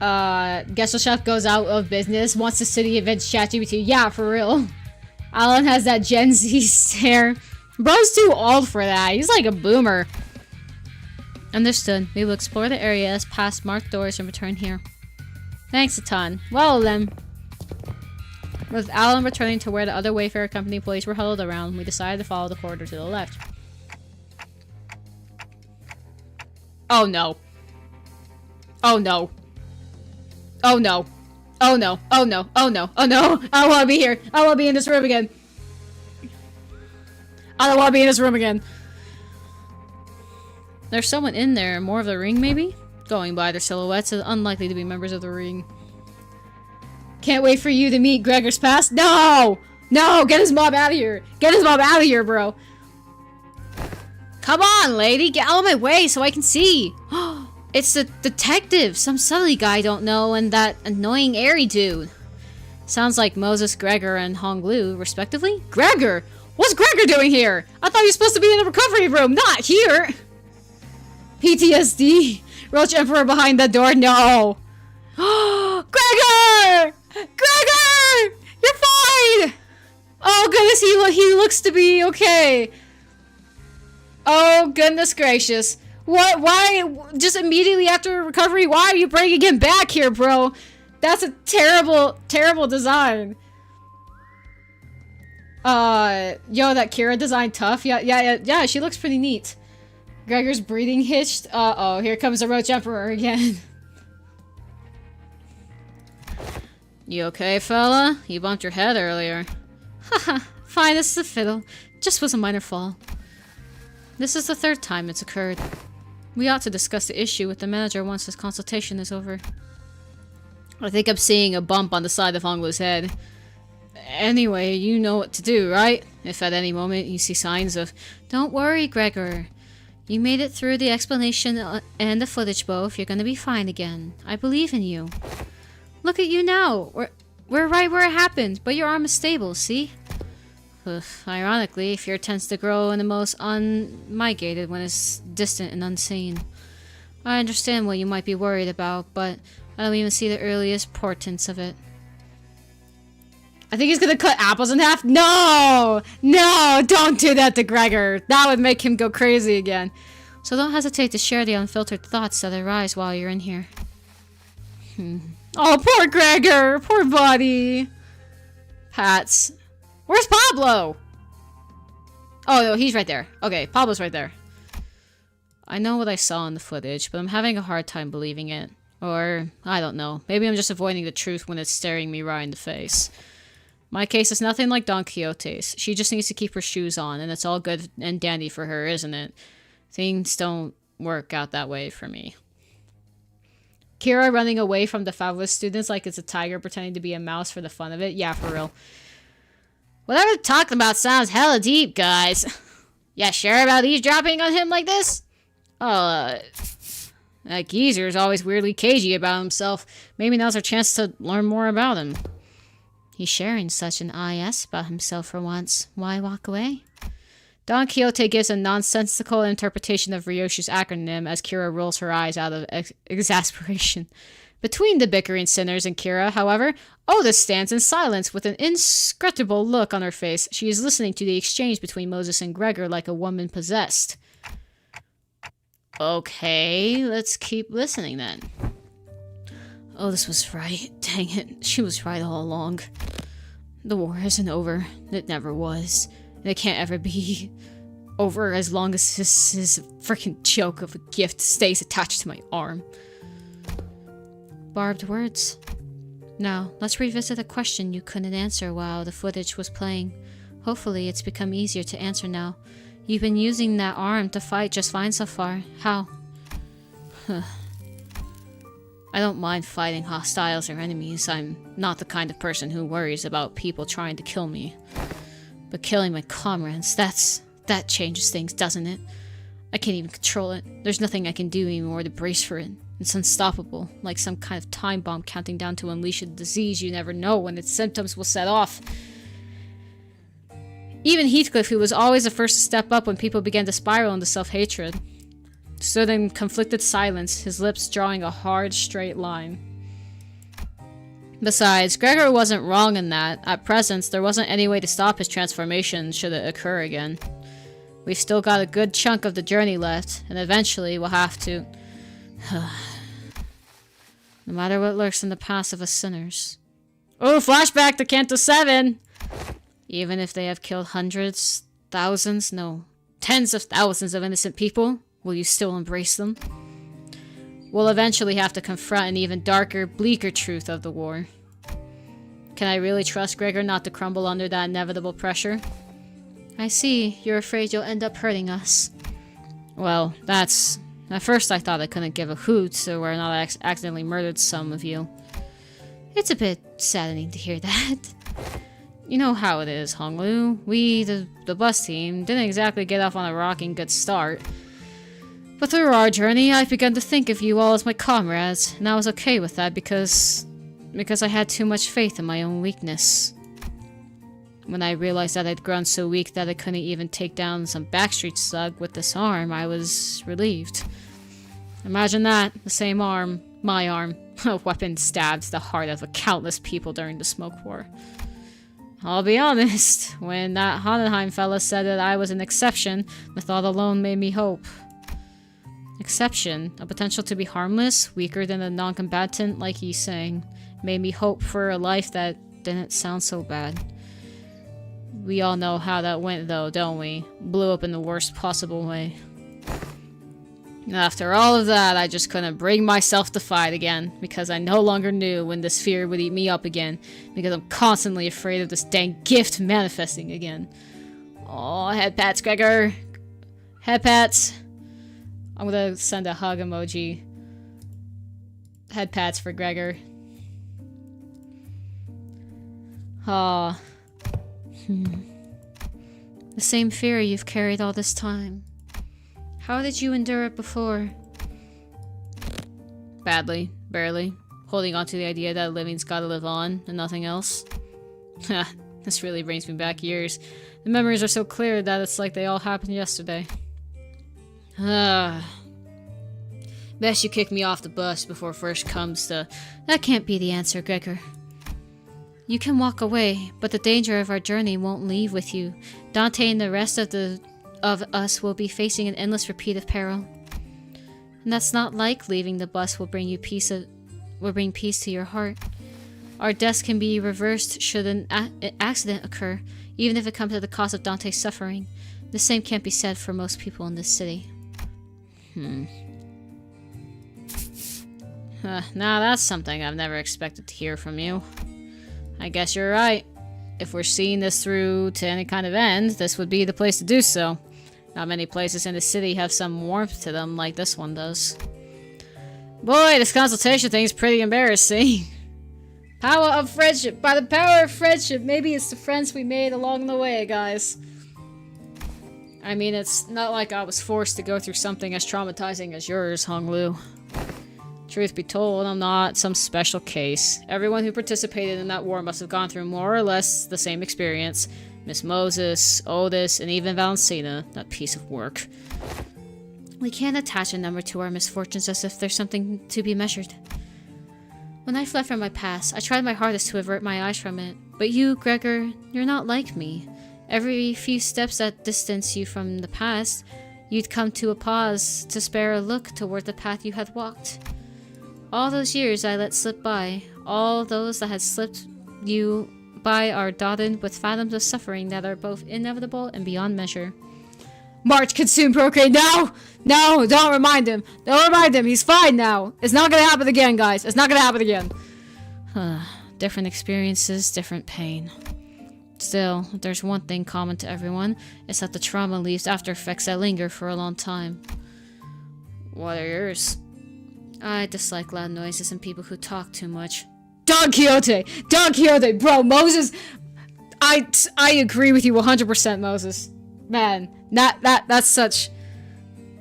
Gesell Chef goes out of business. Wants the city events ChatGPT. Yeah, for real. Alan has that Gen Z stare. Bro's too old for that. He's like a boomer. Understood. We will explore the areas past marked doors and return here. Thanks a ton. Well then. With Alan returning to where the other Wayfarer Company employees were huddled around, we decided to follow the corridor to the left. Oh no. Oh no. Oh no. Oh no. Oh no. Oh no. Oh no. I don't want to be here. I don't want to be in this room again. I don't want to be in this room again. There's someone in there. More of the ring, maybe? Going by their silhouettes is unlikely to be members of the ring. Can't wait for you to meet Gregor's past. No! No! Get his mom out of here! Get his mom out of here, bro! Come on, lady! Get out of my way so I can see! It's the detective! Some subtlety guy I don't know, and that annoying airy dude. Sounds like Moses, Gregor, and Hong Lu, respectively? Gregor! What's Gregor doing here? I thought he was supposed to be in the recovery room, not here! PTSD! Roach Emperor behind the door, no! Gregor! Gregor! You're fine! Oh goodness, he looks to be okay. Oh goodness gracious. What? Why? Just immediately after recovery, why are you bringing him back here, bro? That's a terrible, terrible design. Yo, that Kira design tough. Yeah, she looks pretty neat. Gregor's breathing hitched. Uh-oh, here comes the Roach Emperor again. You okay, fella? You bumped your head earlier. Haha, fine, this is a fiddle. Just was a minor fall. This is the 3rd time it's occurred. We ought to discuss the issue with the manager once this consultation is over. I think I'm seeing a bump on the side of Honglu's head. Anyway, you know what to do, right? If at any moment you see signs of... Don't worry, Gregor. You made it through the explanation and the footage both. You're gonna be fine again. I believe in you. Look at you now. We're right where it happened, but your arm is stable, see? Ugh, ironically, fear tends to grow in the most unmitigated when it's distant and unseen. I understand what you might be worried about, but I don't even see the earliest portents of it. I think he's gonna cut apples in half. No! No! Don't do that to Gregor. That would make him go crazy again. So don't hesitate to share the unfiltered thoughts that arise while you're in here. Oh, poor Gregor! Poor buddy! Pats. Where's Pablo? Oh, no, he's right there. Okay, Pablo's right there. I know what I saw in the footage, but I'm having a hard time believing it. Or, I don't know. Maybe I'm just avoiding the truth when it's staring me right in the face. My case is nothing like Don Quixote's. She just needs to keep her shoes on, and it's all good and dandy for her, isn't it? Things don't work out that way for me. Kira running away from the fabulous students like it's a tiger pretending to be a mouse for the fun of it. Yeah, for real. Whatever they're talking about sounds hella deep, guys. Yeah, sure about eavesdropping on him like this? Oh, that geezer's always weirdly cagey about himself. Maybe now's our chance to learn more about him. He's sharing such an IS about himself for once. Why walk away? Don Quixote gives a nonsensical interpretation of Ryoshu's acronym as Kira rolls her eyes out of exasperation. Between the bickering sinners and Kira, however, Oda stands in silence with an inscrutable look on her face. She is listening to the exchange between Moses and Gregor like a woman possessed. Okay, let's keep listening then. Oh, this was right. Dang it. She was right all along. The war isn't over. It never was. And it can't ever be over as long as this freaking joke of a gift stays attached to my arm. Barbed words. Now, let's revisit a question you couldn't answer while the footage was playing. Hopefully, it's become easier to answer now. You've been using that arm to fight just fine so far. How? I don't mind fighting hostiles or enemies. I'm not the kind of person who worries about people trying to kill me. But killing my comrades, that changes things, doesn't it? I can't even control it. There's nothing I can do anymore to brace for it. It's unstoppable, like some kind of time bomb counting down to unleash a disease you never know when its symptoms will set off. Even Heathcliff, who was always the first to step up when people began to spiral into self-hatred, stood in conflicted silence, his lips drawing a hard, straight line. Besides, Gregor wasn't wrong in that. At present, there wasn't any way to stop his transformation should it occur again. We've still got a good chunk of the journey left, and eventually we'll have to... No matter what lurks in the past of us sinners. Oh, flashback to Canto 7! Even if they have killed hundreds, thousands, no, tens of thousands of innocent people, will you still embrace them? We'll eventually have to confront an even darker, bleaker truth of the war. Can I really trust Gregor not to crumble under that inevitable pressure? I see. You're afraid you'll end up hurting us. Well, that's... At first I thought I couldn't give a hoot, so we're not accidentally murdered some of you. It's a bit saddening to hear that. You know how it is, Honglu. We, the bus team, didn't exactly get off on a rocking good start. But through our journey, I've begun to think of you all as my comrades, and I was okay with that because I had too much faith in my own weakness. When I realized that I'd grown so weak that I couldn't even take down some backstreet slug with this arm, I was relieved. Imagine that, the same arm, my arm, a weapon stabbed the heart of countless people during the smoke war. I'll be honest, when that Hohenheim fella said that I was an exception, the thought alone made me hope. Exception, a potential to be harmless, weaker than a non-combatant like he's saying, made me hope for a life that didn't sound so bad. We all know how that went though, don't we? Blew up in the worst possible way. After all of that, I just couldn't bring myself to fight again, because I no longer knew when this fear would eat me up again, because I'm constantly afraid of this dang gift manifesting again. Oh, head pats, Gregor. Head pats. I'm gonna send a hug emoji. Head pats for Gregor. Aw. The same fear you've carried all this time. How did you endure it before? Badly. Barely. Holding on to the idea that living's gotta live on, and nothing else. This really brings me back years. The memories are so clear that it's like they all happened yesterday. Best you kick me off the bus before first comes the... That can't be the answer, Gregor. You can walk away, but the danger of our journey won't leave with you. Dante and the rest of us will be facing an endless repeat of peril. And that's not like leaving the bus will bring peace to your heart. Our deaths can be reversed should an accident occur, even if it comes at the cost of Dante's suffering. The same can't be said for most people in this city. Now that's something I've never expected to hear from you. I guess you're right. If we're seeing this through to any kind of end, this would be the place to do so. Not many places in the city have some warmth to them like this one does. Boy, this consultation thing is pretty embarrassing. Power of friendship. By the power of friendship, maybe it's the friends we made along the way, guys. I mean, it's not like I was forced to go through something as traumatizing as yours, Honglu. Truth be told, I'm not some special case. Everyone who participated in that war must have gone through more or less the same experience. Miss Moses, Otis, and even Valentina, that piece of work. We can't attach a number to our misfortunes as if there's something to be measured. When I fled from my past, I tried my hardest to avert my eyes from it. But you, Gregor, you're not like me. Every few steps that distance you from the past, you'd come to a pause to spare a look toward the path you had walked. All those years I let slip by, all those that had slipped you by are dotted with fathoms of suffering that are both inevitable and beyond measure. March, consume, procreate, no! No, don't remind him. Don't remind him, he's fine now. It's not gonna happen again, guys. It's not gonna happen again. Different experiences, different pain. Still, if there's one thing common to everyone, it's that the trauma leaves after effects that linger for a long time. What are yours? I dislike loud noises and people who talk too much. Don Quixote! Don Quixote! Bro, Moses! I agree with you 100%, Moses. Man, that's such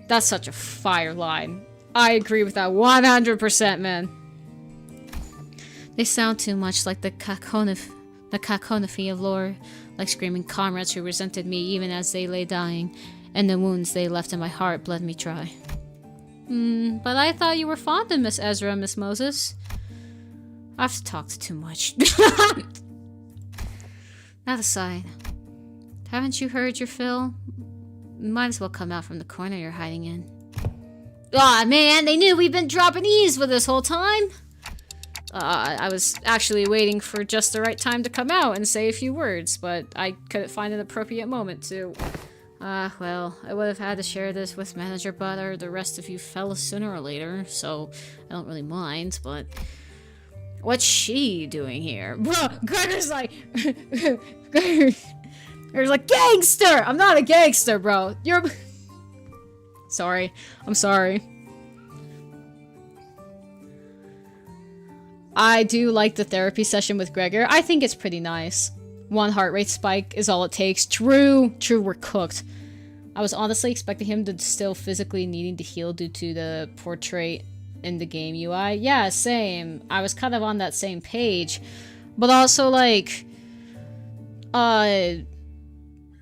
a fire line. I agree with that 100%, man. They sound too much like the cacophony of lore, like screaming comrades who resented me even as they lay dying, and the wounds they left in my heart bled me dry. But I thought you were fond of Miss Ezra and Miss Moses. I've talked too much. That aside, haven't you heard your fill? Might as well come out from the corner you're hiding in. Aw, man, they knew we've been dropping E's for this whole time. I was actually waiting for just the right time to come out and say a few words, but I couldn't find an appropriate moment to... well, I would have had to share this with Manager Bud or the rest of you fellas sooner or later, so I don't really mind, but... What's she doing here? Bro, Gregor's like... Gregor's like, gangster! I'm not a gangster, bro. You're... Sorry. I'm sorry. I do like the therapy session with Gregor. I think it's pretty nice. 1 heart rate spike is all it takes. True, we're cooked. I was honestly expecting him to still physically needing to heal due to the portrait in the game UI. Yeah, same. I was kind of on that same page. But also, like...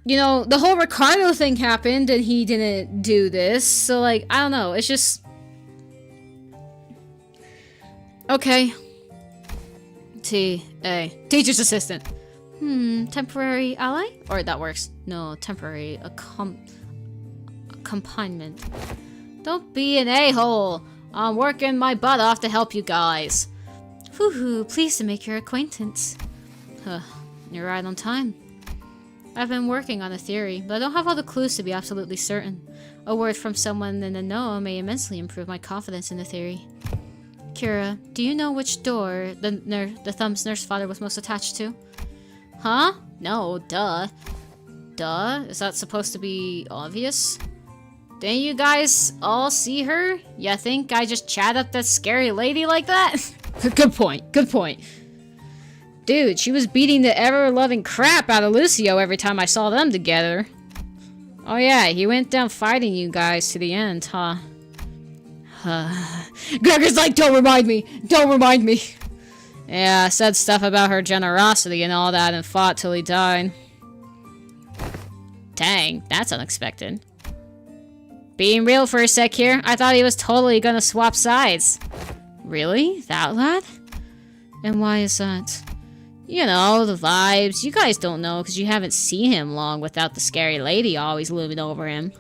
You know, the whole Ricardo thing happened and he didn't do this. So, like, I don't know. It's just... Okay. T.A. Teacher's assistant. Temporary ally? Or that works. No, temporary accompaniment. Don't be an a-hole. I'm working my butt off to help you guys. Woohoo, pleased to make your acquaintance. You're right on time. I've been working on a theory, but I don't have all the clues to be absolutely certain. A word from someone in the know may immensely improve my confidence in the theory. Kira, do you know which door the Thumb's nurse father was most attached to? Huh? No, duh. Duh? Is that supposed to be obvious? Didn't you guys all see her? You think I just chat up that scary lady like that? Good point, good point. Dude, she was beating the ever-loving crap out of Lucio every time I saw them together. Oh yeah, he went down fighting you guys to the end, huh? Gregor's like, don't remind me! Don't remind me! Yeah, said stuff about her generosity and all that and fought till he died. Dang, that's unexpected. Being real for a sec here, I thought he was totally gonna swap sides. Really? That lad? And why is that? You know, the vibes. You guys don't know because you haven't seen him long without the scary lady always looming over him.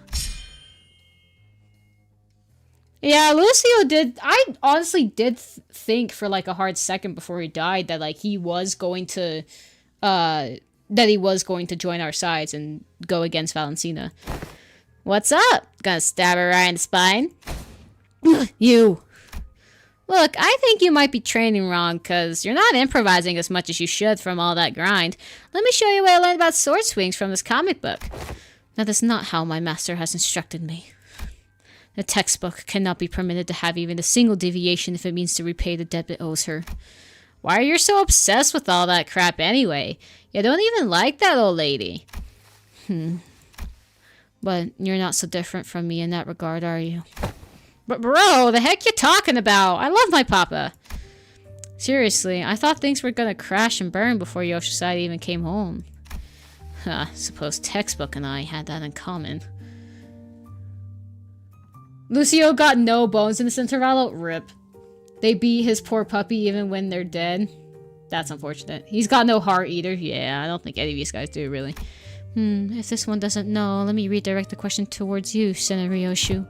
Yeah, Lucio did... I honestly did think for like a hard second before he died that like he was going to... that he was going to join our sides and go against Valentina. What's up? Gonna stab her right in the spine? You. Look, I think you might be training wrong, because you're not improvising as much as you should from all that grind. Let me show you what I learned about sword swings from this comic book. Now, that's not how my master has instructed me. The textbook cannot be permitted to have even a single deviation if it means to repay the debt it owes her. Why are you so obsessed with all that crap anyway? You don't even like that old lady. But you're not so different from me in that regard, are you? But bro, the heck you talking about? I love my papa. Seriously, I thought things were gonna crash and burn before Yoshitside even came home. Suppose textbook and I had that in common. Lucio got no bones in this interval. Rip. They beat his poor puppy even when they're dead. That's unfortunate. He's got no heart either. Yeah, I don't think any of these guys do, really. If this one doesn't know, let me redirect the question towards you, Senna Ryoshu.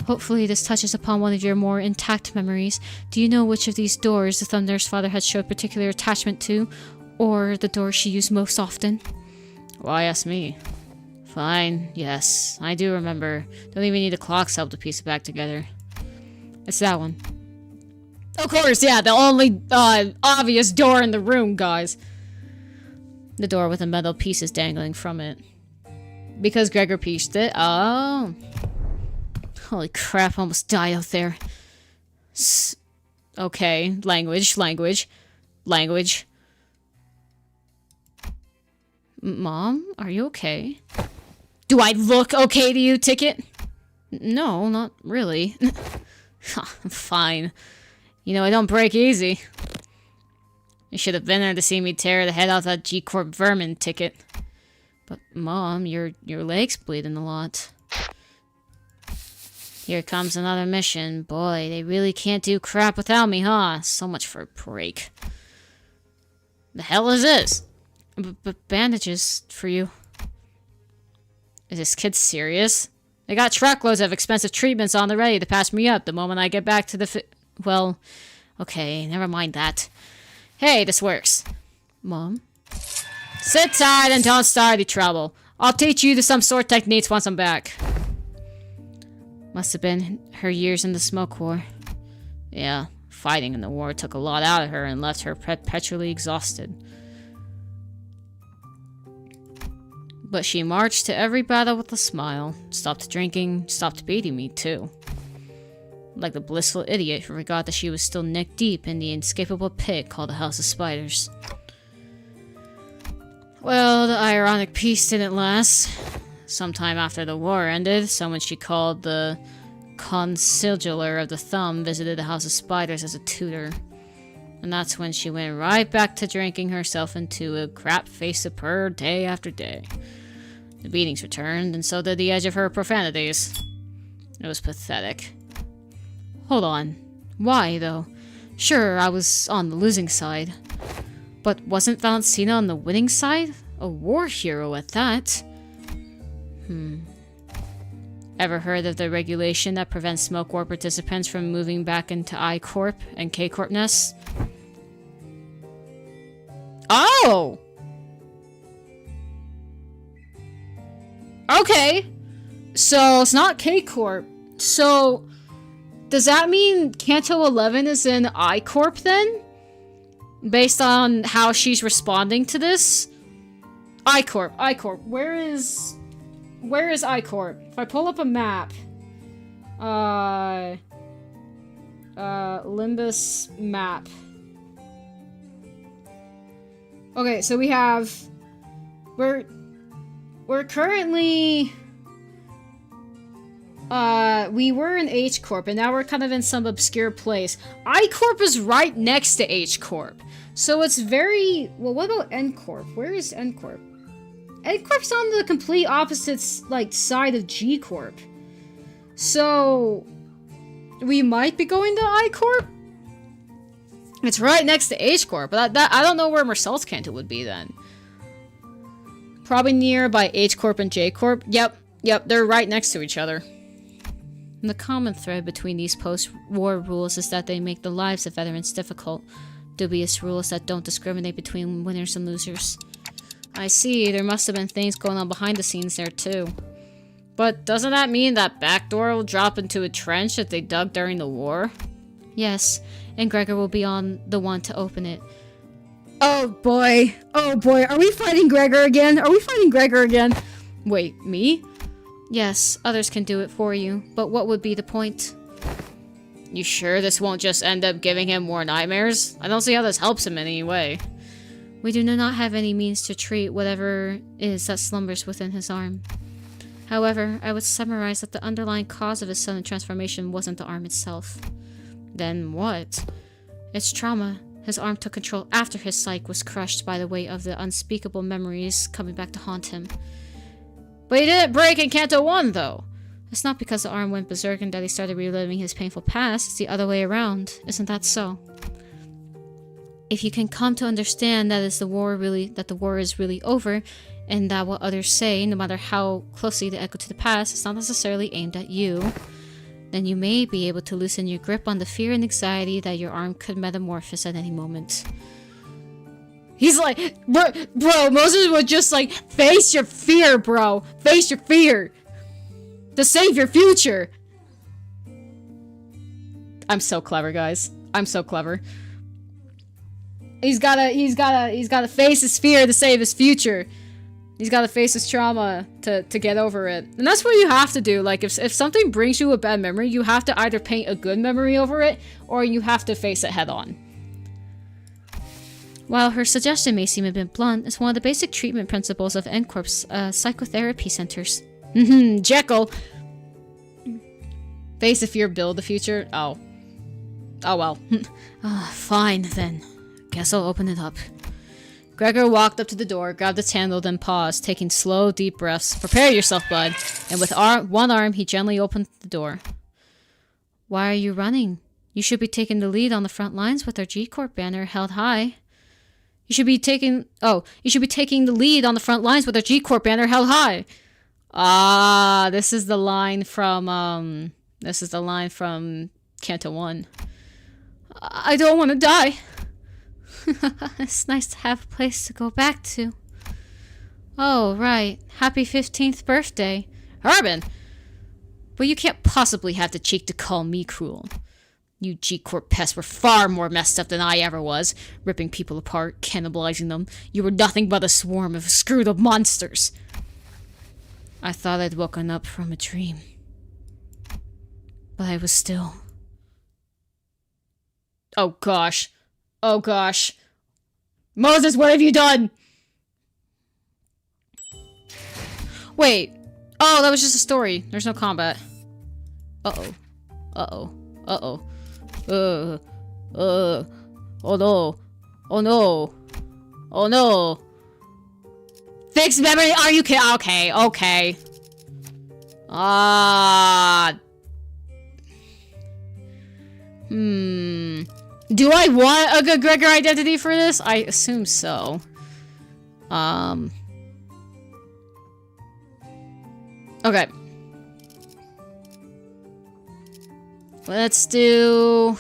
Hopefully this touches upon one of your more intact memories. Do you know which of these doors the Thunder's father had showed particular attachment to? Or the door she used most often? Why ask me? Fine, yes, I do remember. Don't even need a clock's help to piece it back together. It's that one. Of course, yeah, the only obvious door in the room, guys. The door with the metal pieces dangling from it. Because Gregor pieced it? Oh. Holy crap, I almost died out there. Okay, language. Mom, are you okay? Do I look okay to you, Ticket? No, not really. I'm fine. You know, I don't break easy. You should have been there to see me tear the head off that G-Corp vermin, Ticket. But, Mom, your leg's bleeding a lot. Here comes another mission. Boy, they really can't do crap without me, huh? So much for a break. The hell is this? But bandages for you. Is this kid serious? They got truckloads of expensive treatments on the ready to patch me up the moment I get back to the well, okay, never mind that. Hey, this works. Mom? Sit tight and don't start any trouble. I'll teach you some sword techniques once I'm back. Must have been her years in the smoke war. Yeah, fighting in the war took a lot out of her and left her perpetually exhausted. But she marched to every battle with a smile, stopped drinking, stopped beating me too. Like the blissful idiot who forgot that she was still neck-deep in the inescapable pit called the House of Spiders. Well, the ironic peace didn't last. Sometime after the war ended, someone she called the Consigliere of the Thumb visited the House of Spiders as a tutor. And that's when she went right back to drinking herself into a crap-faced purr day after day. The beatings returned, and so did the edge of her profanities. It was pathetic. Hold on. Why, though? Sure, I was on the losing side. But wasn't Valentina on the winning side? A war hero at that. Ever heard of the regulation that prevents Smoke War participants from moving back into I-Corp and K-Corp nests? Oh! Okay. So, it's not K-Corp. So, does that mean Canto 11 is in I-Corp then? Based on how she's responding to this? I-Corp. Where is I-Corp? If I pull up a map. Limbus map. Okay, so we have... We're currently... we were in H Corp, and now we're kind of in some obscure place. I Corp is right next to H Corp. So it's very... Well, what about N Corp? Where is N Corp? N Corp's on the complete opposite, like, side of G Corp. So... we might be going to I Corp? It's right next to H Corp, but I don't know where Marcel's Canto would be then. Probably near by H Corp and J Corp. Yep, they're right next to each other. And the common thread between these post-war rules is that they make the lives of veterans difficult. Dubious rules that don't discriminate between winners and losers. I see, there must have been things going on behind the scenes there too. But doesn't that mean that back door will drop into a trench that they dug during the war? Yes, and Gregor will be on the one to open it. Oh boy, are we fighting Gregor again? Wait, me? Yes, others can do it for you, but what would be the point? You sure this won't just end up giving him more nightmares? I don't see how this helps him in any way. We do not have any means to treat whatever is that slumbers within his arm. However, I would summarize that the underlying cause of his sudden transformation wasn't the arm itself. Then what? It's trauma. His arm took control after his psyche was crushed by the weight of the unspeakable memories coming back to haunt him. But he didn't break in Canto 1, though. It's not because the arm went berserk and that he started reliving his painful past. It's the other way around. Isn't that so? If you can come to understand that the war is really over, and that what others say, no matter how closely they echo to the past, is not necessarily aimed at you, then you may be able to loosen your grip on the fear and anxiety that your arm could metamorphose at any moment. He's like, bro, Moses would just like, face your fear, bro. Face your fear. To save your future. I'm so clever, guys. I'm so clever. He's gotta face his fear to save his future. He's gotta face his trauma to get over it. And that's what you have to do. Like, if something brings you a bad memory, you have to either paint a good memory over it, or you have to face it head on. While her suggestion may seem a bit blunt, it's one of the basic treatment principles of N-Corp's psychotherapy centers. Jekyll! Face the fear, build the future? Oh. Oh well. Fine, then. Guess I'll open it up. Gregor walked up to the door, grabbed its handle, then paused, taking slow, deep breaths. Prepare yourself, bud. And with one arm, he gently opened the door. Why are you running? You should be taking the lead on the front lines with our G-Corp banner held high. You should be taking the lead on the front lines with our G-Corp banner held high. Ah, this is the line from Canto 1. I don't want to die. It's nice to have a place to go back to. Oh, right. Happy 15th birthday. Harbin! But you can't possibly have the cheek to call me cruel. You G-Corp pests were far more messed up than I ever was, ripping people apart, cannibalizing them. You were nothing but a swarm of screwed up monsters. I thought I'd woken up from a dream. But I was still... Oh gosh. Oh gosh. Moses, what have you done? Wait. Oh, that was just a story. There's no combat. Uh-oh. Uh-oh. Uh-oh. Oh no. Oh no. Oh no. Fixed memory? Are you kidding? Okay, okay. Do I want a good Gregor identity for this? I assume so. Okay. Let's do...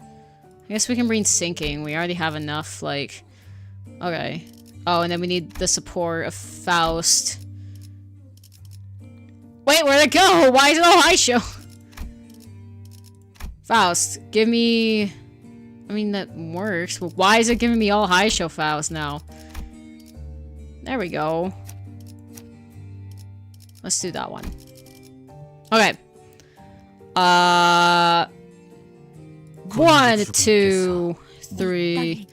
I guess we can bring sinking. We already have enough, like... Okay. Oh, and then we need the support of Faust. Wait, where'd it go? Why is it all high show? Faust, give me... I mean, that works, but why is it giving me all high show Faust now? There we go. Let's do that one. Okay. 1, 2, 3,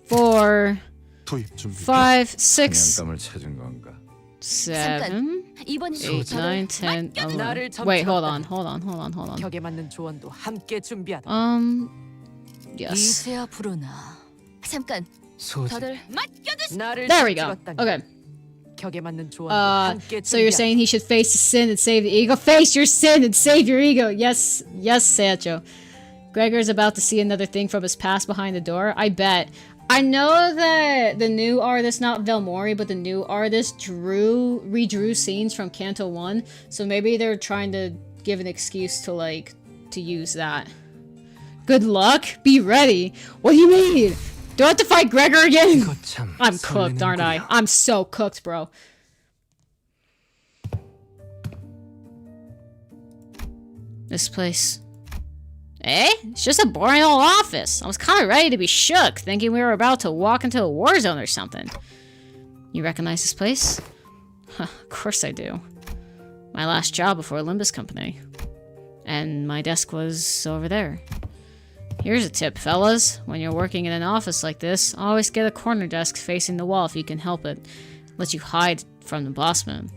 4, 투입 준비. 5, 6, 땀을 찾은 건가? 7, 이번 8, 9, 10, 나를 11. Wait, hold on. 격에 맞는 조언도 함께 준비하다. Yes. 이제야 부르나. 잠깐. 소지. 다들 맡겨두시. 나를 There we go. 찍었다니. Okay. 격에 맞는 조언도 함께 So you're 준비하다. saying he should face his sin and save the ego? Face your sin and save your ego. Yes, Sancho. Gregor's about to see another thing from his past behind the door. I bet. I know that the new artist, not Velmori, but the new artist redrew scenes from Canto 1. So maybe they're trying to give an excuse to use that. Good luck. Be ready. What do you mean? Do I have to fight Gregor again? I'm cooked, aren't I? I'm so cooked, bro. This place. Eh? It's just a boring old office. I was kind of ready to be shook, thinking we were about to walk into a war zone or something. You recognize this place? Huh, of course I do. My last job before Limbus Company. And my desk was over there. Here's a tip, fellas. When you're working in an office like this, always get a corner desk facing the wall if you can help it. Let you hide from the bossman.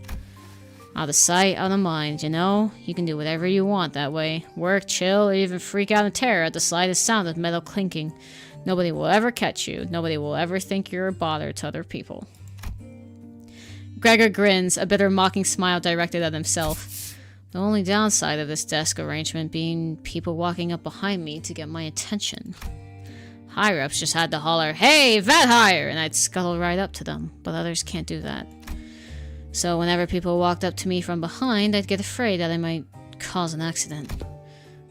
Out of sight, out of mind, you know? You can do whatever you want that way. Work, chill, or even freak out in terror at the slightest sound of metal clinking. Nobody will ever catch you. Nobody will ever think you're a bother to other people. Gregor grins, a bitter mocking smile directed at himself. The only downside of this desk arrangement being people walking up behind me to get my attention. Higher-ups just had to holler, "Hey, vet hire!" and I'd scuttle right up to them, but others can't do that. So whenever people walked up to me from behind, I'd get afraid that I might cause an accident.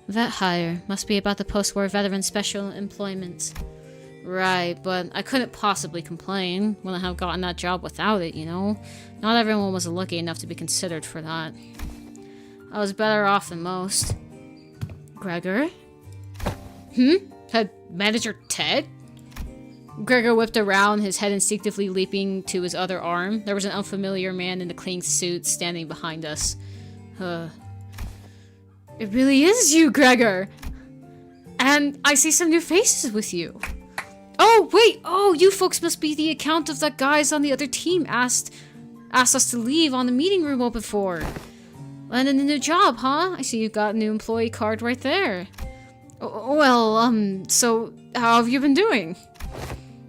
Vet hire must be about the post-war veteran special employment. Right, but I couldn't possibly complain. Wouldn't have gotten that job without it, you know? Not everyone was lucky enough to be considered for that. I was better off than most. Gregor? Had Manager Ted? Gregor whipped around, his head instinctively leaping to his other arm. There was an unfamiliar man in a clean suit standing behind us. It really is you, Gregor! And I see some new faces with you. Oh, wait! Oh, you folks must be the account of that guys on the other team asked us to leave on the meeting room open for. Landing a new job, huh? I see you've got a new employee card right there. Well, so how have you been doing?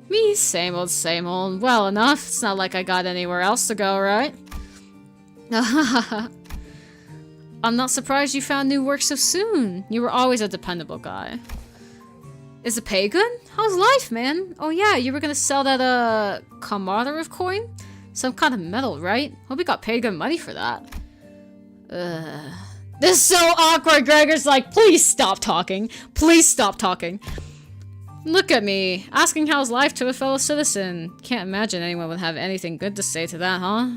Me, same old, same old. Well enough. It's not like I got anywhere else to go, right? I'm not surprised you found new work so soon. You were always a dependable guy. Is the pay good? How's life, man? Oh yeah, you were gonna sell that, Commemorative coin? Some kind of metal, right? Hope you got paid good money for that. This is so awkward. Gregor's like, please stop talking. Please stop talking. Look at me, asking how's life to a fellow citizen. Can't imagine anyone would have anything good to say to that, huh?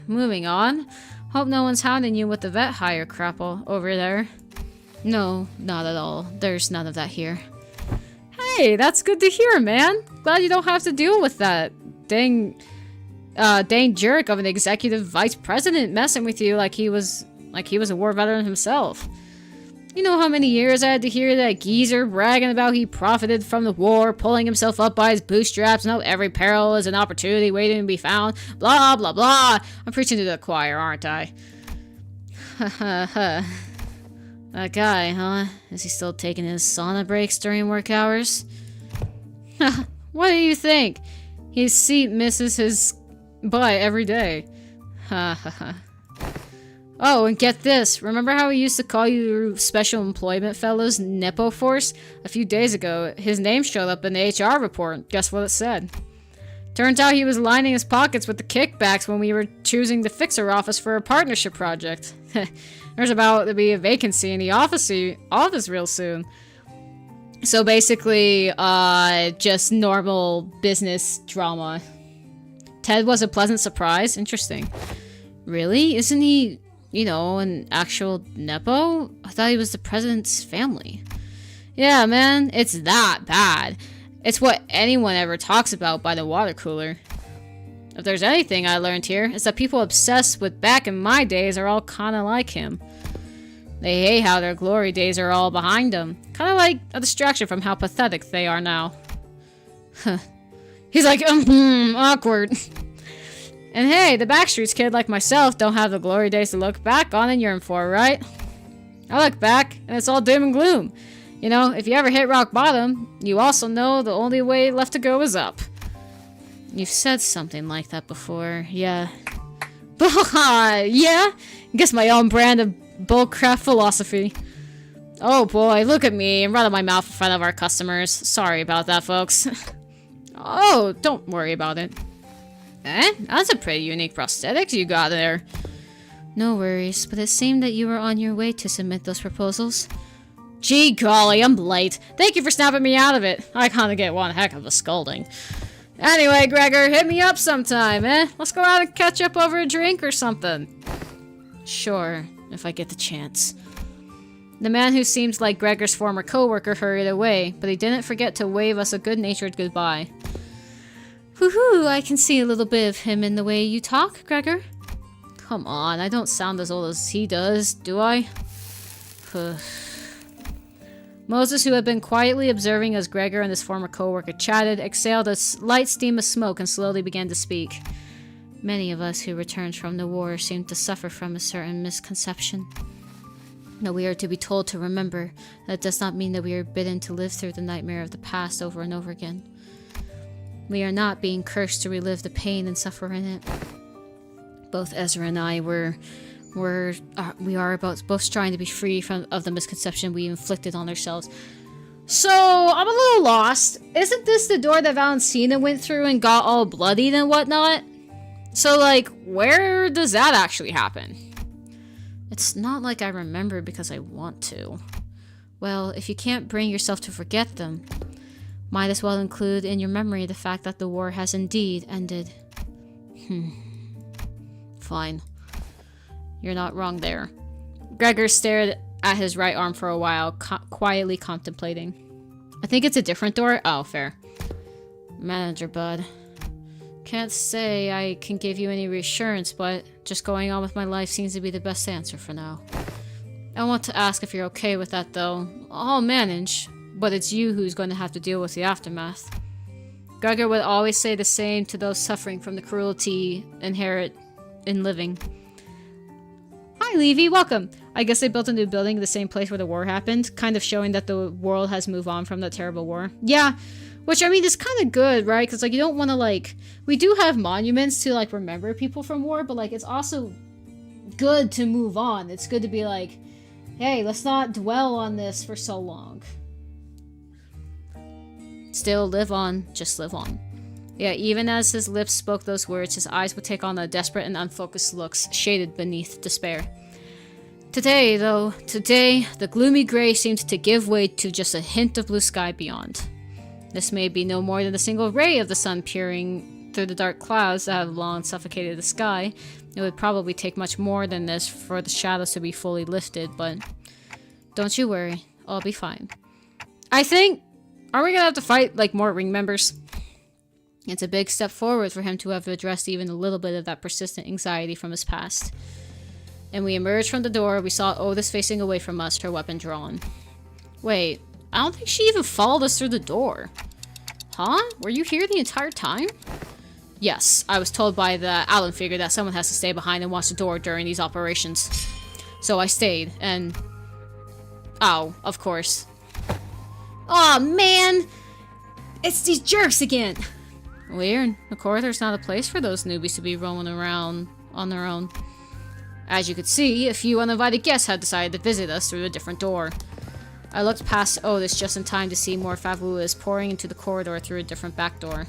Moving on. Hope no one's hounding you with the vet hire crapple over there. No, not at all. There's none of that here. Hey, that's good to hear, man. Glad you don't have to deal with that dang jerk of an executive vice president messing with you like he was a war veteran himself. You know how many years I had to hear that geezer bragging about he profited from the war, pulling himself up by his bootstraps, and how every peril is an opportunity waiting to be found, blah blah blah. I'm preaching to the choir, aren't I? That guy, huh? Is he still taking his sauna breaks during work hours? What do you think? His seat misses his butt every day. Oh, and get this. Remember how we used to call you special employment fellows Nepo Force? A few days ago, his name showed up in the HR report. Guess what it said? Turns out he was lining his pockets with the kickbacks when we were choosing the fixer office for a partnership project. There's about to be a vacancy in the office real soon. So basically, just normal business drama. Ted was a pleasant surprise. Interesting. Really? Isn't he, you know, an actual Nepo? I thought he was the president's family. Yeah, man, it's that bad. It's what anyone ever talks about by the water cooler. If there's anything I learned here, it's that people obsessed with back in my days are all kinda like him. They hate how their glory days are all behind them. Kinda like a distraction from how pathetic they are now. He's like, awkward. And hey, the Backstreets kid like myself don't have the glory days to look back on and yearn for, right? I look back, and it's all doom and gloom. You know, if you ever hit rock bottom, you also know the only way left to go is up. You've said something like that before, yeah. Yeah? Guess my own brand of bullcrap philosophy. Oh boy, look at me and run out my mouth in front of our customers. Sorry about that, folks. Oh, don't worry about it. Eh? That's a pretty unique prosthetics you got there. No worries, but it seemed that you were on your way to submit those proposals. Gee golly, I'm late. Thank you for snapping me out of it. I kinda get one heck of a scolding. Anyway, Gregor, hit me up sometime, eh? Let's go out and catch up over a drink or something. Sure, if I get the chance. The man who seemed like Gregor's former co-worker hurried away, but he didn't forget to wave us a good-natured goodbye. Woohoo, I can see a little bit of him in the way you talk, Gregor. Come on, I don't sound as old as he does, do I? Moses, who had been quietly observing as Gregor and his former co-worker chatted, exhaled a light steam of smoke and slowly began to speak. Many of us who returned from the war seem to suffer from a certain misconception. That we are to be told to remember. That does not mean that we are bidden to live through the nightmare of the past over and over again. We are not being cursed to relive the pain and suffer in it. Both Ezra and I we are both trying to be free of the misconception we inflicted on ourselves. So, I'm a little lost. Isn't this the door that Valentina went through and got all bloodied and whatnot? So, like, where does that actually happen? It's not like I remember because I want to. Well, if you can't bring yourself to forget them, might as well include in your memory the fact that the war has indeed ended. Fine. You're not wrong there. Gregor stared at his right arm for a while, quietly contemplating. I think it's a different door? Oh, fair. Manager, bud. Can't say I can give you any reassurance, but just going on with my life seems to be the best answer for now. I want to ask if you're okay with that, though. I'll manage, but it's you who's going to have to deal with the aftermath. Gregor would always say the same to those suffering from the cruelty inherent in living. Hi, Levy, welcome. I guess they built a new building in the same place where the war happened, kind of showing that the world has moved on from that terrible war. Yeah, which, I mean, is kind of good, right? Because, like, you don't want to, like... We do have monuments to, like, remember people from war, but, like, it's also good to move on. It's good to be like, hey, let's not dwell on this for so long. Still, live on. Just live on. Yeah, even as his lips spoke those words, his eyes would take on the desperate and unfocused looks, shaded beneath despair. Today, the gloomy gray seemed to give way to just a hint of blue sky beyond. This may be no more than a single ray of the sun peering through the dark clouds that have long suffocated the sky. It would probably take much more than this for the shadows to be fully lifted, but don't you worry, I'll be fine. I think, are we gonna have to fight, like, more ring members? It's a big step forward for him to have addressed even a little bit of that persistent anxiety from his past. And we emerged from the door, we saw Otis facing away from us, her weapon drawn. Wait, I don't think she even followed us through the door. Huh? Were you here the entire time? Yes, I was told by the Allen figure that someone has to stay behind and watch the door during these operations. So I stayed, and... Oh, of course. Aw, man! It's these jerks again! Weird. The corridor's not a place for those newbies to be roaming around on their own. As you could see, a few uninvited guests had decided to visit us through a different door. I looked past Otis just in time to see more favelas pouring into the corridor through a different back door.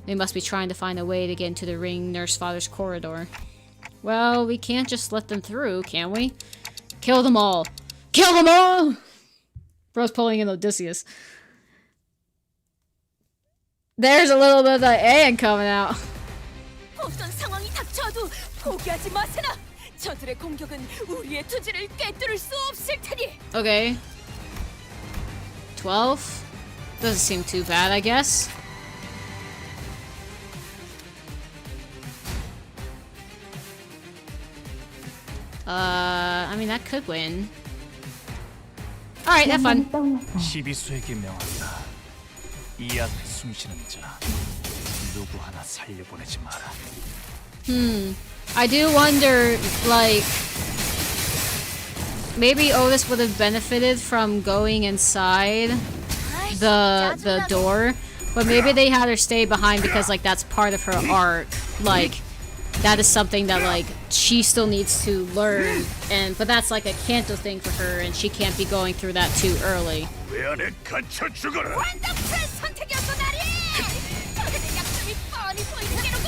They must be trying to find a way to get into the ring nurse father's corridor. Well, we can't just let them through, can we? Kill them all! Kill them all! Bro's pulling in Odysseus. There's a little bit of the Aang coming out. 어떤 상황이 닥쳐도 포기하지 마세나. 저들의 공격은 우리의 투지를 꿰뚫을 수 없을 테니. Okay. 12? Doesn't seem too bad, I guess. I mean, that could win. Alright, have fun. 시비수에게 명한다. 이 앞에 숨쉬는 자 누구 하나 살려보내지 마라. I do wonder, like, maybe Otis would have benefited from going inside the door, but maybe they had her stay behind because, like, that's part of her arc. Like, that is something that, like, she still needs to learn, but that's like a canto thing for her, and she can't be going through that too early. 왜 안에 갇혀 죽어라. 원더풀 선택이었어 나리. 그들의 약점이 뻔히 보이는 게로군.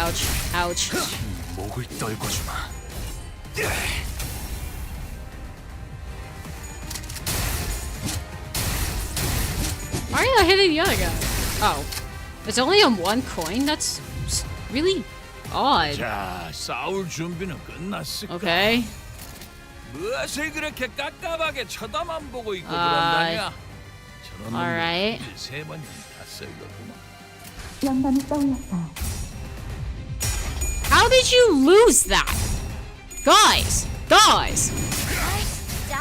Ouch. Ouch. 목을 떨궈주마. Why are you not hitting the other guy? Oh. It's only on one coin? That's really odd. 자, 싸울 준비는 끝났을까? Okay. 무엇을 그렇게 깝깝하게 쳐다만 보고 있고 그런다냐? 저런 alright. 놈들 세 번은 다 쓸거구만. 영감이 떠올랐어요. How did you lose that? Guys! Guys!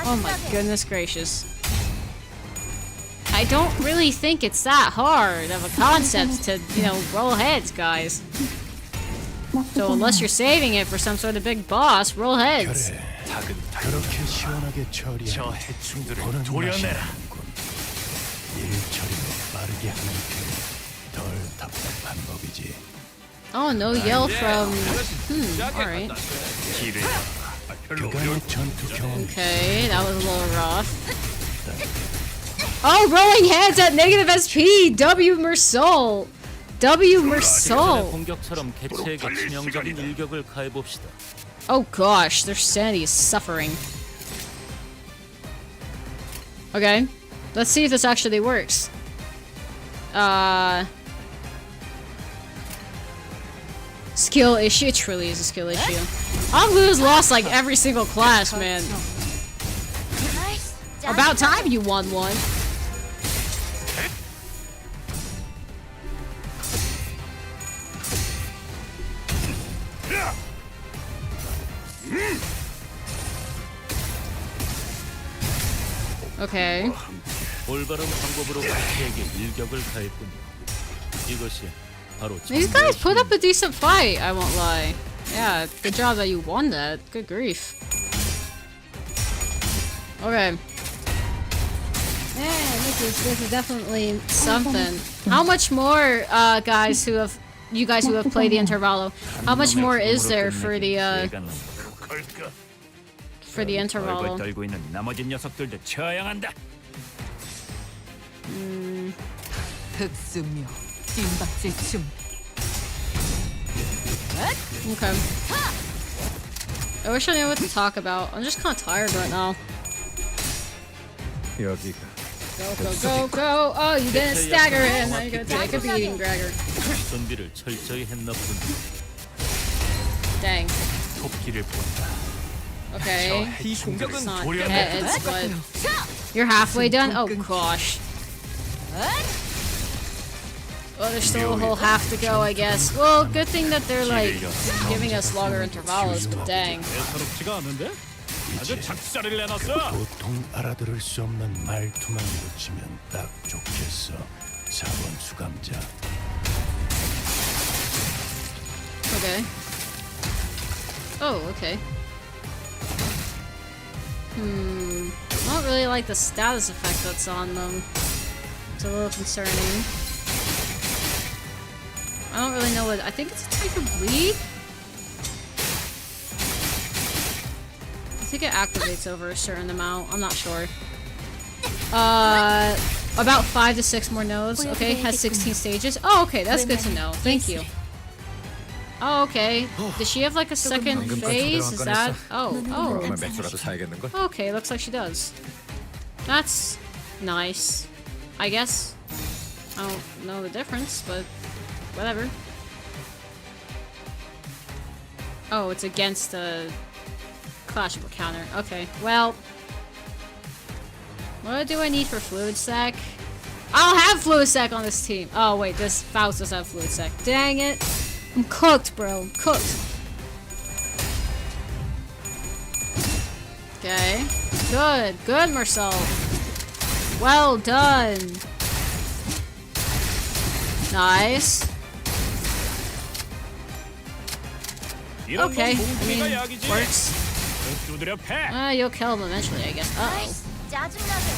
Oh my goodness gracious. I don't really think it's that hard of a concept to, you know, roll heads, guys. So unless you're saving it for some sort of big boss, roll heads. 그렇게 시원하게 처리하는 저 해충들을 그런 도려내라. 맛이군요. 일 처리를 빠르게 하는 게 덜 답답한 법이지. Oh, no yell from... alright. 기대야. 별로 그간의 전투 경험 Okay, that was a little rough. Oh, rolling heads at negative SP! W Mersault! W Mersault! 공격처럼 개체에게 치명적인 일격을 가해봅시다. Oh gosh, their sanity is suffering. Okay, let's see if this actually works. Skill issue? It truly is a skill issue. Anglu's lost like every single class, man. About time you won one. Okay. 올바른 방법으로 개체에게 일격을 가했군요. 이것이 바로 These guys put up a decent fight, I won't lie. Yeah, good job that you won that. Good grief. Okay. Man, this is definitely something. How much more, you guys who have played the Intervallo, how much more is there for the Intervallo? 떨고 있는 나머지 녀석들도 처형한다. 흑수묘 찐박질 춤. Okay. I wish I knew what to talk about. I'm just kind of tired right now. 여기가 Go, go, go, go! Oh, you didn't stagger it! Now you're gonna take a beating, Gregor. 준비를 철저히 했나 보군요. Dang. 토끼를 본다. Okay. 이 It's 공격은 not 도려내. heads, but... You're halfway done? Oh gosh. Well, there's still a whole half to go, I guess. Well, good thing that they're, like, giving us longer intervals, but dang. 예사롭지가 않은데? 아주 작사를 내놨어. 보통 알아들을 수 없는 말투만 고치면 딱 좋겠어. 4번 수감자. Okay. Oh, okay. I don't really like the status effect that's on them. It's a little concerning. I don't really know what... I think it's a type of bleed? I think it activates over a certain amount. I'm not sure. About 5 to 6 more nodes. Okay, has 16 stages. Oh, okay, that's good to know. Thank you. Oh, okay. Does she have like a second phase? Is that... Oh. Okay, looks like she does. That's nice. I guess. I don't know the difference, but whatever. Oh, it's against the clashable counter. Okay, well... What do I need for fluid sec? I'll have fluid sec on this team. Oh wait, this Faust does have fluid sec. Dang it. I'm cooked, bro. I'm cooked. Okay. Good. Good, Marcel. Well done. Nice. 이런 Okay, 건 I 몽둥이가 mean, 약이지. works. 두드려 패. You'll kill him eventually, I guess. Uh-oh. 짜증나게.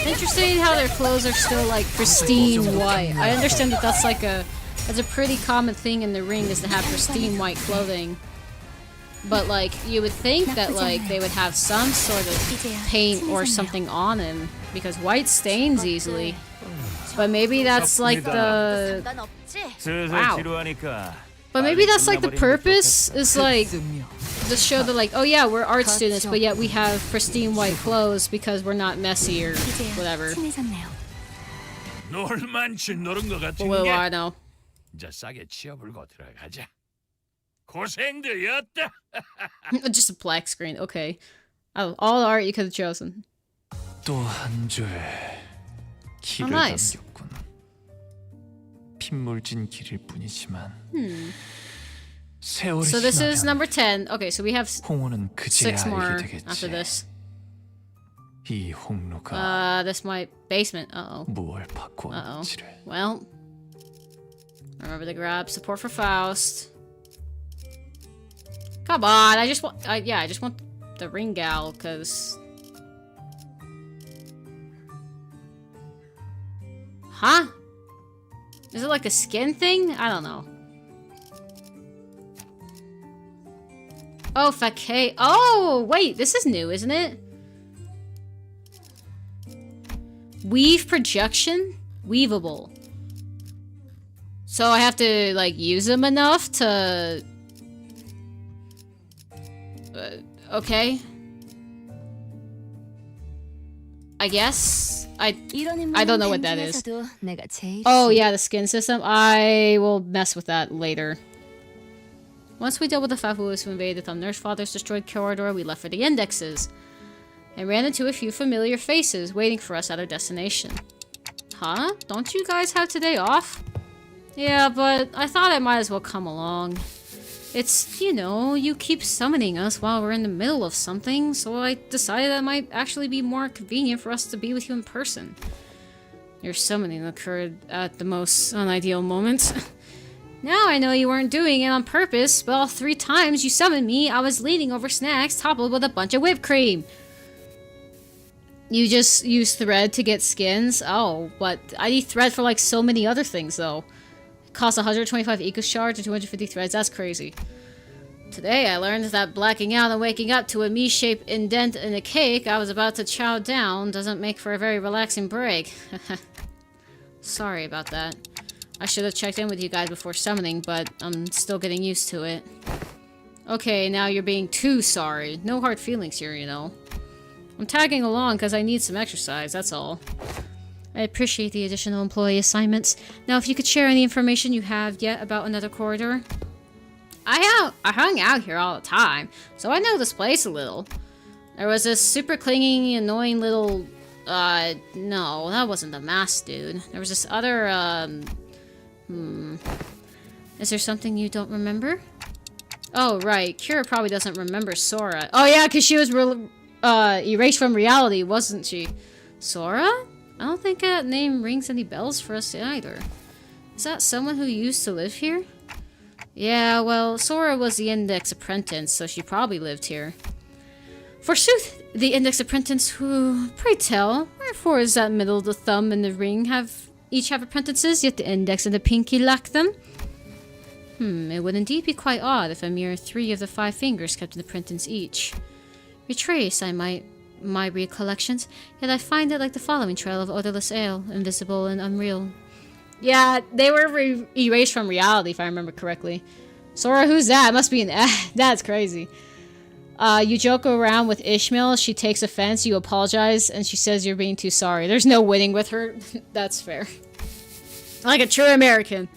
Interesting how their clothes are still like pristine white. I understand that that's like that's a pretty common thing in the ring is to have pristine white clothing. But like you would think that like they would have some sort of paint or something on him because white stains easily. But maybe that's like the 슬슬 Wow. 지루하니까. but maybe that's like the purpose is like 증명. to show that like, oh yeah, we're art students, but yet we have pristine white clothes because we're not messy or whatever. 친해졌네요. 놀만치 노른 것 But 같은 what do 게 I know? 이제 싸게 치워불고 들어가자. 고생들이었다. Just a black screen. Okay. Oh, all the art you could have chosen. 또 한 줄 길을 nice. 남겼군. 핏물진 길일 뿐이지만 세월이 So this is 지나면 number 10. Okay, so we have 홍로는 그제야 6 more 알게 after 되겠지. this. 이 홍로가 This might basement. Uh-oh. 무엇을 받고 왔는지를. Well, remember to grab support for Faust. Come on, I just want, yeah, I just want the ring gal, cause. Huh? Is it like a skin thing? I don't know. Oh, Fakei. Oh, wait, this is new, isn't it? Weave projection? Weavable. So I have to, like, use them enough to... okay. I guess. I don't know what that is. Oh yeah, the skin system. I will mess with that later. Once we dealt with the Fafus who invaded the Nurse Father's destroyed corridor, we left for the indexes. And ran into a few familiar faces waiting for us at our destination. Huh? Don't you guys have today off? Yeah, but I thought I might as well come along. It's, you know, you keep summoning us while we're in the middle of something, so I decided that might actually be more convenient for us to be with you in person. Your summoning occurred at the most unideal moment. Now I know you weren't doing it on purpose, but all 3 times you summoned me, I was leaning over snacks toppled with a bunch of whipped cream. You just use thread to get skins? Oh, but I need thread for like so many other things though. Costs 125 eco shards and 250 threads. That's crazy. Today I learned that blacking out and waking up to a me-shaped indent in a cake I was about to chow down doesn't make for a very relaxing break. Sorry about that. I should have checked in with you guys before summoning, but I'm still getting used to it. Okay, now you're being too sorry. No hard feelings here, you know. I'm tagging along because I need some exercise, that's all. I appreciate the additional employee assignments. Now, if you could share any information you have yet about another corridor. I hung out here all the time, so I know this place a little. There was this super clingy, annoying little... no, that wasn't the masked dude. There was this other, Is there something you don't remember? Oh, right. Kira probably doesn't remember Sora. Oh, yeah, because she was erased from reality, wasn't she? Sora? I don't think that name rings any bells for us either. Is that someone who used to live here? Yeah, well, Sora was the Index Apprentice, so she probably lived here. Forsooth, the Index Apprentice who, pray tell, wherefore is that middle, the thumb, and the ring each have apprentices, yet the Index and the Pinky lack them? It would indeed be quite odd if a mere 3 of the 5 fingers kept an apprentice each. Retrace, my recollections, yet I find it like the following trail of odorless ale, invisible and unreal. Yeah, they were erased from reality, if I remember correctly. Sora, who's that? Must be an that's crazy. You joke around with Ishmael, she takes offense, you apologize, and she says you're being too sorry. There's no winning with her. That's fair. Like a true American.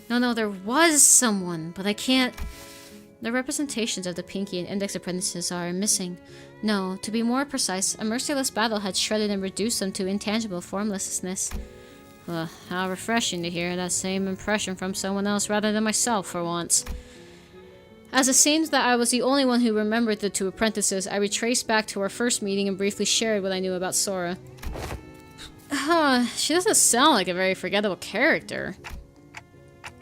No, there was someone, but I can't... The representations of the Pinky and Index apprentices are missing. No, to be more precise, a merciless battle had shredded and reduced them to intangible formlessness. How refreshing to hear that same impression from someone else rather than myself for once. As it seems that I was the only one who remembered the two apprentices, I retraced back to our first meeting and briefly shared what I knew about Sora. She doesn't sound like a very forgettable character.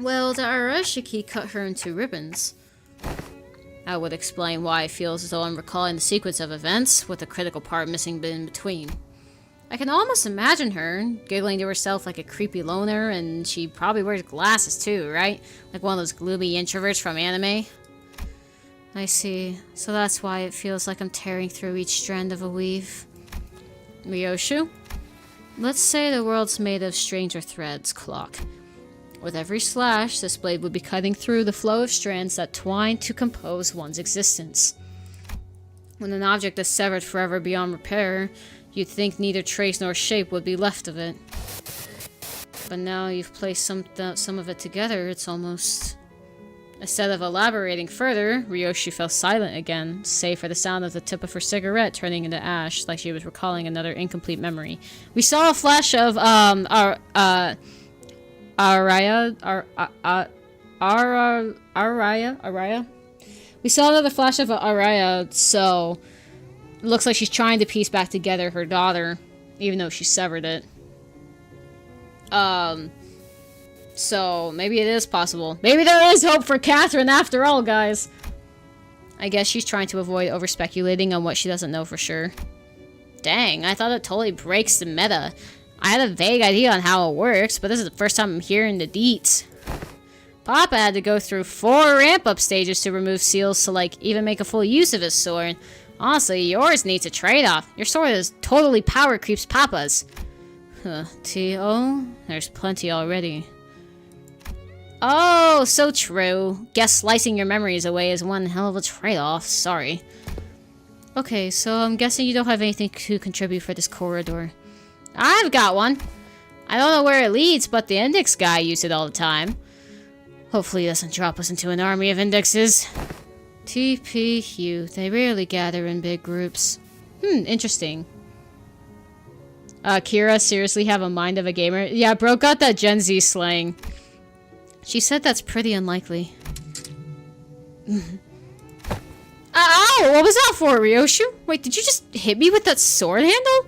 Well, the Arashiki cut her into ribbons. I would explain why it feels as though I'm recalling the sequence of events, with the critical part missing in between. I can almost imagine her, giggling to herself like a creepy loner, and she probably wears glasses too, right? Like one of those gloomy introverts from anime. I see. So that's why it feels like I'm tearing through each strand of a weave. Ryoshu? Let's say the world's made of stranger threads, clock. With every slash, this blade would be cutting through the flow of strands that twine to compose one's existence. When an object is severed forever beyond repair, you'd think neither trace nor shape would be left of it. But now you've placed some of it together, it's almost... Instead of elaborating further, Ryoshu fell silent again, save for the sound of the tip of her cigarette turning into ash, like she was recalling another incomplete memory. We saw a flash of, Araya? Araya? We saw another flash of Araya, so... Looks like she's trying to piece back together her daughter, even though she severed it. So, maybe it is possible. Maybe there is hope for Catherine after all, guys. I guess she's trying to avoid over-speculating on what she doesn't know for sure. Dang, I thought it totally breaks the meta. I had a vague idea on how it works, but this is the first time I'm hearing the deets. Papa had to go through 4 ramp-up stages to remove seals to, like, even make a full use of his sword. Honestly, yours needs a trade-off. Your sword is totally power creeps Papa's. T.O.? There's plenty already. Oh, so true. Guess slicing your memories away is one hell of a trade-off. Sorry. Okay, so I'm guessing you don't have anything to contribute for this corridor. I've got one. I don't know where it leads, but the index guy uses it all the time. Hopefully he doesn't drop us into an army of indexes. TPQ. They rarely gather in big groups. Interesting. Kira seriously have a mind of a gamer? Yeah, bro got that Gen Z slang. She said that's pretty unlikely. Ow! What was that for, Ryoshu? Wait, did you just hit me with that sword handle?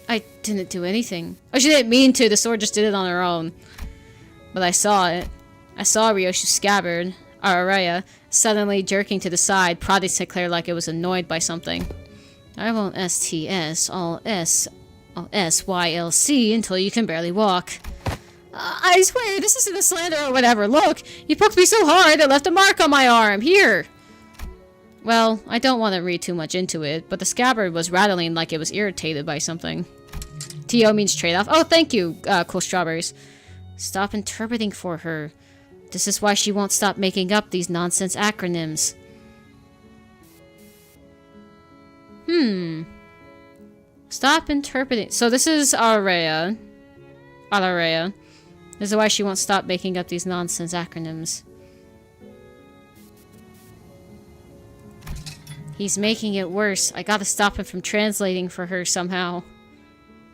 I didn't do anything. Oh, she didn't mean to. The sword just did it on her own. But I saw it. I saw Ryoshu's scabbard, Araya, suddenly jerking to the side, prodding Sinclair like it was annoyed by something. I won't STS, all SYLC until you can barely walk. I swear, this isn't a slander or whatever. Look, you poked me so hard it left a mark on my arm. Here. Well, I don't want to read too much into it, but the scabbard was rattling like it was irritated by something. TO means trade-off. Oh, thank you, Cool Strawberries. Stop interpreting for her. This is why she won't stop making up these nonsense acronyms. Stop interpreting. So this is Araya. Araya. This is why she won't stop making up these nonsense acronyms. He's making it worse. I gotta stop him from translating for her somehow.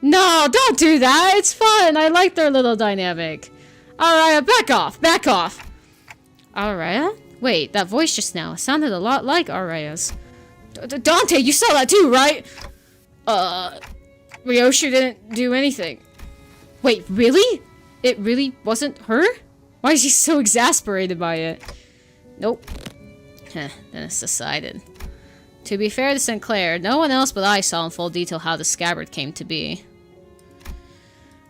No, don't do that! It's fun! I like their little dynamic. Araya, back off! Back off! Araya? Wait, that voice just now sounded a lot like Araya's. Dante, you saw that too, right? Ryoshu didn't do anything. Wait, really? It really wasn't her? Why is she so exasperated by it? Nope. Then it's decided. To be fair to Sinclair, no one else but I saw in full detail how the scabbard came to be.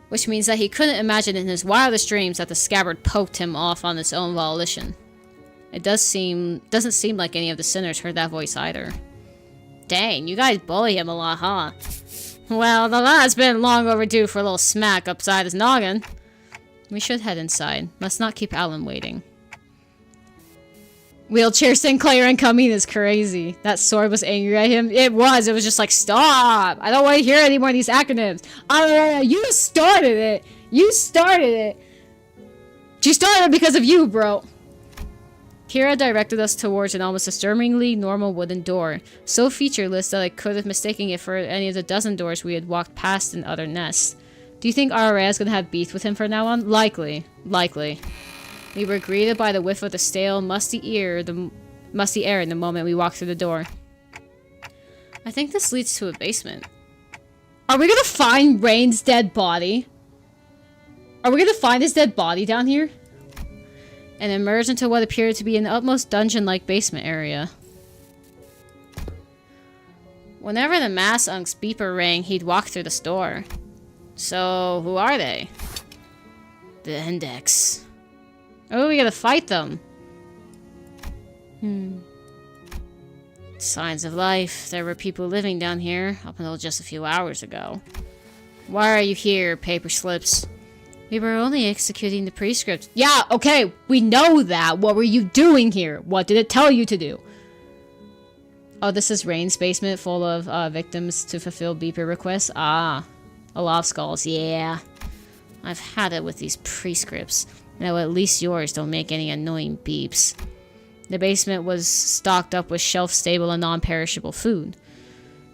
Which means that he couldn't imagine in his wildest dreams that the scabbard poked him off on its own volition. It doesn't seem like any of the sinners heard that voice either. Dang, you guys bully him a lot, huh? Well, the lad's been long overdue for a little smack upside his noggin. We should head inside. Must not keep Alan waiting. Wheelchair Sinclair incoming is crazy. That sword was angry at him. It was just like, stop! I don't want to hear any more of these acronyms. You started it! You started it! She started because of you, bro! Kira directed us towards an almost disturbingly normal wooden door, so featureless that I could have mistaken it for any of the dozen doors we had walked past in other nests. Do you think Araya is gonna have beef with him from now on? Likely. Likely. We were greeted by the whiff of the stale, musty air in the moment we walked through the door. I think this leads to a basement. Are we gonna find Rain's dead body? Are we gonna find his dead body down here? And emerge into what appeared to be an utmost dungeon-like basement area. Whenever the mass unc's beeper rang, he'd walk through the store. So, who are they? The Index. Oh, we gotta fight them. Signs of life. There were people living down here up until just a few hours ago. Why are you here, paper slips? We were only executing the prescript. Yeah, okay, we know that. What were you doing here? What did it tell you to do? Oh, this is Rain's basement full of victims to fulfill beeper requests. Ah, a lot of skulls. Yeah. I've had it with these prescripts. Now at least yours don't make any annoying beeps. The basement was stocked up with shelf-stable and non-perishable food.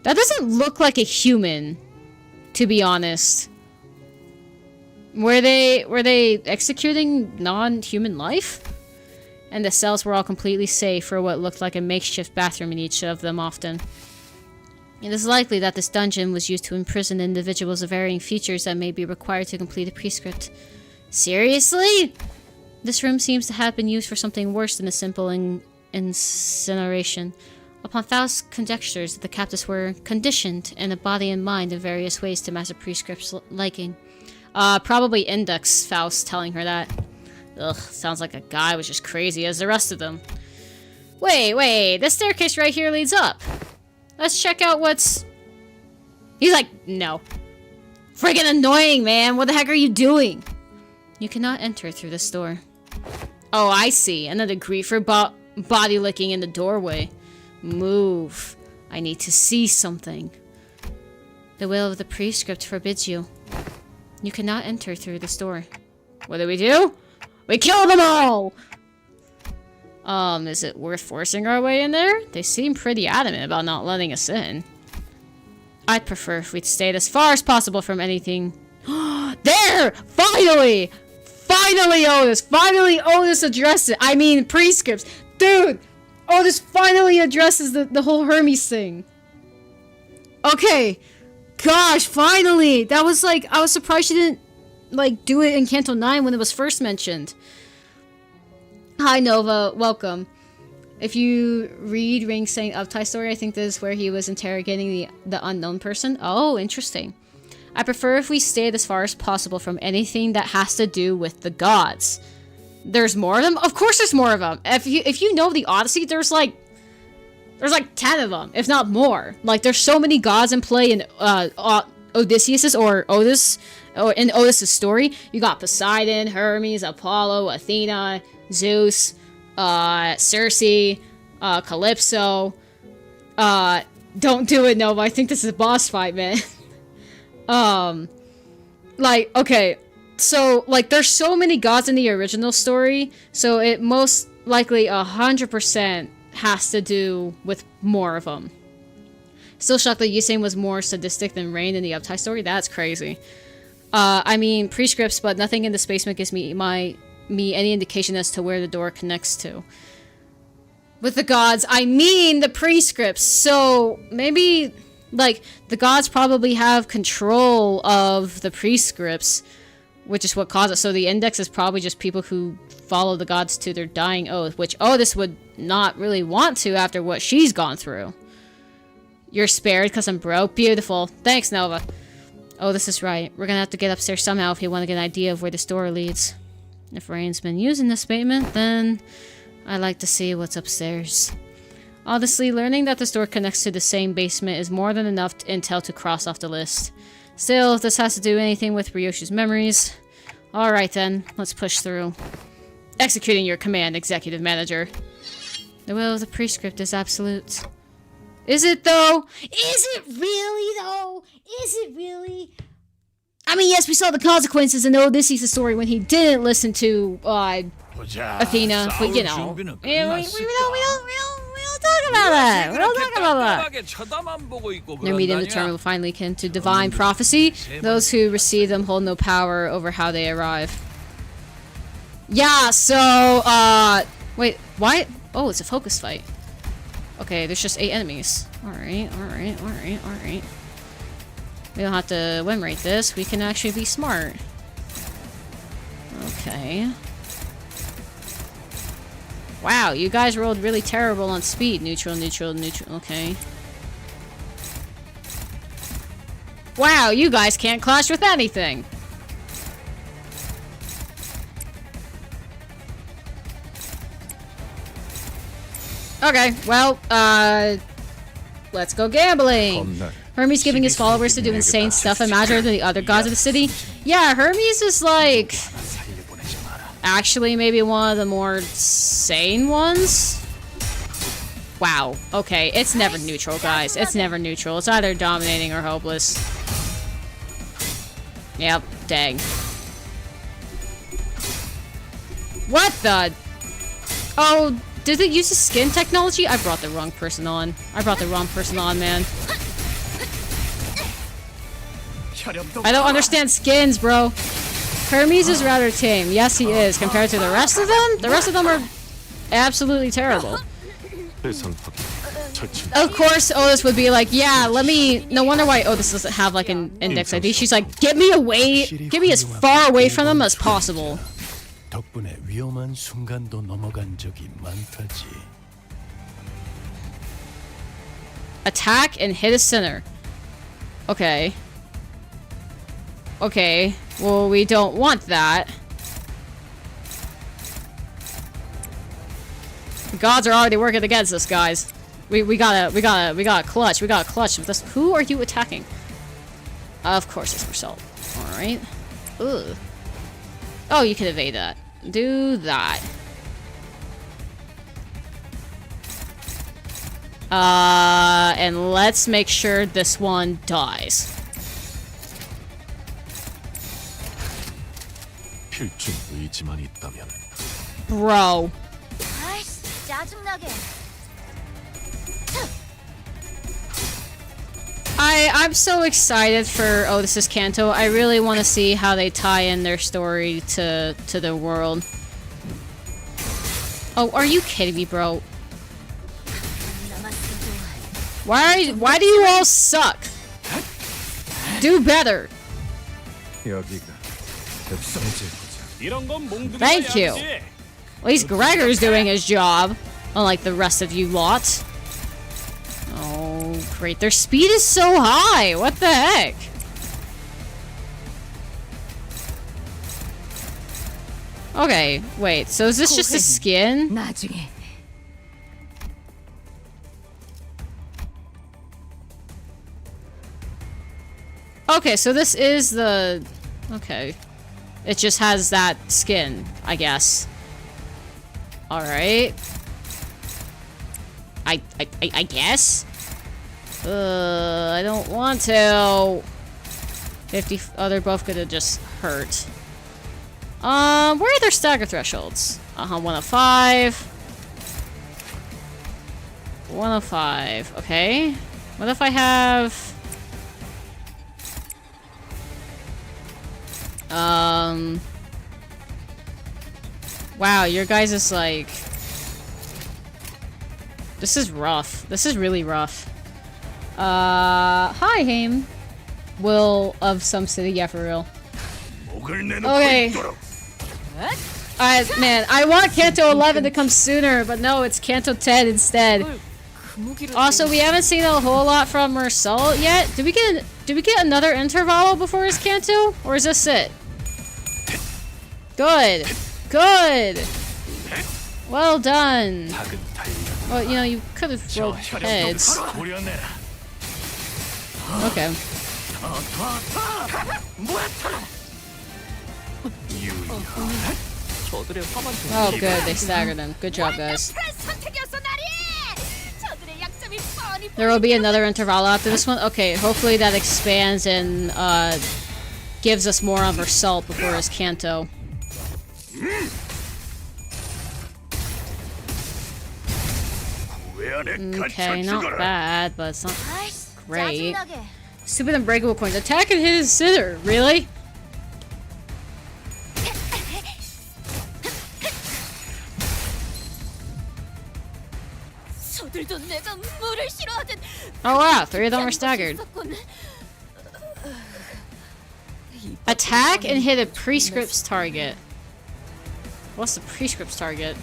That doesn't look like a human, to be honest. Were they executing non-human life? And the cells were all completely safe for what looked like a makeshift bathroom in each of them often. It is likely that this dungeon was used to imprison individuals of varying features that may be required to complete a prescript. Seriously? This room seems to have been used for something worse than a simple incineration. Upon Faust's conjectures, the captives were conditioned in the body and mind in various ways to master prescript's liking. Probably Index Faust telling her that. Ugh, sounds like a guy was just crazy as the rest of them. Wait, this staircase right here leads up. Let's check out what's... He's like, no. Friggin' annoying, man. What the heck are you doing? You cannot enter through this door. Oh, I see. Another griefer body licking in the doorway. Move. I need to see something. The will of the prescript forbids you. You cannot enter through this door. What do? We kill them all! Is it worth forcing our way in there? They seem pretty adamant about not letting us in. I'd prefer if we'd stayed as far as possible from anything. There! Finally! Finally, Otis! Finally, Otis addressed it! I mean, prescripts! Dude! Otis finally addresses the whole Hermes thing. Okay. Gosh, finally! That was like, I was surprised she didn't, like, do it in Canto 9 when it was first mentioned. Hi, Nova. Welcome. If you read Ring Saint Uptide story, I think this is where he was interrogating the unknown person. Oh, interesting. I prefer if we stayed as far as possible from anything that has to do with the gods. There's more of them? Of course there's more of them. If you know the Odyssey, there's like 10 of them, if not more. Like, there's so many gods in play in Odysseus's or in Otis's story. You got Poseidon, Hermes, Apollo, Athena, Zeus, Circe, Calypso. Don't do it, Nova. I think this is a boss fight, man. Like, okay. So, like, there's so many gods in the original story, so it most likely 100% has to do with more of them. Still shocked that Yusane was more sadistic than Rain in the Uptide story. That's crazy. I mean, prescripts, but nothing in this basement gives me any indication as to where the door connects to. With the gods, I mean the prescripts. So maybe, like, the gods probably have control of the prescripts, which is what caused it. So the Index is probably just people who follow the gods to their dying oath, which Otis would not really want to after what she's gone through. You're spared because I'm broke. Beautiful. Thanks, Nova. Oh, this is right. We're gonna have to get upstairs somehow if you want to get an idea of where this door leads. If Rain's been using this basement, then I'd like to see what's upstairs. Honestly, learning that this door connects to the same basement is more than enough intel to cross off the list. Still, if this has to do anything with Ryoshu's memories... Alright then, let's push through. Executing your command, Executive Manager. The will of the prescript is absolute. Is it though? Is it really though? Is it really? I mean, yes, we saw the consequences in Odysseus' story when he didn't listen to Athena, but you know, we don't talk about that. We don't talk about that. Their medium determined finally akin to divine prophecy. Those who receive them hold no power over how they arrive. Yeah, so, wait, why? Oh, it's a focus fight. Okay, there's just 8 enemies. Alright. We don't have to win rate this. We can actually be smart. Okay. Wow, you guys rolled really terrible on speed. Neutral. Okay. Wow, you guys can't clash with anything. Okay, well, let's go gambling. Hermes giving his followers to do insane stuff and madder than the other gods of the city. Yeah, Hermes is like actually maybe one of the more sane ones. Wow. Okay, it's never neutral, guys. It's never neutral. It's either dominating or hopeless. Yep, dang. What the? Oh, did it use the skin technology? I brought the wrong person on. Man. I don't understand skins, bro. Hermes is rather tame. Yes, he is. Compared to the rest of them? The rest of them are absolutely terrible. Of course, Otis would be like, yeah, let me... No wonder why Otis doesn't have, like, an index ID. She's like, get me as far away from them as possible. 덕분에 위험한 순간도 넘어간 적이 많다지. Attack and hit a center. Okay. Okay. Well, we don't want that. The gods are already working against us, guys. We gotta clutch. We gotta clutch with this. Who are you attacking? Of course it's Marcel. Alright. Ugh. Oh, you can evade that. Do that. And let's make sure this one dies. 필중 의지만 있다면. Bro. I'm so excited for this is Canto. I really want to see how they tie in their story to the world. Oh, are you kidding me, bro? Why do you all suck? Do better. Thank you. At least Gregor's doing his job, unlike the rest of you lot. Oh, great. Their speed is so high. What the heck? Okay, wait. So is this just a skin? Okay, so this is the... Okay. It just has that skin, I guess. Alright. I guess? I don't want to. 50... Oh, they're both gonna just hurt. Where are their stagger thresholds? 105. 105. Okay. What if I have... Wow, your guys is like... This is rough. This is really rough. Hi, Haim. Will of some city, yeah, for real. Okay. Man, I want Canto 11 to come sooner, but no, it's Canto 10 instead. Also, we haven't seen a whole lot from Marcel yet. Did we get another intervalo before his Canto? Or is this it? Good. Good. Well done. Well, you know, you could have rolled heads. Okay. Oh, good. They staggered him. Good job, guys. There will be another interval after this one. Okay, hopefully that expands and gives us more on Marcel before his Canto. Okay, not bad, but it's not great. Stupid unbreakable coins. Attack and hit his center. Really? 오늘도 내가 물을 싫어하듯. Oh wow, 3 of them were staggered. Attack and hit a prescript's target. What's the prescript's target?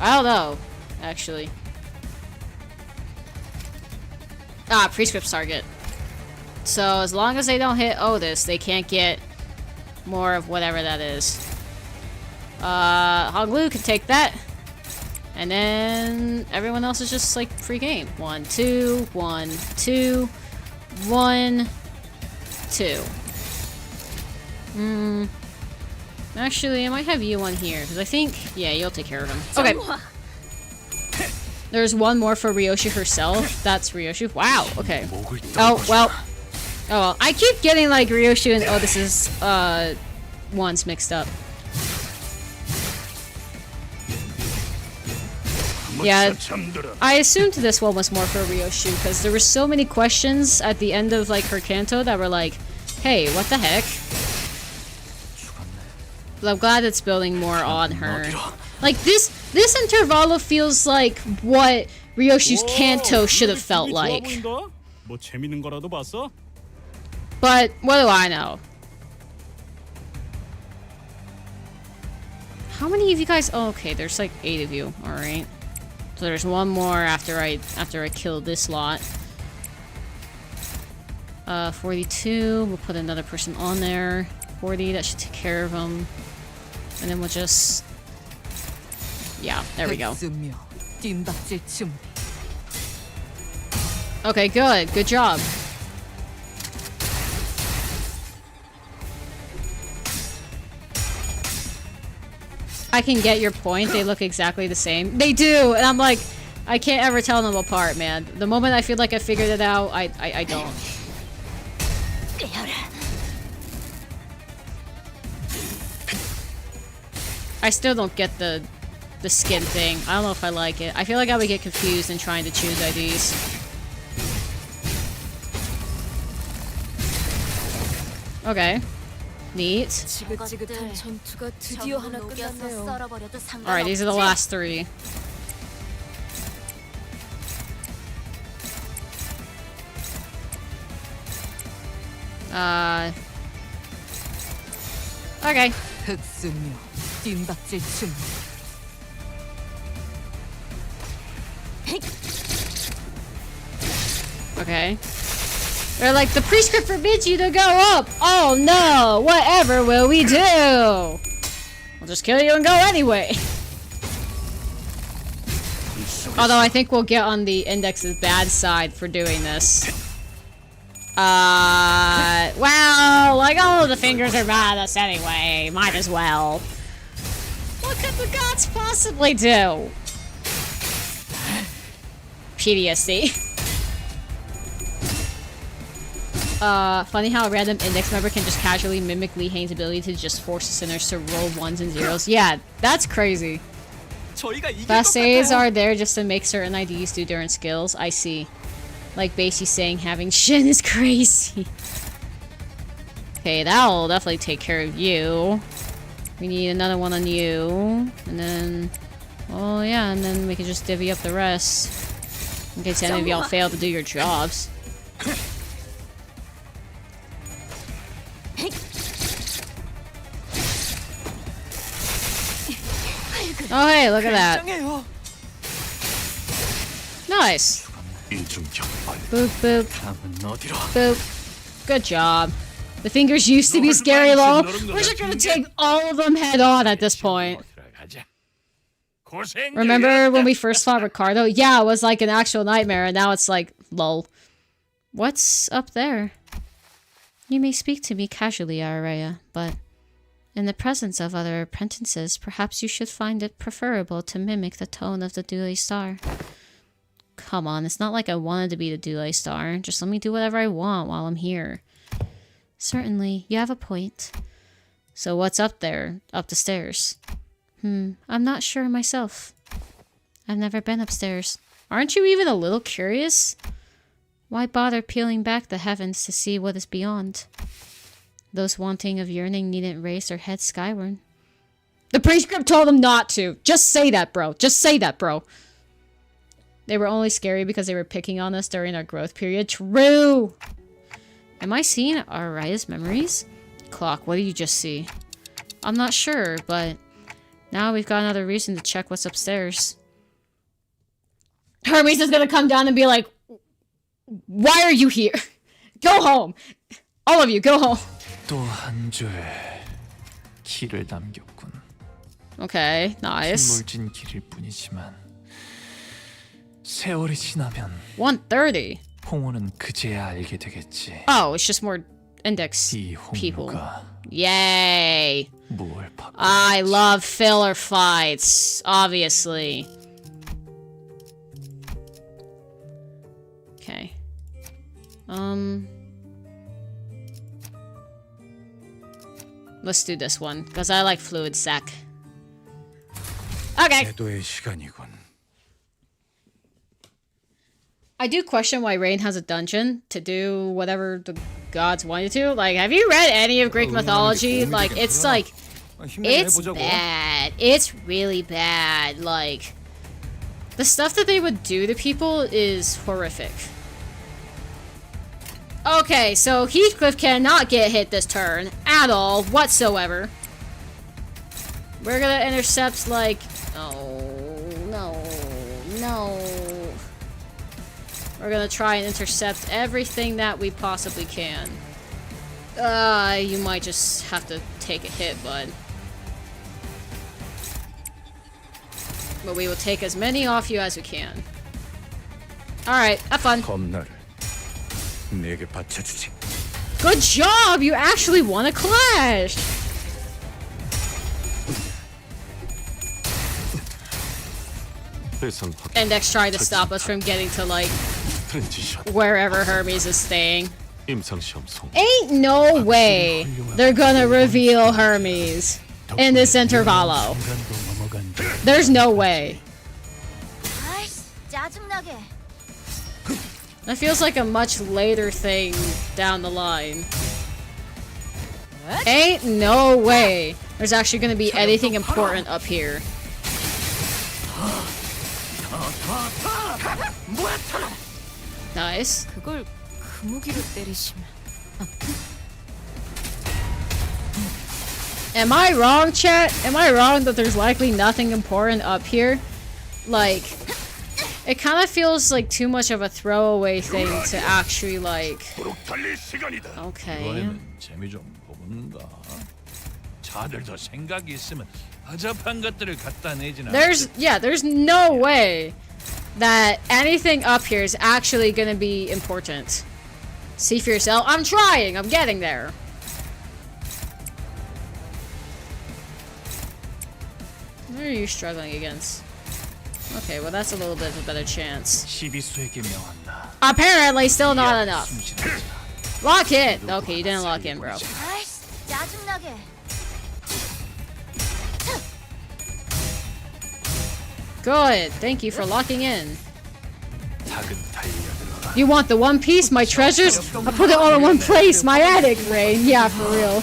I don't know, actually. Ah, prescript's target. So as long as they don't hit Otis, they can't get more of whatever that is. Hoglu can take that. And then everyone else is just like free game. 1, 2, 1, 2, 1, 2. Actually, I might have you on here, because I think, yeah, you'll take care of him. Okay. There's one more for Ryoshu herself. That's Ryoshu. Wow, okay. Oh, well. Oh, well. I keep getting, like, Ryoshu and Otis's, ones mixed up. Yeah, I assumed this one was more for Ryoshu, because there were so many questions at the end of, like, her canto that were like, hey, what the heck? But I'm glad it's building more on her. Like, this intervallo feels like what Ryoshu's canto should have felt like. 뭐 재밌는 거라도 봤어? But, what do I know? How many of you guys? Oh, okay, there's like 8 of you. Alright. So there's one more after I kill this lot. 42, we'll put another person on there. 40, that should take care of them. And then we'll just... yeah, there we go. Okay, good. Good job. I can get your point. They look exactly the same. They do! And I'm like, I can't ever tell them apart, man. The moment I feel like I figured it out, I don't. I still don't get the skin thing. I don't know if I like it. I feel like I would get confused in trying to choose IDs. Okay. Neat. Alright, these are the last 3. Okay. Okay. They're like, the prescript forbids you to go up! Oh no! Whatever will we do? We'll just kill you and go anyway! Although I think we'll get on the index's bad side for doing this. Well, like all of the fingers are mad at us anyway. Might as well. What could the gods possibly do? PTSD. Funny how a random index member can just casually mimic Lee Hain's ability to just force the sinners to roll 1s and 0s. Yeah, that's crazy. Fast saves are there just to make certain IDs do different skills. I see. Like basically saying having Shin is crazy. Okay, that'll definitely take care of you. We need another one on you. And then... oh yeah, and then we can just divvy up the rest. In case any of y'all fail to do your jobs. Oh hey, look at that. Nice. Boop, boop. Boop. Good job. The fingers used to be scary low. We're just gonna take all of them head on at this point. Remember when we first fought Ricardo? Yeah, it was like an actual nightmare, and now it's like, lol. What's up there? You may speak to me casually, Araya, but in the presence of other apprentices, perhaps you should find it preferable to mimic the tone of the Dule Star. Come on, it's not like I wanted to be the Dule Star. Just let me do whatever I want while I'm here. Certainly, you have a point. So what's up there? Up the stairs? I'm not sure myself. I've never been upstairs. Aren't you even a little curious? Why bother peeling back the heavens to see what is beyond? Those wanting of yearning needn't raise their heads skyward. The prescript told them not to. Just say that, bro. Just say that, bro. They were only scary because they were picking on us during our growth period. True! Am I seeing Araya's memories? Clock, what did you just see? I'm not sure, but now we've got another reason to check what's upstairs. Hermes is gonna come down and be like, why are you here? Go home! All of you, go home! 또 한 줄 길을 남겼군. Okay, nice. 물진 길일 뿐이지만 세월이 지나면 130. 홍호는 그제야 알게 되겠지. Oh, it's just more index 이 people. 홍로가 Yay! 뭘 바꿔? I love filler fights, obviously. Okay. Let's do this one, because I like fluid sac. Okay. 애도의 시간이군. I do question why Rain has a dungeon to do whatever the gods wanted to. Like, have you read any of Greek mythology? Like, it's like, it's bad. It's really bad. Like, the stuff that they would do to people is horrific. Okay, so Heathcliff cannot get hit this turn at all, whatsoever. We're gonna intercept, like, no. We're gonna try and intercept everything that we possibly can. You might just have to take a hit, bud. But we will take as many off you as we can. Alright, have fun. 검나를 내게 바쳐주지. Good job! You actually won a clash! Index tried to stop us from getting to, like, wherever Hermes is staying. Ain't no way they're gonna reveal Hermes in this intervalo. There's no way. That feels like a much later thing down the line. Ain't no way there's actually gonna be anything important up here. Nice. 그걸 그 무기로 때리시면. Am I wrong, chat? Am I wrong that there's likely nothing important up here? Like, it kind of feels like too much of a throwaway thing to actually, like... Okay. 이번에는 재미 좀 보는가. 자들 더 생각이 있으면 허접한 것들을 갖다 내지나. There's no way that anything up here is actually gonna be important. See for yourself. I'm trying. I'm getting there. What are you struggling against? Okay, well that's a little bit of a better chance. 시비수에게 명한다. Apparently still not enough. Lock in. Okay, you didn't lock in, bro. Good. Thank you for locking in. You want the One Piece, my treasures? I put it all in one place, my attic, Rain. Yeah, for real.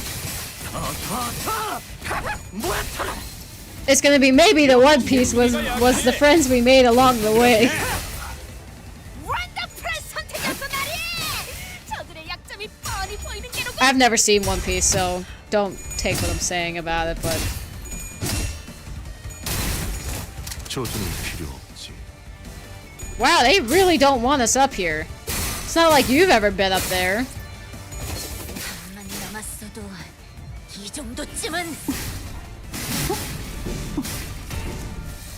It's gonna be maybe the One Piece was the friends we made along the way. I've never seen One Piece, so don't take what I'm saying about it, but... Wow, they really don't want us up here. It's not like you've ever been up there.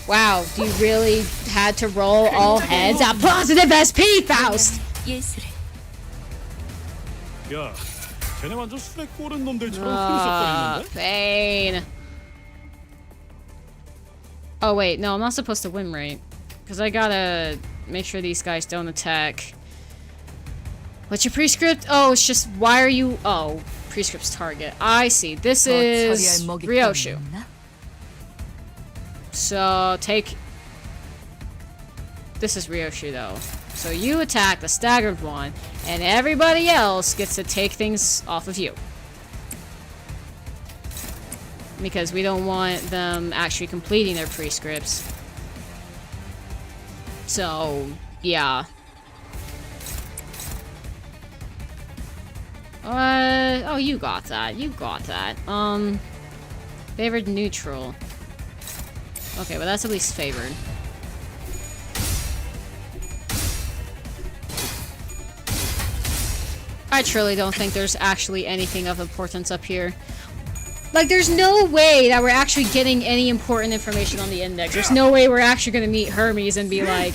Wow, do you really had to roll all heads at positive SP, Faust? 야, 쟤네 완전 술에 꼬른 놈들처럼 흠석거리는데? Pain. Oh wait, no, I'm not supposed to win right. Because I gotta make sure these guys don't attack. What's your prescript? Oh, it's just, why are you... Oh, prescript's target. I see. This is Ryoshu. So, take... This is Ryoshu, though. So you attack the staggered one, and everybody else gets to take things off of you. because we don't want them actually completing their prescripts. So, yeah. Oh, you got that. You got that. Favored neutral. Okay, but that's at least favored. I truly don't think there's actually anything of importance up here. Like, there's no way that we're actually getting any important information on the index. There's no way we're actually gonna meet Hermes and be like,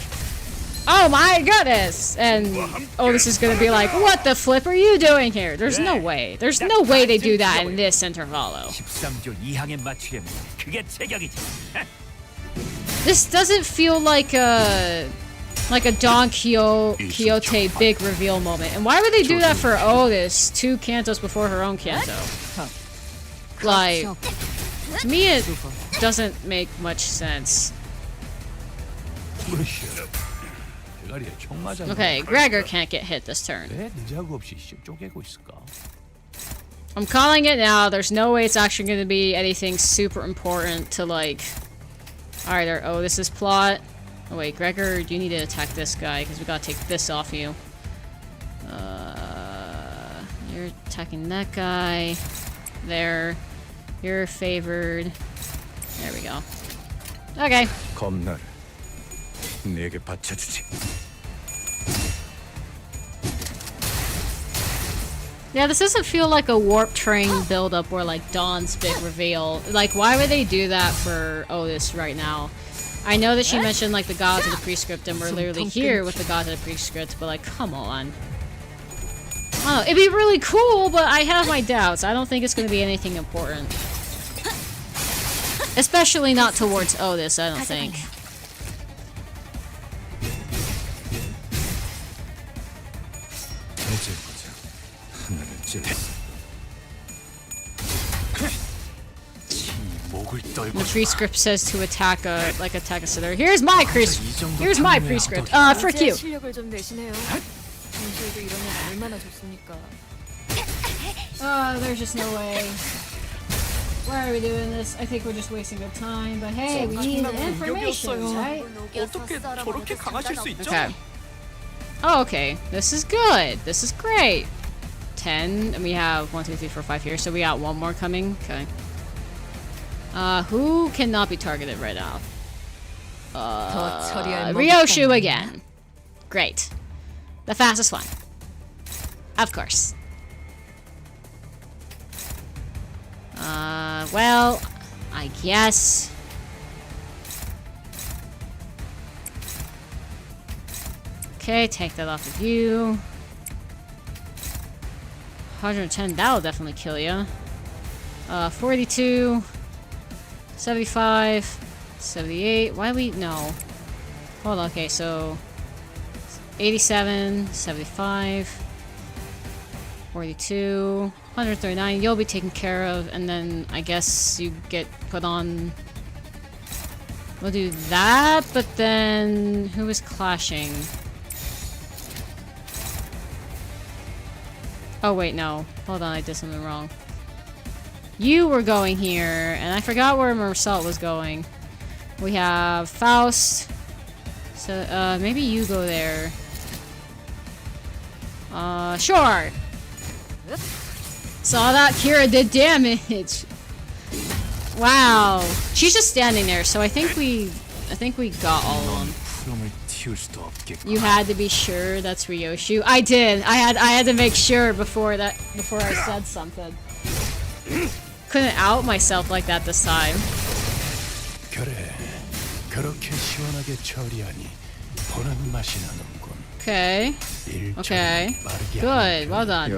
oh my goodness! And Otis is gonna be like, what the flip are you doing here? There's no way. There's no way they do that in this intervalo. 13조 2항에 맞추려면 그게 제격이지. This doesn't feel like a Don Quixote big reveal moment. And why would they do that for Otis 2 cantos before her own canto? Like, to me it doesn't make much sense. Okay, Gregor can't get hit this turn. I'm calling it now. There's no way it's actually going to be anything super important to, like... Alright, this is plot. Oh wait, Gregor, you need to attack this guy, because we gotta take this off you. You're attacking that guy. There. You're favored. There we go. Okay. 검나를 내게 바쳐주지. Yeah, this doesn't feel like a warp train build-up or like Dawn's big reveal. Like, why would they do that for Otis right now? I know that she mentioned like the gods of the prescript and we're literally here with the gods of the prescript, but like, come on. I don't know, it'd be really cool, but I have my doubts. I don't think it's going to be anything important. Especially not towards Otis, I don't think. The prescript says to attack a sitter. Here's my prescript. Here's my prescript. Frick you. 실력을 좀 내시네요. 평소에도 이러면 얼마나 좋습니까? There's just no way. Why are we doing this? I think we're just wasting good time. But hey, we need information, right? 어떻게 저렇게 강하실 수 있죠? Okay. Oh, okay. This is good. This is great. 10, and we have 1, 2, 3, 4, 5 here, so we got one more coming. Okay. Who cannot be targeted right now? Ryoshu again. Great. The fastest one. Of course. Well, I guess. Okay, take that off of you. 110, that'll definitely kill you. 42. 75. 78. Why we... No. Hold on, okay, so... 87. 75. 42. 139. You'll be taken care of, and then I guess you get put on... We'll do that, but then... Who is clashing? Oh, wait, no. Hold on, I did something wrong. You were going here, and I forgot where Marcel was going. We have Faust. So, maybe you go there. Sure! Saw that? Kira did damage! Wow. She's just standing there, so I think we got all of them. You had to be sure that's Ryoshu. I did. I had to make sure before I said something. Couldn't out myself like that this time. Okay. Okay. Good. Well done.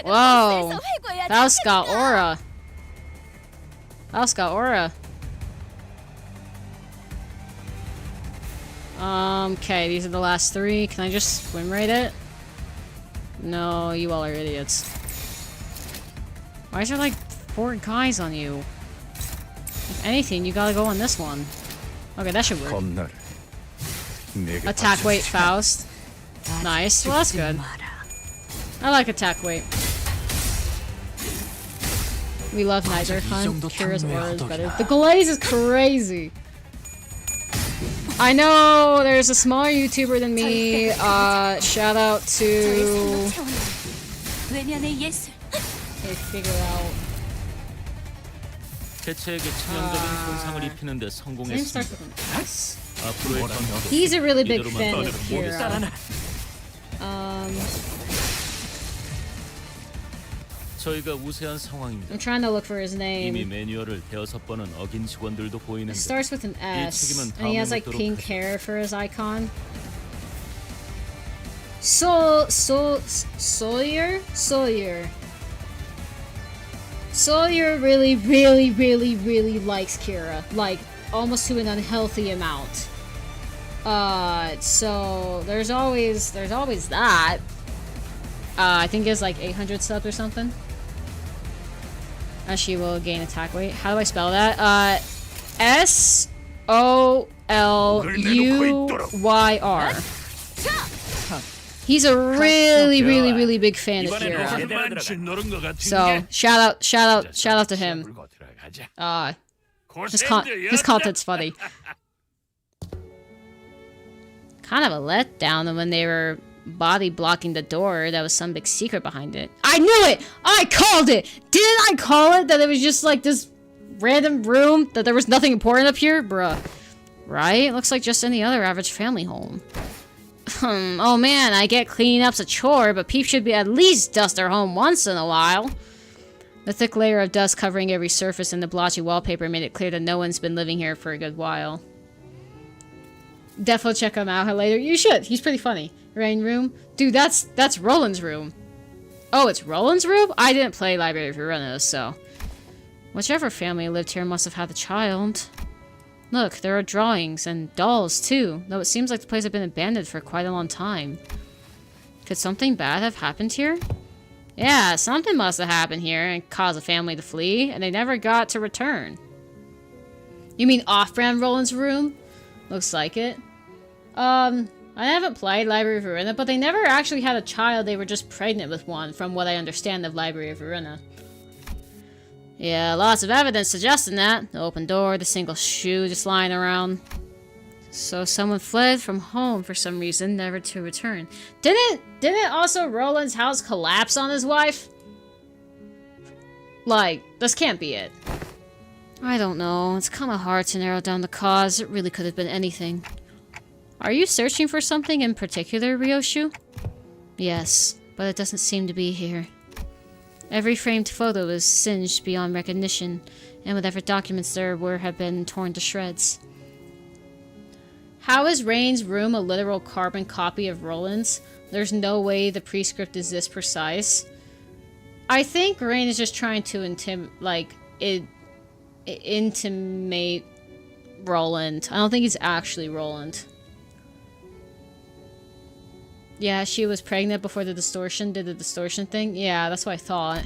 Whoa. Faust got aura. Faust got aura. Okay, these are the last 3. Can I just swim rate it? No, you all are idiots. Why is there like 4 guys on you? If anything, you gotta go on this one. Okay, that should work. Attack weight, Faust. Nice. Well, that's good. I like attack weight. We love Niger Hunt. Kira's aura is better. The glaze is crazy. I know there's a smaller YouTuber than me. Shout out to. 외면의 예술. They figure out. 개체에게 치명적인 손상을 입히는 데 Name 성공했습니다. starts with an S. 앞으로의 전투도 He's a really big 이대로만 fan of 떠내면 Kira. 저희가 우세한 상황입니다. I'm trying to look for his 이미 name. 매뉴얼을 6번은 어긴 직원들도 It 보이는데 starts with an S, 책임은 and he has like 다음에 pink 묻도록 hair for his icon. Sawyer really likes Kira, like almost to an unhealthy amount. So there's always that. I think it's like 800 subs or something. She will gain attack weight. How do I spell that? SOLUYR. He's a really big fan of Kira. So shout out to him. His content's funny. Kind of a letdown when they were body blocking the door. That was some big secret behind it. I knew it! I called it! Didn't I call it that it was just like this random room? That there was nothing important up here? Bruh. Right? Looks like just any other average family home. Oh man, I get cleaning up's a chore, but Peep should be at least dust their home once in a while. The thick layer of dust covering every surface and the blotchy wallpaper made it clear that no one's been living here for a good while. Definitely check him out later. You should. He's pretty funny. Rain room? Dude, that's Roland's room. Oh, it's Roland's room? I didn't play Library of Verona, so... Whichever family lived here must have had a child. Look, there are drawings, and dolls, too. Though it seems like the place had been abandoned for quite a long time. Could something bad have happened here? Yeah, something must have happened here and caused the family to flee, and they never got to return. You mean off-brand Roland's room? Looks like it. I haven't played Library of Verona, but they never actually had a child, they were just pregnant with one, from what I understand of Library of Verona. Yeah, lots of evidence suggesting that. The open door, the single shoe just lying around. So someone fled from home for some reason, never to return. Didn't also Roland's house collapse on his wife? Like, this can't be it. I don't know. It's kind of hard to narrow down the cause. It really could have been anything. Are you searching for something in particular, Ryoshu? Yes, but it doesn't seem to be here. Every framed photo is singed beyond recognition, and whatever documents there were have been torn to shreds. How is Rain's room a literal carbon copy of Roland's? There's no way the prescript is this precise. I think Rain is just trying to intimate Roland. I don't think he's actually Roland. Yeah, she was pregnant before the distortion did the distortion thing. Yeah, that's what I thought.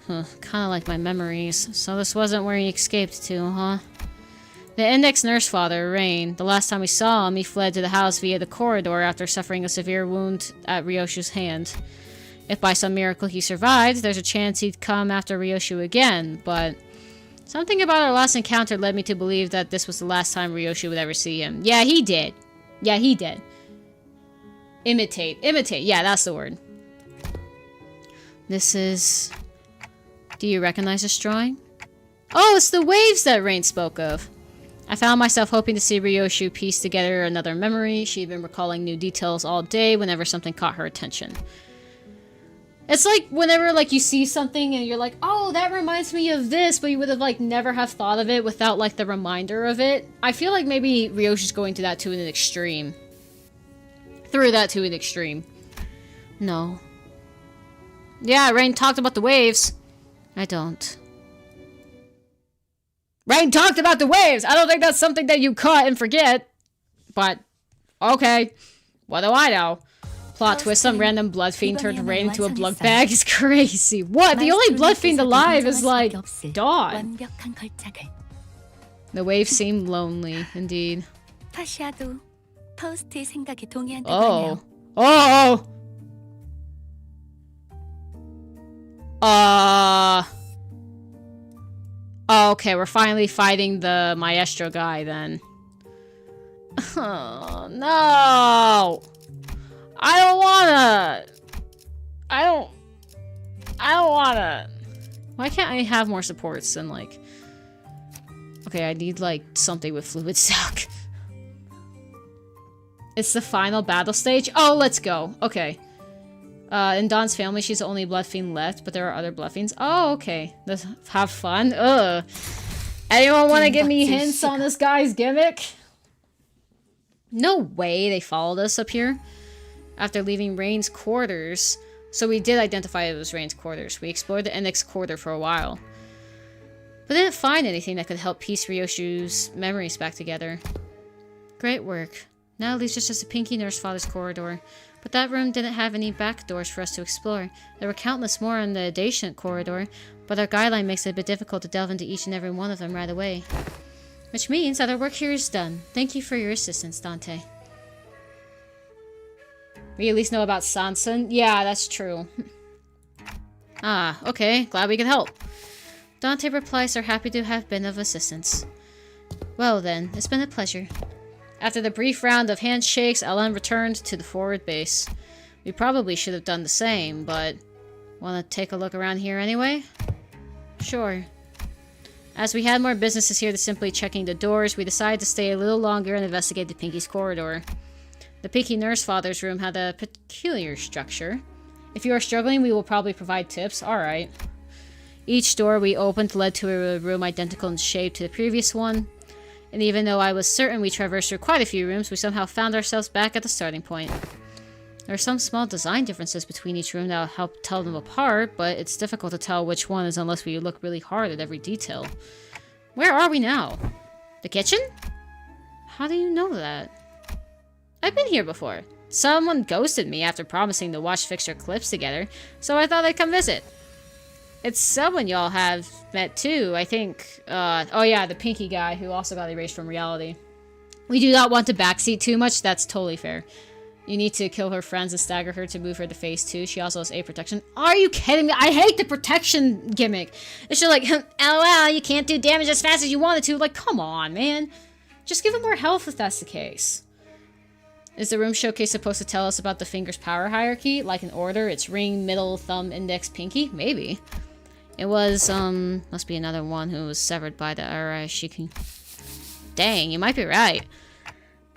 Huh, kind of like my memories. So this wasn't where he escaped to, huh? The index nurse father, Rain. The last time we saw him, he fled to the house via the corridor after suffering a severe wound at Ryoshu's hand. If by some miracle he survived, there's a chance he'd come after Ryoshu again, but... Something about our last encounter led me to believe that this was the last time Ryoshu would ever see him. Yeah, he did. Yeah, he did. Imitate. Yeah, that's the word. This is... Do you recognize this drawing? Oh, it's the waves that Rain spoke of. I found myself hoping to see Ryoshu piece together another memory. She'd been recalling new details all day whenever something caught her attention. It's like whenever like you see something and you're like, oh, that reminds me of this, but you would have like never have thought of it without like the reminder of it. I feel like maybe Ryoshu's going to that to an extreme. Through that to an extreme. No. Yeah, Rain talked about the waves. I don't. Rain talked about the waves! I don't think that's something that you cut and forget. But, okay. What do I know? Plot twist, some random blood fiend turned Rain into a blood bag is crazy. What? The only blood fiend alive is like Dawn. The waves seem lonely, indeed. 파시아도 파우스트의 생각에 동의한다고 Oh. 하네요. Oh! Oh, okay, we're finally fighting the maestro guy then. Oh, no! I don't wanna! I don't wanna! Why can't I have more supports than, like... Okay, I need, like, something with fluid suck. It's the final battle stage? Oh, let's go. Okay. In Dawn's family, she's the only blood fiend left, but there are other blood fiends. Oh, okay. Let's have fun. Ugh. Anyone want to give me hints on this guy's gimmick? No way they followed us up here. After leaving Rain's quarters. So we did identify it as Rain's quarters. We explored the NX quarter for a while. But didn't find anything that could help piece Ryoshu's memories back together. Great work. Now it leaves us just a Pinky Nurse Father's corridor. But that room didn't have any back doors for us to explore. There were countless more in the adjacent corridor, but our guideline makes it a bit difficult to delve into each and every one of them right away. Which means that our work here is done. Thank you for your assistance, Dante. We at least know about Sanson? Yeah, that's true. Ah, okay. Glad we could help. Dante replies they're happy to have been of assistance. Well then, it's been a pleasure. After the brief round of handshakes, Ellen returned to the forward base. We probably should have done the same, but... Want to take a look around here anyway? Sure. As we had more businesses here than simply checking the doors, we decided to stay a little longer and investigate the Pinky's corridor. The Pinky Nurse Father's room had a peculiar structure. If you are struggling, we will probably provide tips. Alright. Each door we opened led to a room identical in shape to the previous one. And even though I was certain we traversed through quite a few rooms, we somehow found ourselves back at the starting point. There are some small design differences between each room that will help tell them apart, but it's difficult to tell which one is unless we look really hard at every detail. Where are we now? The kitchen? How do you know that? I've been here before. Someone ghosted me after promising to watch fixture clips together, so I thought I'd come visit. It's someone y'all have met too, I think. Oh yeah, the Pinky guy who also got erased from reality. We do not want to backseat too much, that's totally fair. You need to kill her friends and stagger her to move her to phase 2. She also has A protection. Are you kidding me? I hate the protection gimmick. It's just like, LOL, you can't do damage as fast as you wanted to. Like, come on, man. Just give him more health if that's the case. Is the room showcase supposed to tell us about the finger's power hierarchy? Like in order, it's ring, middle, thumb, index, pinky? Maybe. It was, must be another one who was severed by the Araya. Dang, you might be right.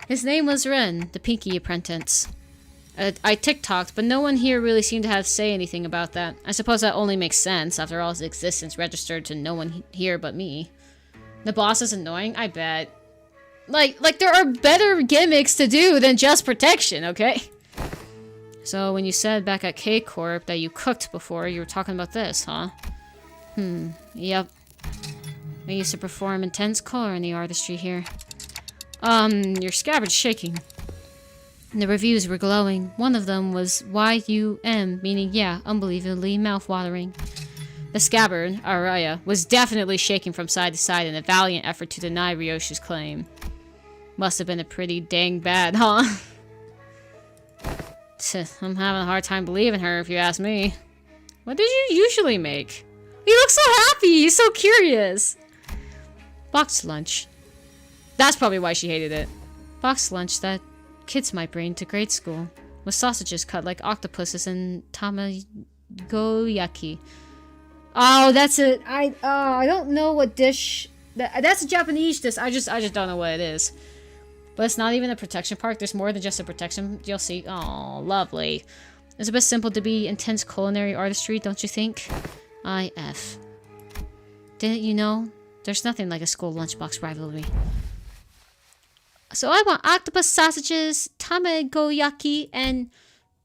His name was Ren, the Pinky Apprentice. I TikToked, but no one here really seemed to have say anything about that. I suppose that only makes sense, after all his existence registered to no one here but me. The boss is annoying? I bet. Like there are better gimmicks to do than just protection, okay? So when you said back at K-Corp that you cooked before, you were talking about this, huh? Yep. I used to perform intense color in the artistry here. Your scabbard's shaking. The reviews were glowing. One of them was YUM, meaning yeah, unbelievably mouth-watering. The scabbard, Araya, was definitely shaking from side to side in a valiant effort to deny Ryoshu's claim. Must have been a pretty dang bad, huh? I'm having a hard time believing her, if you ask me. What did you usually make? He looks so happy! He's so curious! Boxed lunch. That's probably why she hated it. Boxed lunch that kids might bring to grade school. With sausages cut like octopuses and tamagoyaki. Oh, that's it. I don't know what dish... That's a Japanese dish. I just don't know what it is. But it's not even a protection park. There's more than just a protection. You'll see. Oh, lovely. It's a bit simple to be intense culinary artistry, don't you think? IF. Didn't you know? There's nothing like a school lunchbox rivalry. So I want octopus sausages, tamagoyaki, and...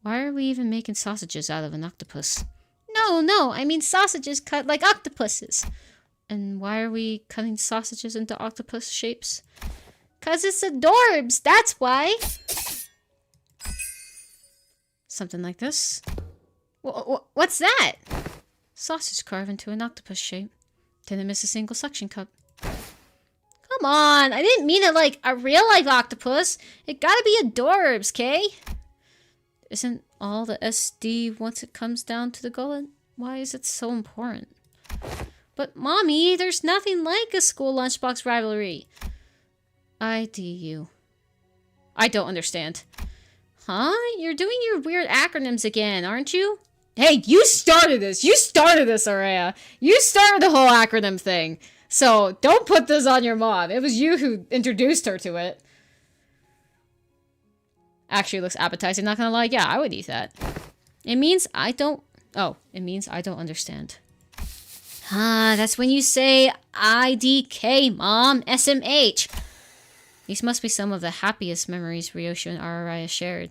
Why are we even making sausages out of an octopus? No, I mean sausages cut like octopuses. And why are we cutting sausages into octopus shapes? 'Cause it's adorbs, that's why! Something like this. What's that? Sausage carved into an octopus shape. Didn't miss a single suction cup. Come on, I didn't mean it like a real-life octopus. It gotta be adorbs, Kay? Isn't all the SD once it comes down to the gullet? Why is it so important? But Mommy, there's nothing like a school lunchbox rivalry. IDU. I don't understand. Huh? You're doing your weird acronyms again, aren't you? Hey, you started this! You started this, Araya! You started the whole acronym thing! So, don't put this on your mom. It was you who introduced her to it. Actually, looks appetizing, not gonna lie. Yeah, I would eat that. It means I don't... Oh, it means I don't understand. Ah, that's when you say IDK, Mom. SMH. These must be some of the happiest memories Ryoshu and Araya shared.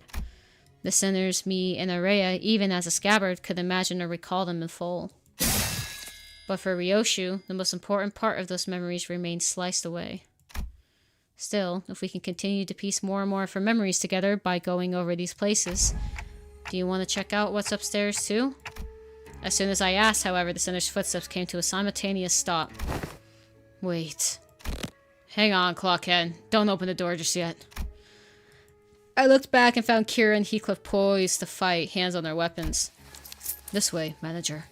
The sinners, me, and Araya, even as a scabbard, could imagine or recall them in full. But for Ryoshu, the most important part of those memories remained sliced away. Still, if we can continue to piece more and more of our memories together by going over these places, do you want to check out what's upstairs too? As soon as I asked, however, the sinner's footsteps came to a simultaneous stop. Wait. Hang on, Clockhead. Don't open the door just yet. I looked back and found Kira and Heathcliff poised to fight, hands on their weapons. This way, manager.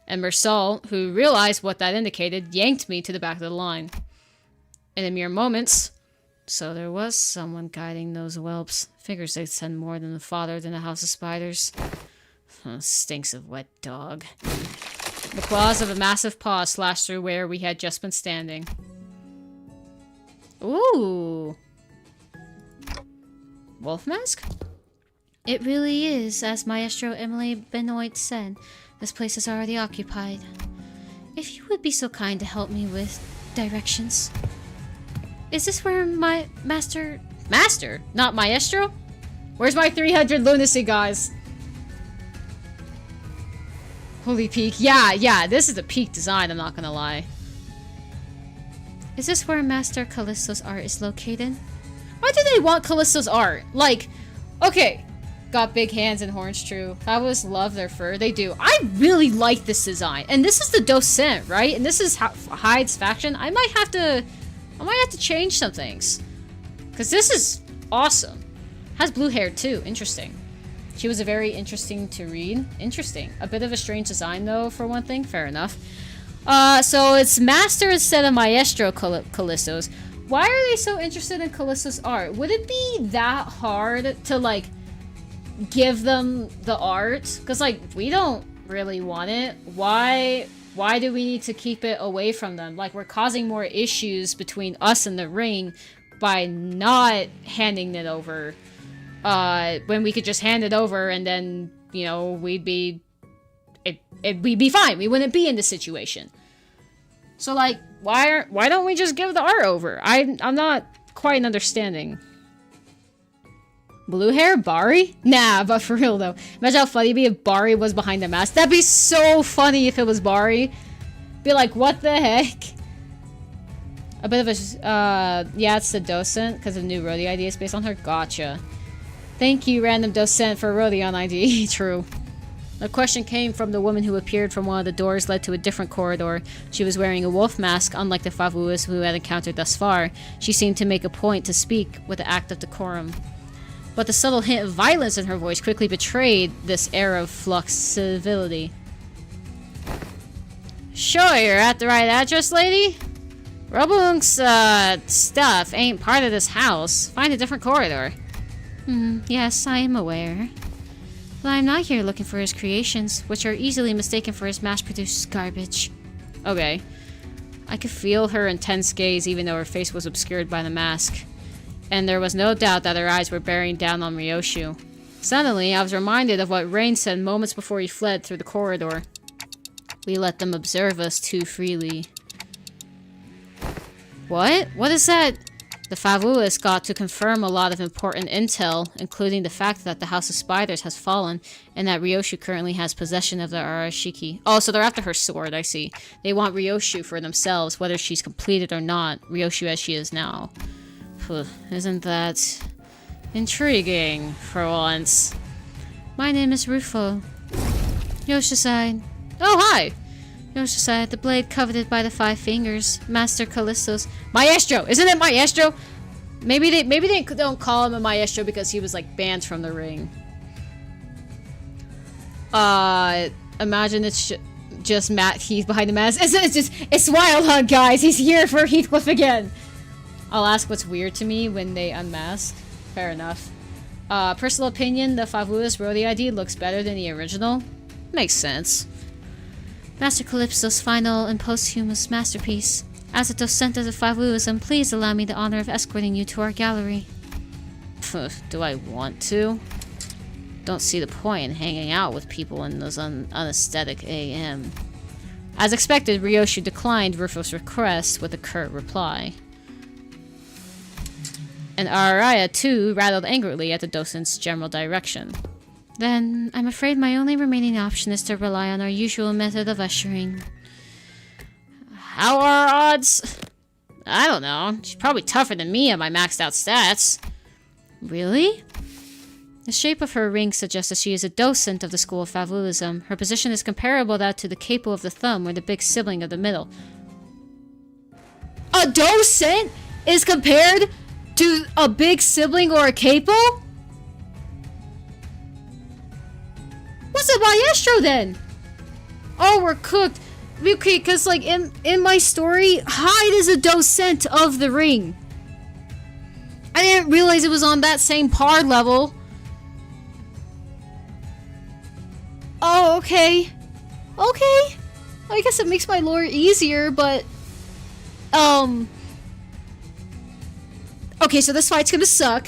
And Mersal, who realized what that indicated, yanked me to the back of the line. In a mere moments, so there was someone guiding those whelps. Figures they'd send more than the father than a house of spiders. Stinks of wet dog. The claws of a massive paw slashed through where we had just been standing. Ooh. Wolf mask? It really is, as Maestro Emily Benoit said. This place is already occupied. If you would be so kind to help me with directions. Is this where my master... Master? Not Maestro? Where's my 300 lunacy, guys? Holy peak. Yeah, this is a peak design, I'm not gonna lie. Is this where Master Callisto's art is located? Why do they want Callisto's art? Like, okay, got big hands and horns, true. Fabulous love their fur, they do. I really like this design. And this is the docent, right? And this is Hyde's faction. I might have to change some things. Because this is awesome. Has blue hair too, interesting. She was a very interesting to read. Interesting. A bit of a strange design though, for one thing. Fair enough. So it's Master instead of Maestro Callisto's. Why are they so interested in Callisto's art? Would it be that hard to, like, give them the art? Because, like, we don't really want it. Why do we need to keep it away from them? Like, we're causing more issues between us and the ring by not handing it over. When we could just hand it over and then, you know, we'd be fine. We wouldn't be in this situation. So, like, why don't we just give the art over? I'm not quite understanding. Blue hair? Bari? Nah, but for real though. Imagine how funny it'd be if Bari was behind the mask. That'd be so funny if it was Bari. Be like, what the heck? A bit of a, yeah, it's the docent, because of new Rhodey ID is based on her. Gotcha. Thank you, random docent, for Rhodey on ID. True. The question came from the woman who appeared from one of the doors led to a different corridor. She was wearing a wolf mask, unlike the Favuas who had encountered thus far. She seemed to make a point to speak with the act of decorum. But the subtle hint of violence in her voice quickly betrayed this air of flexibility. Sure, you're at the right address, lady? Robunk's, stuff ain't part of this house. Find a different corridor. Yes, I am aware. But I'm not here looking for his creations, which are easily mistaken for his mass-produced garbage. Okay. I could feel her intense gaze even though her face was obscured by the mask. And there was no doubt that her eyes were bearing down on Ryoshu. Suddenly, I was reminded of what Rain said moments before he fled through the corridor. We let them observe us too freely. What? What is that? The Favulas got to confirm a lot of important intel, including the fact that the House of Spiders has fallen, and that Ryoshu currently has possession of the Arashiki. Oh, so they're after her sword, I see. They want Ryoshu for themselves, whether she's completed or not, Ryoshu as she is now. Isn't that intriguing, for once? My name is Rufo. Yoshicide. Oh, hi! Yoshicide, the blade coveted by the Five Fingers. Master Callisto's. Maestro! Isn't it Maestro? Maybe they don't call him a Maestro because he was, like, banned from the ring. Imagine it's just Matt Heath behind the mask. It's Wild Hunt, guys. He's here for Heathcliff again. I'll ask what's weird to me when they unmask. Fair enough. Personal opinion, the Favula's Rhodey ID looks better than the original. Makes sense. Master Calypso's final and posthumous masterpiece. As a docent of the Favulism, please allow me the honor of escorting you to our gallery. Do I want to? Don't see the point in hanging out with people in those unaesthetic AM. As expected, Ryoshu declined Rufus' request with a curt reply. And Araya, too, rattled angrily at the docent's general direction. Then, I'm afraid my only remaining option is to rely on our usual method of ushering. How are our odds? I don't know. She's probably tougher than me at my maxed out stats. Really? The shape of her ring suggests that she is a docent of the School of Favulism. Her position is comparable to the capo of the thumb or the big sibling of the middle. A docent is compared to a big sibling or a capo? What's a maestro then? Oh, we're cooked. Okay, because like in my story, Hyde is a docent of the ring. I didn't realize it was on that same par level. Oh, okay. Okay. I guess it makes my lore easier, but... Okay, so this fight's gonna suck.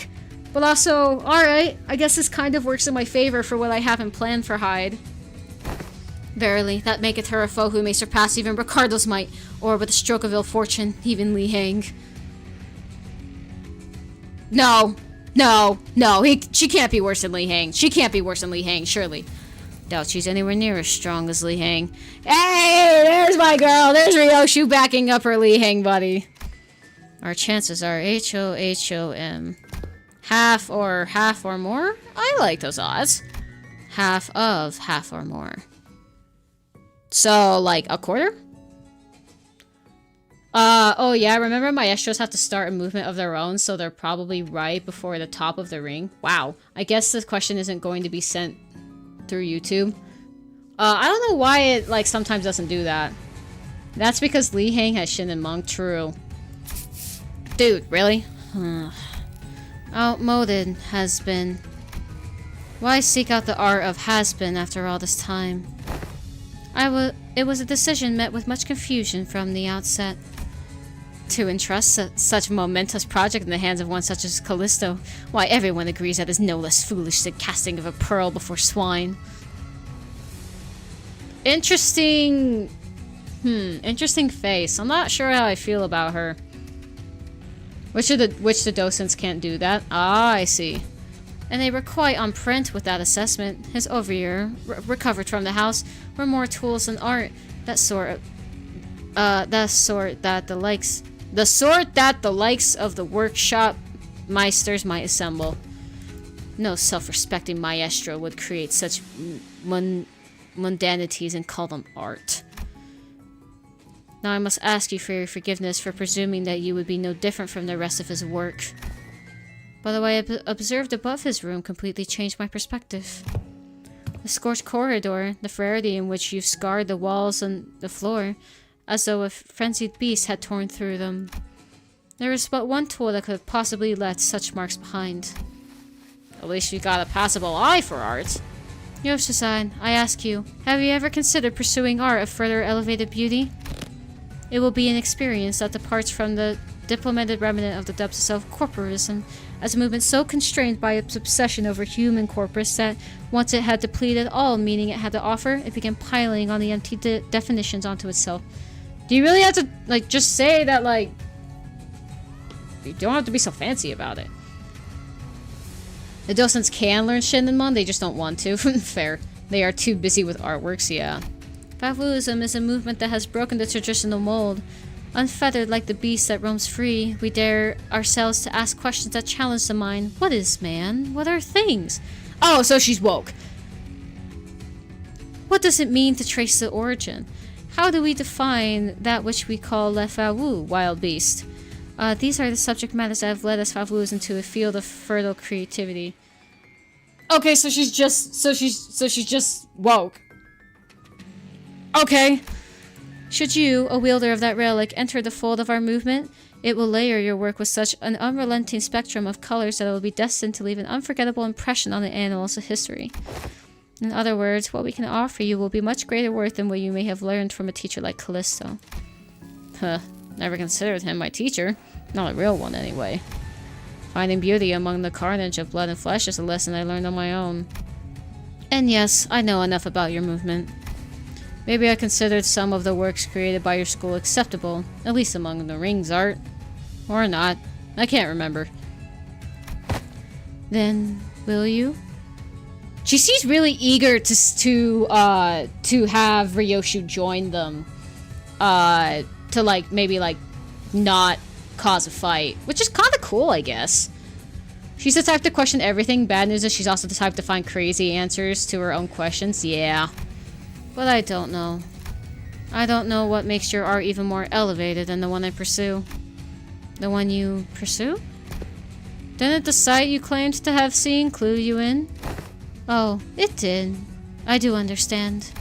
But also, alright, I guess this kind of works in my favor for what I haven't planned for Hyde. Verily, that maketh her a foe who may surpass even Ricardo's might, or with a stroke of ill fortune, even Li Hang. No. No. No. She can't be worse than Li Hang. She can't be worse than Li Hang, surely. Doubt she's anywhere near as strong as Li Hang. Hey! There's my girl! There's Ryoshu backing up her Li Hang buddy. Our chances are HOHOM. Half or more? I like those odds. Half of half or more. So, like, a quarter? Oh yeah, remember maestros have to start a movement of their own, so they're probably right before the top of the ring. Wow. I guess this question isn't going to be sent through YouTube. I don't know why it, like, sometimes doesn't do that. That's because Li Hang has Shin and Monk, true. Dude, really? Outmoded has been. Why seek out the art of has been after all this time? It was a decision met with much confusion from the outset. To entrust such a momentous project in the hands of one such as Callisto, why everyone agrees that is no less foolish than casting of a pearl before swine. Interesting... interesting face. I'm not sure how I feel about her. Which the docents can't do that? Ah, I see. And they were quite on print with that assessment. His overyear, recovered from the house, were more tools than art. The sort that the likes of the workshop meisters might assemble. No self-respecting maestro would create such mundanities and call them art. Now I must ask you for your forgiveness for presuming that you would be no different from the rest of his work. By the way, I observed above his room completely changed my perspective. The scorched corridor, the variety in which you've scarred the walls and the floor, as though a frenzied beast had torn through them. There is but one tool that could have possibly left such marks behind. At least you got a passable eye for art. Yoshi-san, I ask you, have you ever considered pursuing art of further elevated beauty? It will be an experience that departs from the diplomated remnant of the depths of self-corporism, as a movement so constrained by its obsession over human corpus that once it had depleted all meaning it had to offer, it began piling on the empty definitions onto itself. Do you really have to, like, just say that, like... You don't have to be so fancy about it. The docents can learn Shindenmon, they just don't want to. Fair. They are too busy with artworks, yeah. Favulism is a movement that has broken the traditional mold. Unfettered like the beast that roams free, we dare ourselves to ask questions that challenge the mind. What is man? What are things? Oh, so she's woke. What does it mean to trace the origin? How do we define that which we call le favu, wild beast? These are the subject matters that have led us Favus into a field of fertile creativity. Okay, so she's just woke. Okay. Should you, a wielder of that relic, enter the fold of our movement, it will layer your work with such an unrelenting spectrum of colors that it will be destined to leave an unforgettable impression on the annals of history. In other words, what we can offer you will be much greater worth than what you may have learned from a teacher like Callisto. Huh. Never considered him my teacher. Not a real one, anyway. Finding beauty among the carnage of blood and flesh is a lesson I learned on my own. And yes, I know enough about your movement. Maybe I considered some of the works created by your school acceptable, at least among the rings art. Or not. I can't remember. Then, will you? She seems really eager to have Ryoshu join them. To, like, maybe, like, not cause a fight. Which is kind of cool, I guess. She's the type to question everything. Bad news is she's also the type to find crazy answers to her own questions. Yeah. But I don't know. I don't know what makes your art even more elevated than the one I pursue. The one you pursue? Didn't the sight you claimed to have seen clue you in? Oh, it did. I do understand.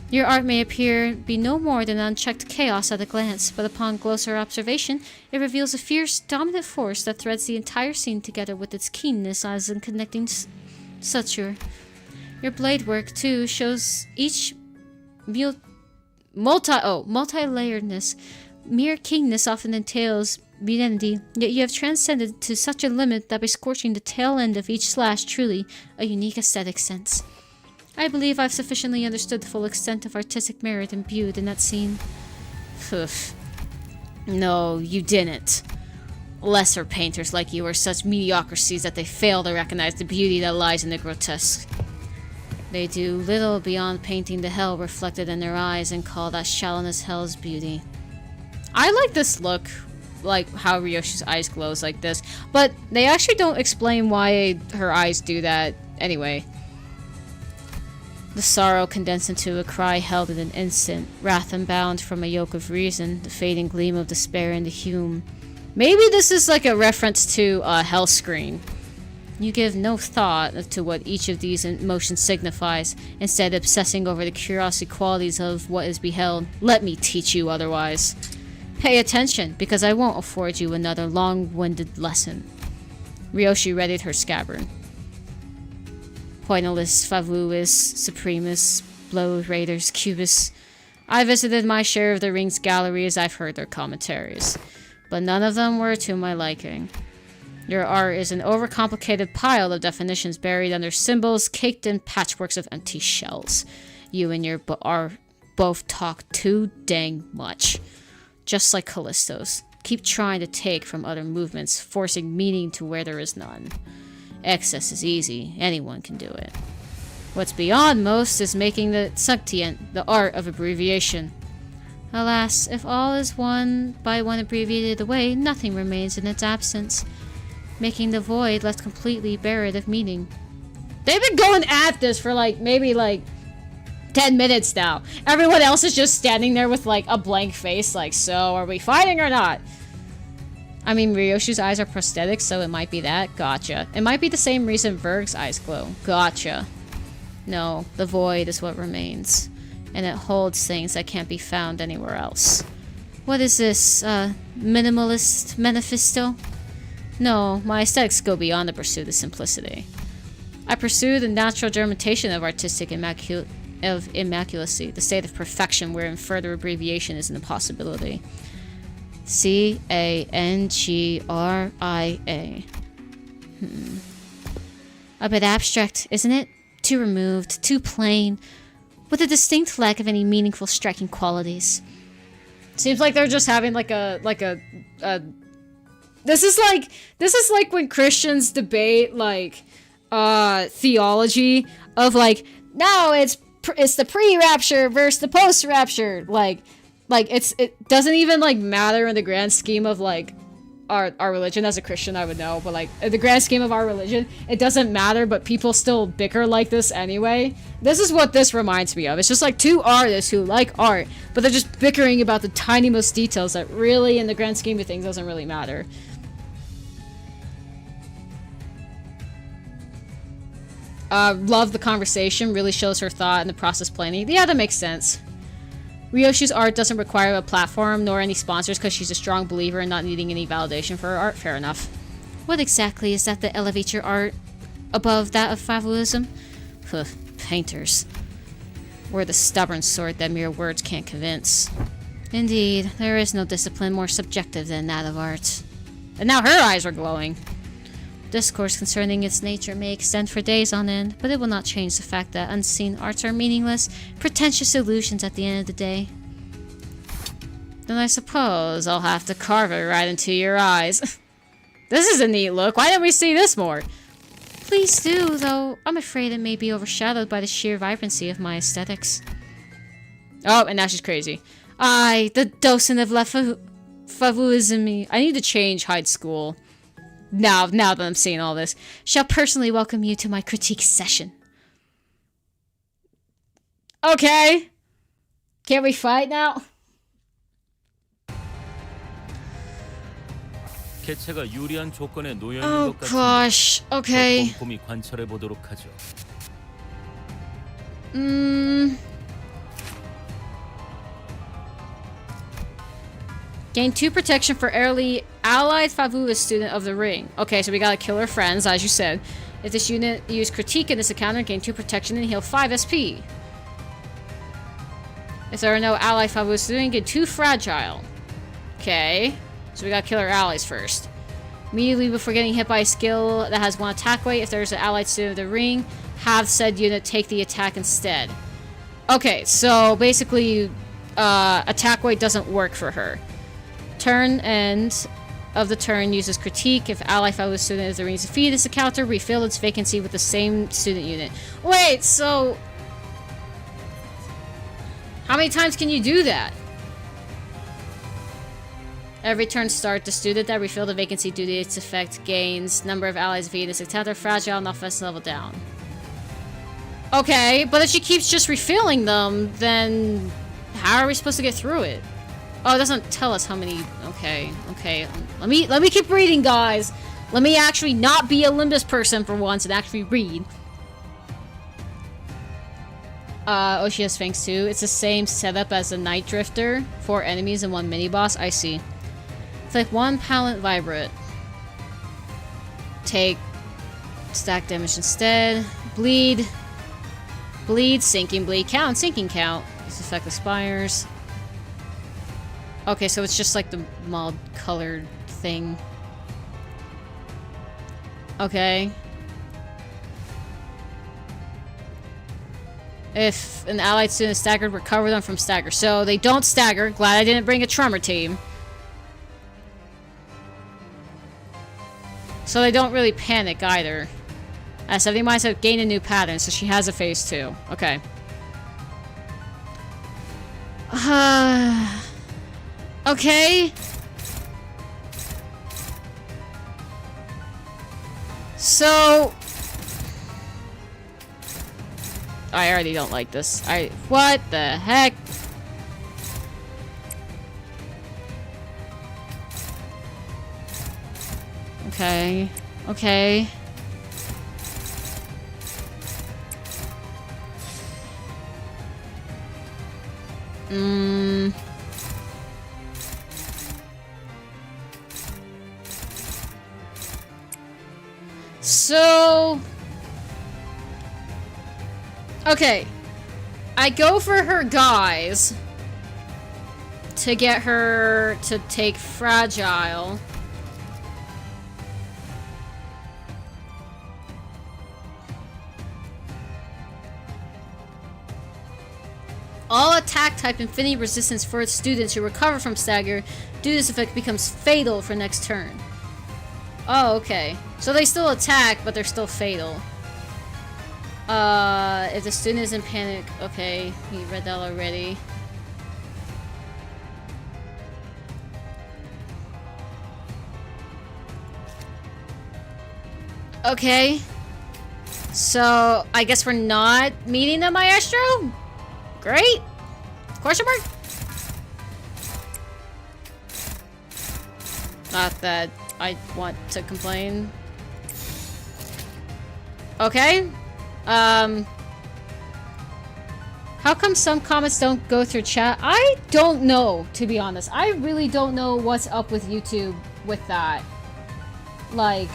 Your art may be no more than unchecked chaos at a glance, but upon closer observation, it reveals a fierce, dominant force that threads the entire scene together with its keenness as in connecting suture. Your blade work, too, shows each multi-layeredness. Mere keenness often entails identity, yet you have transcended to such a limit that by scorching the tail end of each slash, truly a unique aesthetic sense. I believe I've sufficiently understood the full extent of artistic merit imbued in that scene. Poof. No, you didn't. Lesser painters like you are such mediocrities that they fail to recognize the beauty that lies in the grotesque. They do little beyond painting the hell reflected in their eyes and call that shallowness hell's beauty. I like this look, like how Ryoshi's eyes glows like this, but they actually don't explain why her eyes do that anyway. The sorrow condensed into a cry held in an instant, wrath unbound from a yoke of reason, the fading gleam of despair in the hume. Maybe this is like a reference to Hell Screen. You give no thought to what each of these emotions signifies, instead obsessing over the curiosity qualities of what is beheld. Let me teach you otherwise. Pay attention, because I won't afford you another long-winded lesson. Ryoshu readied her scabbard. Pointless, favuus, supremus, blow raiders, cubis. I visited my share of the ring's galleries. I've heard their commentaries, but none of them were to my liking. Your art is an overcomplicated pile of definitions buried under symbols caked in patchworks of empty shells. You and your art both talk too dang much. Just like Callisto's. Keep trying to take from other movements, forcing meaning to where there is none. Excess is easy. Anyone can do it. What's beyond most is making the suctient, the art of abbreviation. Alas, if all is one by one abbreviated away, nothing remains in its absence, making the void left completely buried of meaning. They've been going at this for maybe 10 minutes now. Everyone else is just standing there with a blank face, so are we fighting or not? I mean, Ryoshu's eyes are prosthetic, so it might be that. Gotcha. It might be the same reason Berg's eyes glow. Gotcha. No, the void is what remains, and it holds things that can't be found anywhere else. What is this, minimalist manifesto? No, my aesthetics go beyond the pursuit of simplicity. I pursue the natural germination of artistic immaculacy, the state of perfection wherein further abbreviation is an impossibility. C-A-N-G-R-I-A. A bit abstract, isn't it? Too removed, too plain, with a distinct lack of any meaningful, striking qualities. Seems like they're just having This is like when Christians debate theology of no, it's the pre-rapture versus the post-rapture. It doesn't even matter in the grand scheme of our religion. As a Christian, I would know, but in the grand scheme of our religion, it doesn't matter, but people still bicker like this anyway. This is what this reminds me of. It's just two artists who like art, but they're just bickering about the tiniest details that really, in the grand scheme of things, doesn't really matter. Love the conversation. Really shows her thought and the process planning. Yeah, that makes sense. Ryoshu's art doesn't require a platform nor any sponsors because she's a strong believer in not needing any validation for her art. Fair enough. What exactly is that that elevates your art above that of fabulism? Huh, painters. We're the stubborn sort that mere words can't convince. Indeed, there is no discipline more subjective than that of art. And now her eyes are glowing. Discourse concerning its nature may extend for days on end, but it will not change the fact that unseen arts are meaningless, pretentious illusions at the end of the day. Then I suppose I'll have to carve it right into your eyes. This is a neat look. Why didn't we see this more? Please do, though I'm afraid it may be overshadowed by the sheer vibrancy of my aesthetics. Oh, and now she's crazy. I, the docent of La Favuisme. I need to change high school. Now that I'm seeing all this, shall personally welcome you to my critique session. Okay. Can't we fight now? 개체가 유리한 조건에 놓여 있는 Oh 것 같은데 gosh. Okay. 꼼꼼히 관찰해 보도록 하죠. Gain 2 protection for early allied Favula student of the ring. Okay, so we gotta kill our friends, as you said. If this unit use critique in this encounter, gain 2 protection and heal 5 SP. If there are no allied Favula student, gain 2 fragile. Okay, so we gotta kill our allies first. Immediately before getting hit by a skill that has 1 attack weight, if there's an allied student of the ring, have said unit take the attack instead. Okay, so basically, attack weight doesn't work for her. Turn end of the turn uses critique. If ally fellow student is the ring's defeated, this encounter refill its vacancy with the same student unit. Wait, so how many times can you do that? Every turn start, the student that refilled the vacancy due to its effect gains number of allies via this encounter fragile and offense level down. Okay, but if she keeps just refilling them, then how are we supposed to get through it? Oh, it doesn't tell us how many. Okay. Let me keep reading, guys. Let me actually not be a Limbus person for once and actually read. Oh, she has Sphinx too. It's the same setup as the Night Drifter. 4 enemies and 1 mini-boss. I see. It's like 1 Palette Vibrate. Take stack damage instead. Bleed, sinking bleed count, sinking count. This effect expires. Okay, so it's just like the mod colored thing. Okay. If an allied student is staggered, recover them from stagger. So they don't stagger. Glad I didn't bring a tremor team. So they don't really panic either. At 70 miles have gained a new pattern, so she has a phase 2. Okay. Okay. So I already don't like this. What the heck? Okay. Okay. So okay, I go for her guys to get her to take fragile. All attack type infinity resistance for its students who recover from stagger due to this effect becomes fatal for next turn. Oh, okay. So they still attack, but they're still fatal. If the student is in panic, okay, we read that already. Okay. So, I guess we're not meeting the maestro? Great. Question mark? Not that I want to complain. Okay. How come some comments don't go through chat? I don't know, to be honest. I really don't know what's up with YouTube with that. Like,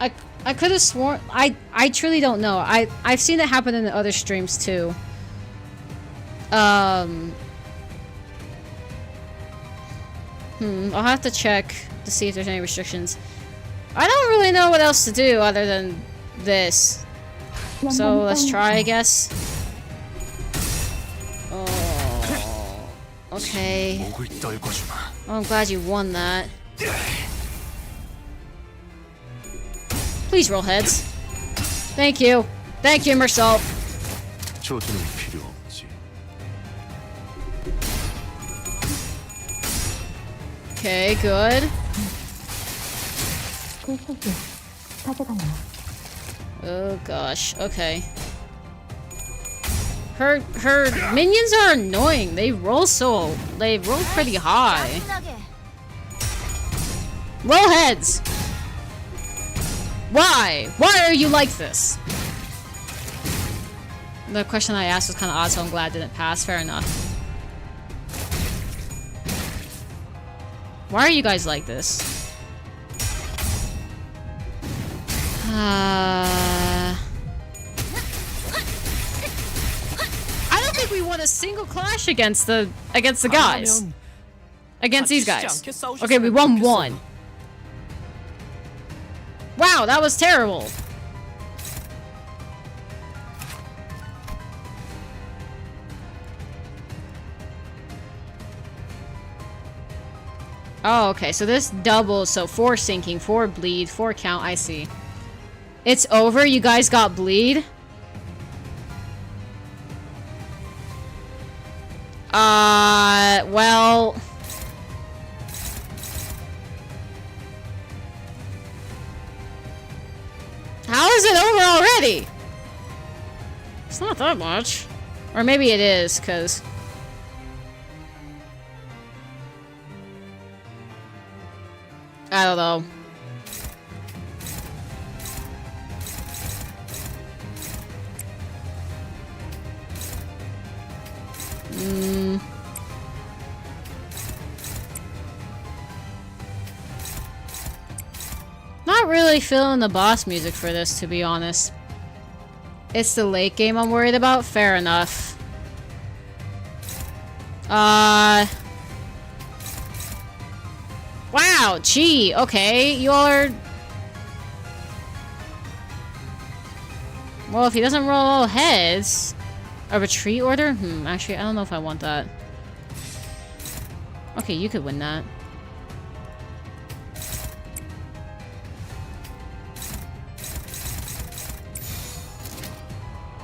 I could have sworn... I truly don't know. I've seen it happen in other streams, too. I'll have to check to see if there's any restrictions. I don't really know what else to do other than this. So let's try, I guess. Oh, okay. Oh, I'm glad you won that. Please roll heads. Thank you. Thank you, Mersault. 조준은 필요 없지. Okay, good. 그 속에 가져가요. Oh gosh, okay. Her minions are annoying. They roll pretty high. Roll heads! Why? Why are you like this? The question I asked was kind of odd, so I'm glad it didn't pass. Fair enough. Why are you guys like this? I don't think we won a single clash against the guys. Against these guys. Okay, we won one. Wow, that was terrible. Oh, okay, so this doubles, so 4 sinking, 4 bleed, 4 count, I see. It's over? You guys got bleed? Well... How is it over already? It's not that much. Or maybe it is, because... I don't know. Not really feeling the boss music for this, to be honest. It's the late game I'm worried about? Fair enough. Wow, gee, okay, you all are... Well, if he doesn't roll all heads... A retreat order? Actually, I don't know if I want that. Okay, you could win that.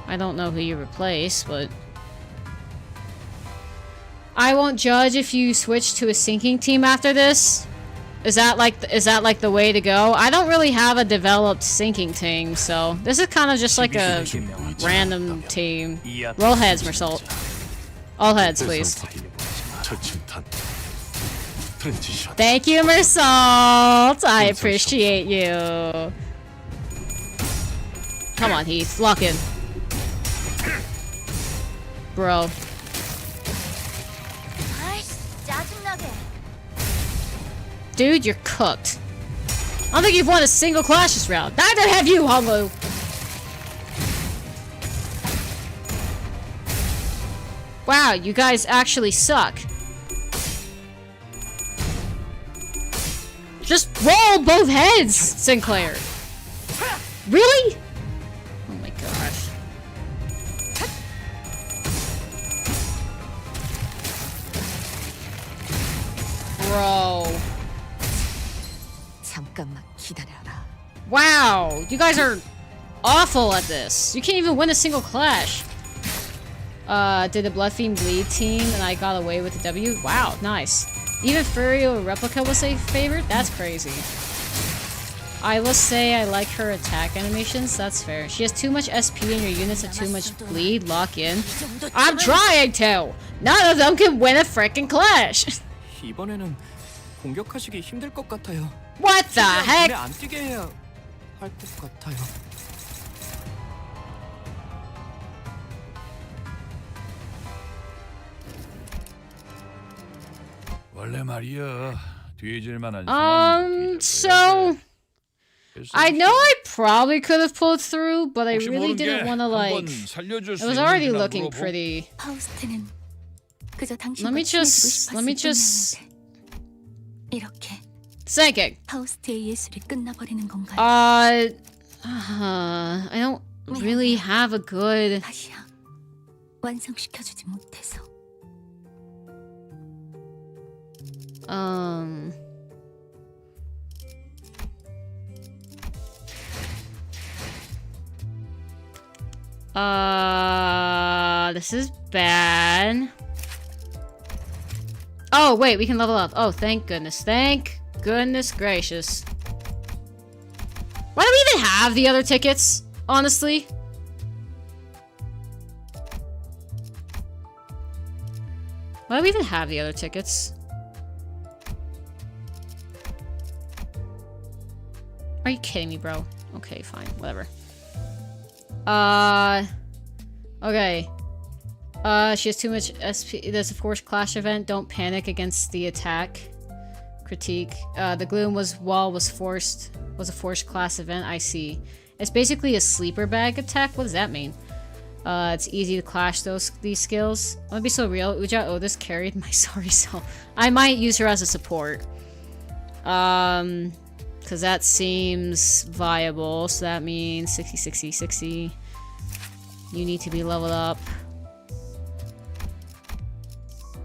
I don't know who you replace, but... I won't judge if you switch to a sinking team after this. Is that like the way to go? I don't really have a developed sinking team, so this is kind of just like a random team. Roll heads, Mersault. All heads, please. Thank you, Mersault. I appreciate you. Come on, Heath. Lock in. Bro. Dude, you're cooked. I don't think you've won a single clash this round. Neither have you, Honglu. Wow, you guys actually suck. Just roll both heads, Sinclair. Really? Oh my gosh. Bro. Wow, you guys are awful at this. You can't even win a single clash. Did the Blood Fiend bleed team and I got away with the W? Wow, nice. Even Furio Replica was a favorite? That's crazy. I will say I like her attack animations. That's fair. She has too much SP and your units have too much bleed. Lock in. I'm trying to! None of them can win a freaking clash! 이번에는 공격하시기 힘들 것 같아요. What the heck? 안 뛰게 해야 할 것 같아요. 원래 말이야. 뒤질 만한 상황이 So 뒤져줘야지. I know I probably could have pulled through, but I 혹시 really 모르는 게 didn't want to 한번 like. 살려줄 It 수 was already 있는지나 looking 물어보. pretty. 파우스트는 그저 Let 당신과 me 친해지고 just 싶었을 뿐이었는데 이렇게 Psychic. 파우스트의 예술이 끝나버리는 건가요? I don't really have a good. 다시야 완성시켜주지 못해서 This is bad. Oh, wait, we can level up. Oh, thank goodness. Thank goodness gracious. Why do we even have the other tickets? Honestly. Why do we even have the other tickets? Are you kidding me, bro? Okay, fine. Whatever. Okay. She has too much SP. There's a forced clash event. Don't panic against the attack. Critique. The gloom was a forced class event. I see. It's basically a sleeper bag attack. What does that mean? It's easy to clash these skills. I'm gonna be so real. Uja Otis carried my sorry self. I might use her as a support. Because that seems viable. So that means 60, 60, 60. You need to be leveled up.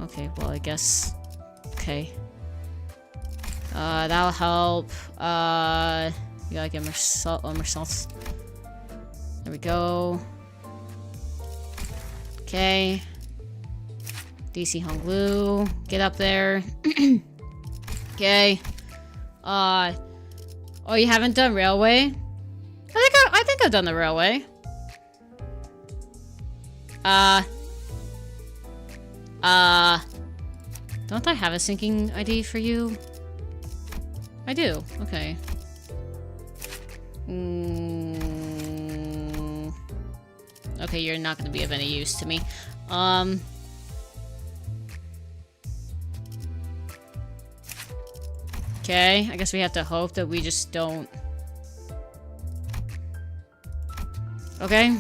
Okay, well, I guess. Okay. That'll help. You gotta get more salts. There we go. Okay. DC Honglu. Get up there. Okay. Oh, you haven't done railway? I think I've done the railway. Don't I have a syncing ID for you? I do. Okay. Okay, you're not gonna be of any use to me. Okay, I guess we have to hope that we just don't... Okay.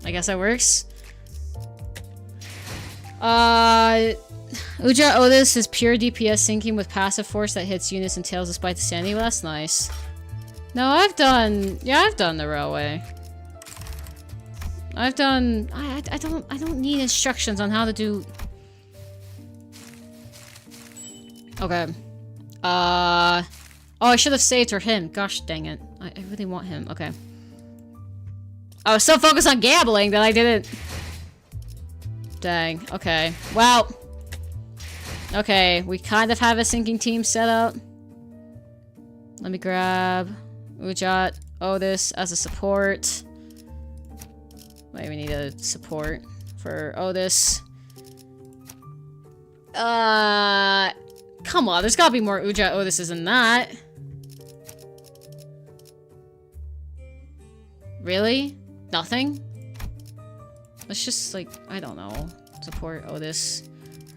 I guess that works. Uja Otis is pure DPS syncing with passive force that hits units and tails despite the sanity. Well, that's nice. No, I've done the railway. I don't need instructions on how to do... Okay. Oh, I should have saved her him. Gosh dang it. I really want him. Okay. I was so focused on gambling that I didn't... Dang. Okay. Well. Okay, we kind of have a sinking team set up. Let me grab Ujat Otis as a support. Wait, we need a support for Otis. Come on, there's gotta be more Ujat Otises than that. Really? Nothing? Let's just, like, I don't know. Support Otis.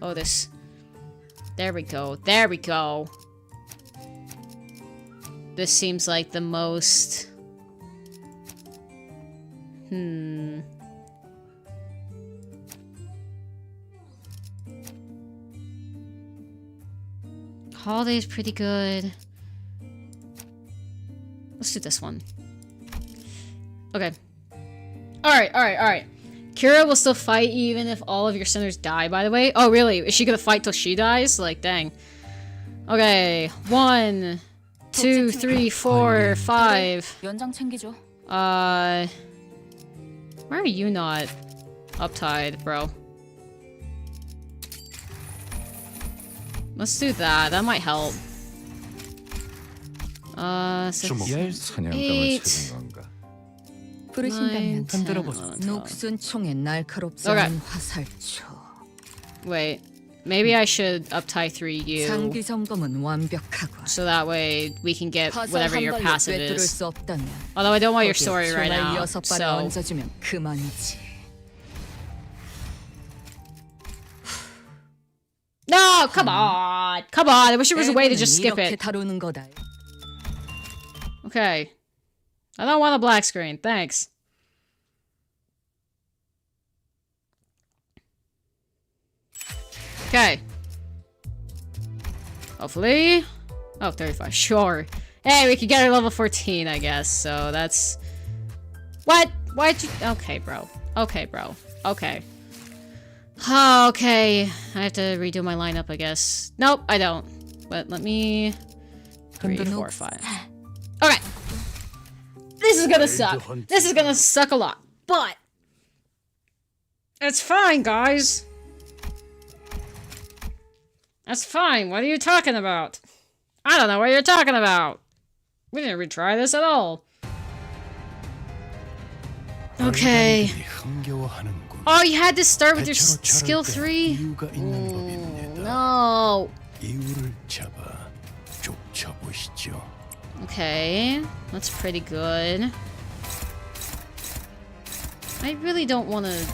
Otis. There we go. There we go. This seems like the most... Holiday's pretty good. Let's do this one. Okay. Alright. Kira will still fight even if all of your centers die, by the way. Oh, really? Is she gonna fight till she dies? Like, dang. Okay. 1, 2, 3, 4, 5. 연장 챙기죠. Why are you not uptied, bro? Let's do that. That might help. 6, 8. 부르신다면 9, 10, 녹슨 총의 날카롭지 않은 화살초. Wait. Maybe I should uptie 3 you. 장기 점검은 완벽하고. So that way we can get whatever your passive is. 수 없다면 Although I don't want your story right now. 6발을 So 얹어주면 그만이지. No, come on. Come on. I wish there was a way to 애군은 just skip 이렇게 it. 다루는 거다. Okay. I don't want a black screen. Thanks. Okay. Hopefully. Oh, 35. Sure. Hey, we could get her level 14, I guess. So that's... What? Why'd you... Okay, bro. Okay, bro. Okay. Okay. I have to redo my lineup, I guess. Nope, I don't. But let me... 3, 4, 5. Okay. This is gonna suck. This is gonna suck a lot. But... It's fine, guys. That's fine. What are you talking about? I don't know what you're talking about. We didn't retry this at all. Okay. Oh, you had to start with your skill 3? No. Okay. That's pretty good. I really don't want to...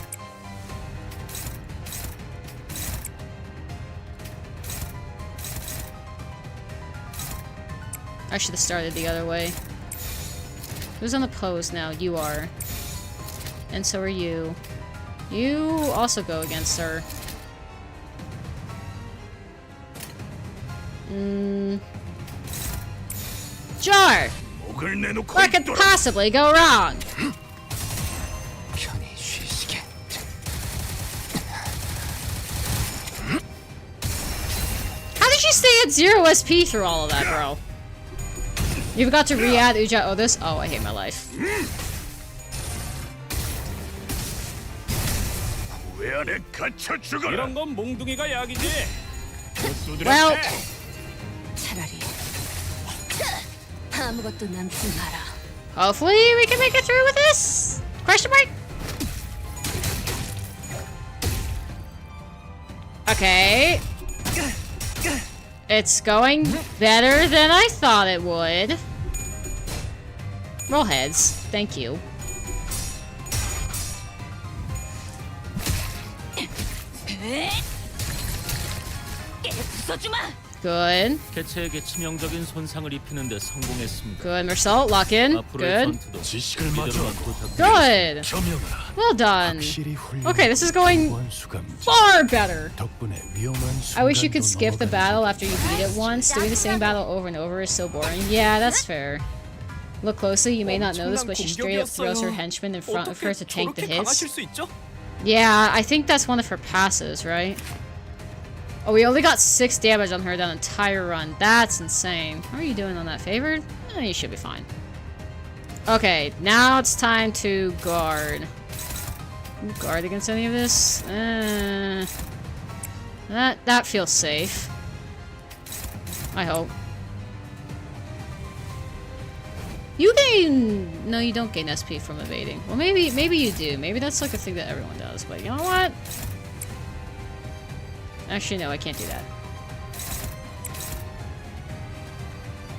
I should have started the other way. Who's on the pose now? You are. And so are you. You also go against her. Sure! What could possibly go wrong? How did you stay at 0 SP through all of that, bro? You forgot to re-add Uja Otis? Oh, I hate my life. 이런 건 몽둥이가 약이지. Well, 차라리 아무것도 남지 마라. hopefully we can make it through with this? Question mark? Okay. It's going better than I thought it would. Roll heads. Thank you. Good. 개체에게 치명적인 손상을 입히는데 성공했습니다. Good. Mersault, lock in. 앞으로의 Good. 전투도 이대로만 부탁드립니다. Good. Well done. Okay, this is going far better. I wish you could skip the battle after you beat it once. Doing the same battle over and over is so boring. Yeah, that's fair. Look closely, you may not notice, but she straight up throws her henchmen in front of her to tank the hits. Yeah, I think that's one of her passes, right? Oh, we only got 6 damage on her that entire run. That's insane. How are you doing on that favored? You should be fine. Okay, now it's time to guard. Guard against any of this? That feels safe. I hope. You gain... No, you don't gain SP from evading. Well, maybe you do. Maybe that's like a thing that everyone does. But you know what? Actually, no, I can't do that.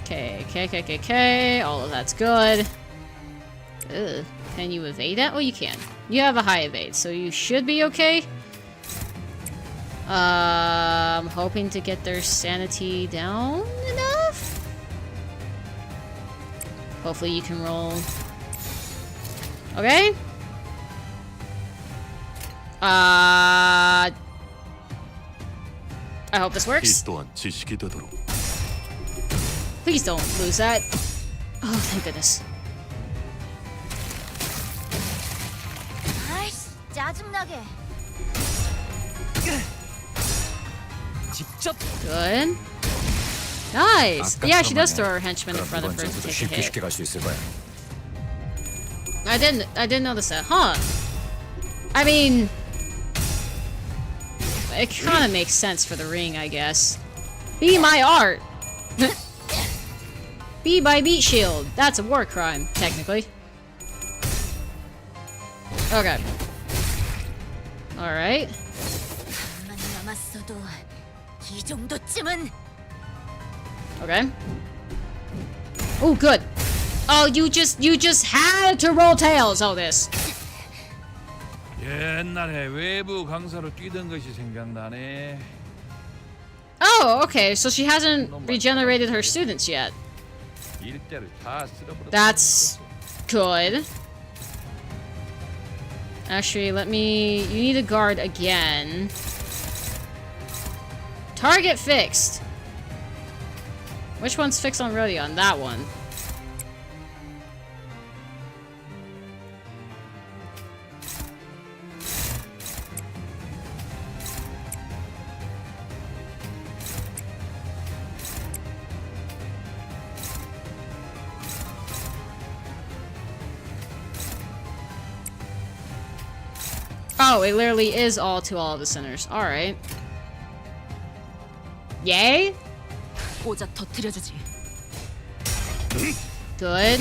Okay. All of that's good. Ugh. Can you evade that? Oh, you can. You have a high evade, so you should be okay. I'm hoping to get their sanity down enough. Hopefully you can roll. Okay. I hope this works. Please don't lose that. Oh, thank goodness. 아이씨, 짜증나게. Good. Nice. Yeah, she does throw her henchmen in front of her to take a hit. I didn't notice that. Huh. I mean, it kind of makes sense for the ring, I guess. Be my art. Be my meat shield. That's a war crime, technically. Okay. Alright. Okay. Oh, good. Oh, you just had to roll tails. Oh, this. 옛날에 외부 강사로 뛰던 것이 생각나네. Oh, okay. So she hasn't regenerated her students yet. 일대를 다 쓸어버렸다는 That's good. Actually, let me... You need a guard again. Target fixed. Which one's fixed on Rodion? That one. Oh, it literally is all to all of the sinners. Alright. Yay? 오작 터뜨려주지. Good.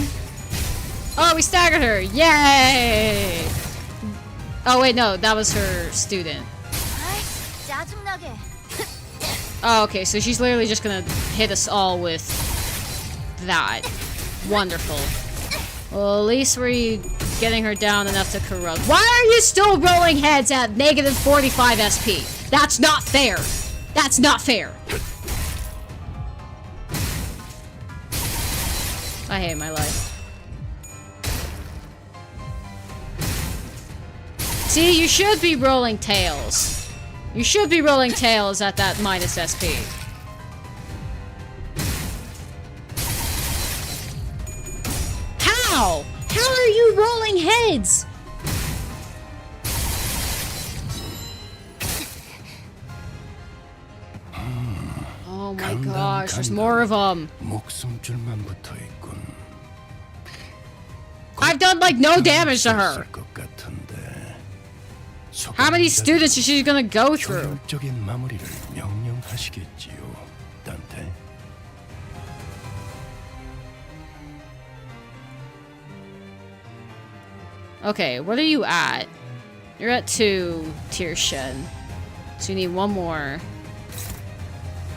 Oh, we staggered her! Yay! Oh, wait, no. That was her student. 짜증나게. Oh, okay. So she's literally just gonna hit us all with that. Wonderful. Well, at least we're getting her down enough to corrupt. Why are you still rolling heads at negative 45 SP? That's not fair. That's not fair. I hate my life. See, you should be rolling tails. You should be rolling tails at that minus SP. How? How are you rolling heads? Oh my gosh, there's more of them. 목숨줄만 붙어 있군. I've done like no damage to her. 것 같은데. How many students is she gonna go through? 효율적인 마무리를 명령하시겠지요, 단테. Okay, what are you at? You're at 2 tier shed. So you need one more.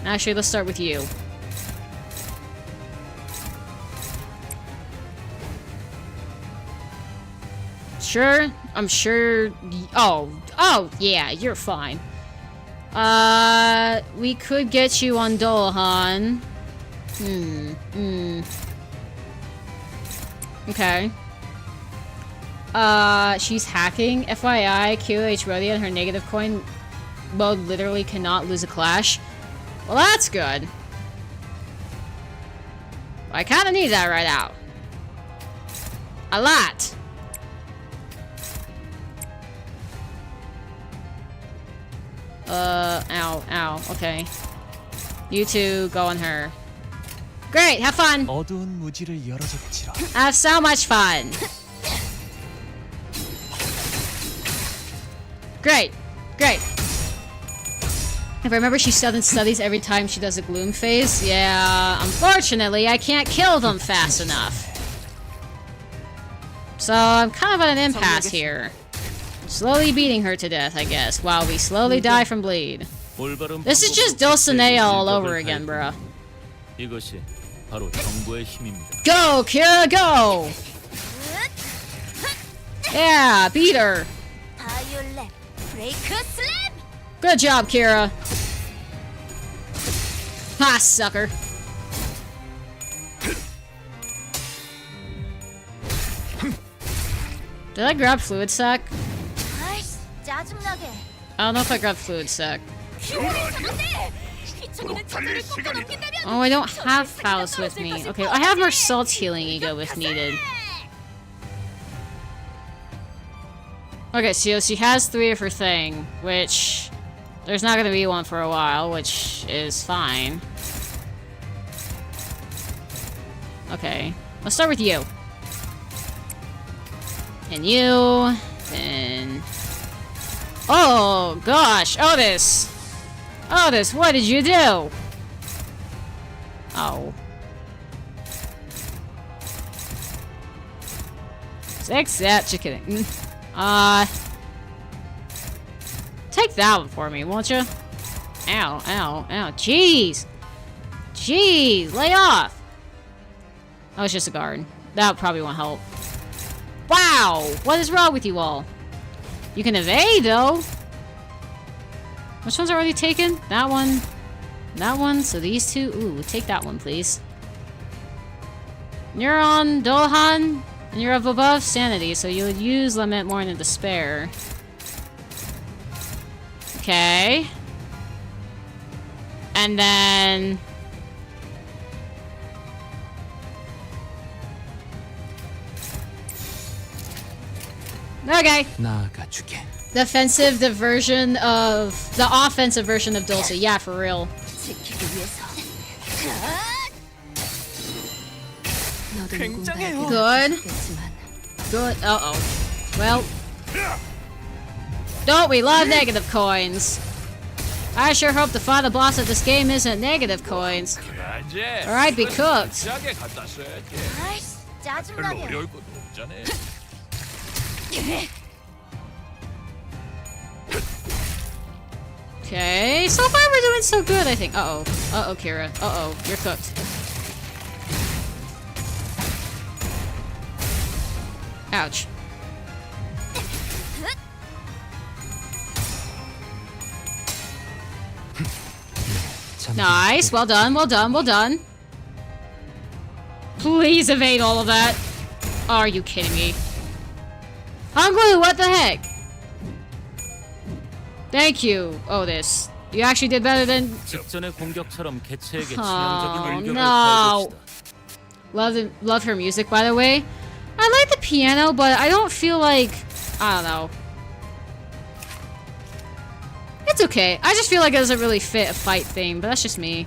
Actually, let's start with you. Sure? I'm sure... Oh, yeah, you're fine. We could get you on Dolahan. Okay. She's hacking. FYI, QH Rodion, her negative coin mode literally cannot lose a clash. Well, that's good. I kinda need that right now. A lot. Ow, okay. You two go on her. Great, have fun! 어두운 무지를 열어줬지라. Have so much fun! Great, great. If I remember, she studies every time she does a gloom phase. Yeah, unfortunately, I can't kill them fast enough. So I'm kind of at an impasse here. Slowly beating her to death, I guess, while we slowly die from bleed. This is just Dulcinea all over again, bruh. 이것이 바로 정보의 힘입니다. Go, Kira, go! Yeah, beat her. 바이올렛 브레이크 슬램. Good job, Kira. Ha, sucker. Did I grab fluid sac? 아이씨, 짜증나게. I don't know if I grabbed fluid sac. 휘청이는 자들을 꺾어넘긴다면 Oh, I don't have Faust with me. Okay, I have Marsalt's healing ego if needed. Okay, so she has 3 of her thing, which... There's not gonna be one for a while, which is fine. Okay, let's start with you. And you... and... Oh, gosh, Otis! Otis, what did you do? Oh. 6 that, just kidding. Take that one for me, won't you? Ow, ow, ow. Jeez! Jeez, lay off! Oh, it's just a guard. That probably won't help. Wow! What is wrong with you all? You can evade, though! Which one's already taken? That one. That one, so these two. Ooh, take that one, please. You're on Dohan, and you're of above sanity, so you would use Lament Mourn and Despair. Okay. And then... Okay. 나아가주게. Defensive the version of... The offensive version of Dulce. Yeah, for real. 지키기 위해서. 너도 굉장해요. 누군가에게 Good. 죽겠지만 Good. Uh-oh. Well. Don't we love negative coins? I sure hope the final boss of this game isn't negative coins. 그러지. Alright, be cooked. 짜게 갖다 써야지. 아이씨, 별로 짜증나게. 어려울 것도 없잖아. Okay, so far we're doing so good, I think. Uh-oh. Uh-oh, Kira. Uh-oh, you're cooked. Ouch. Nice. Well done, well done, well done. Please evade all of that. Are you kidding me? Hunglu, what the heck? Thank you, Otis. You actually did better than... 직전의 공격처럼 개체에게 치명적인 Oh, 일격을 no. 가해봅시다. Love her music, by the way. I like the piano, but I don't feel like... I don't know. It's okay. I just feel like it doesn't really fit a fight theme, but that's just me.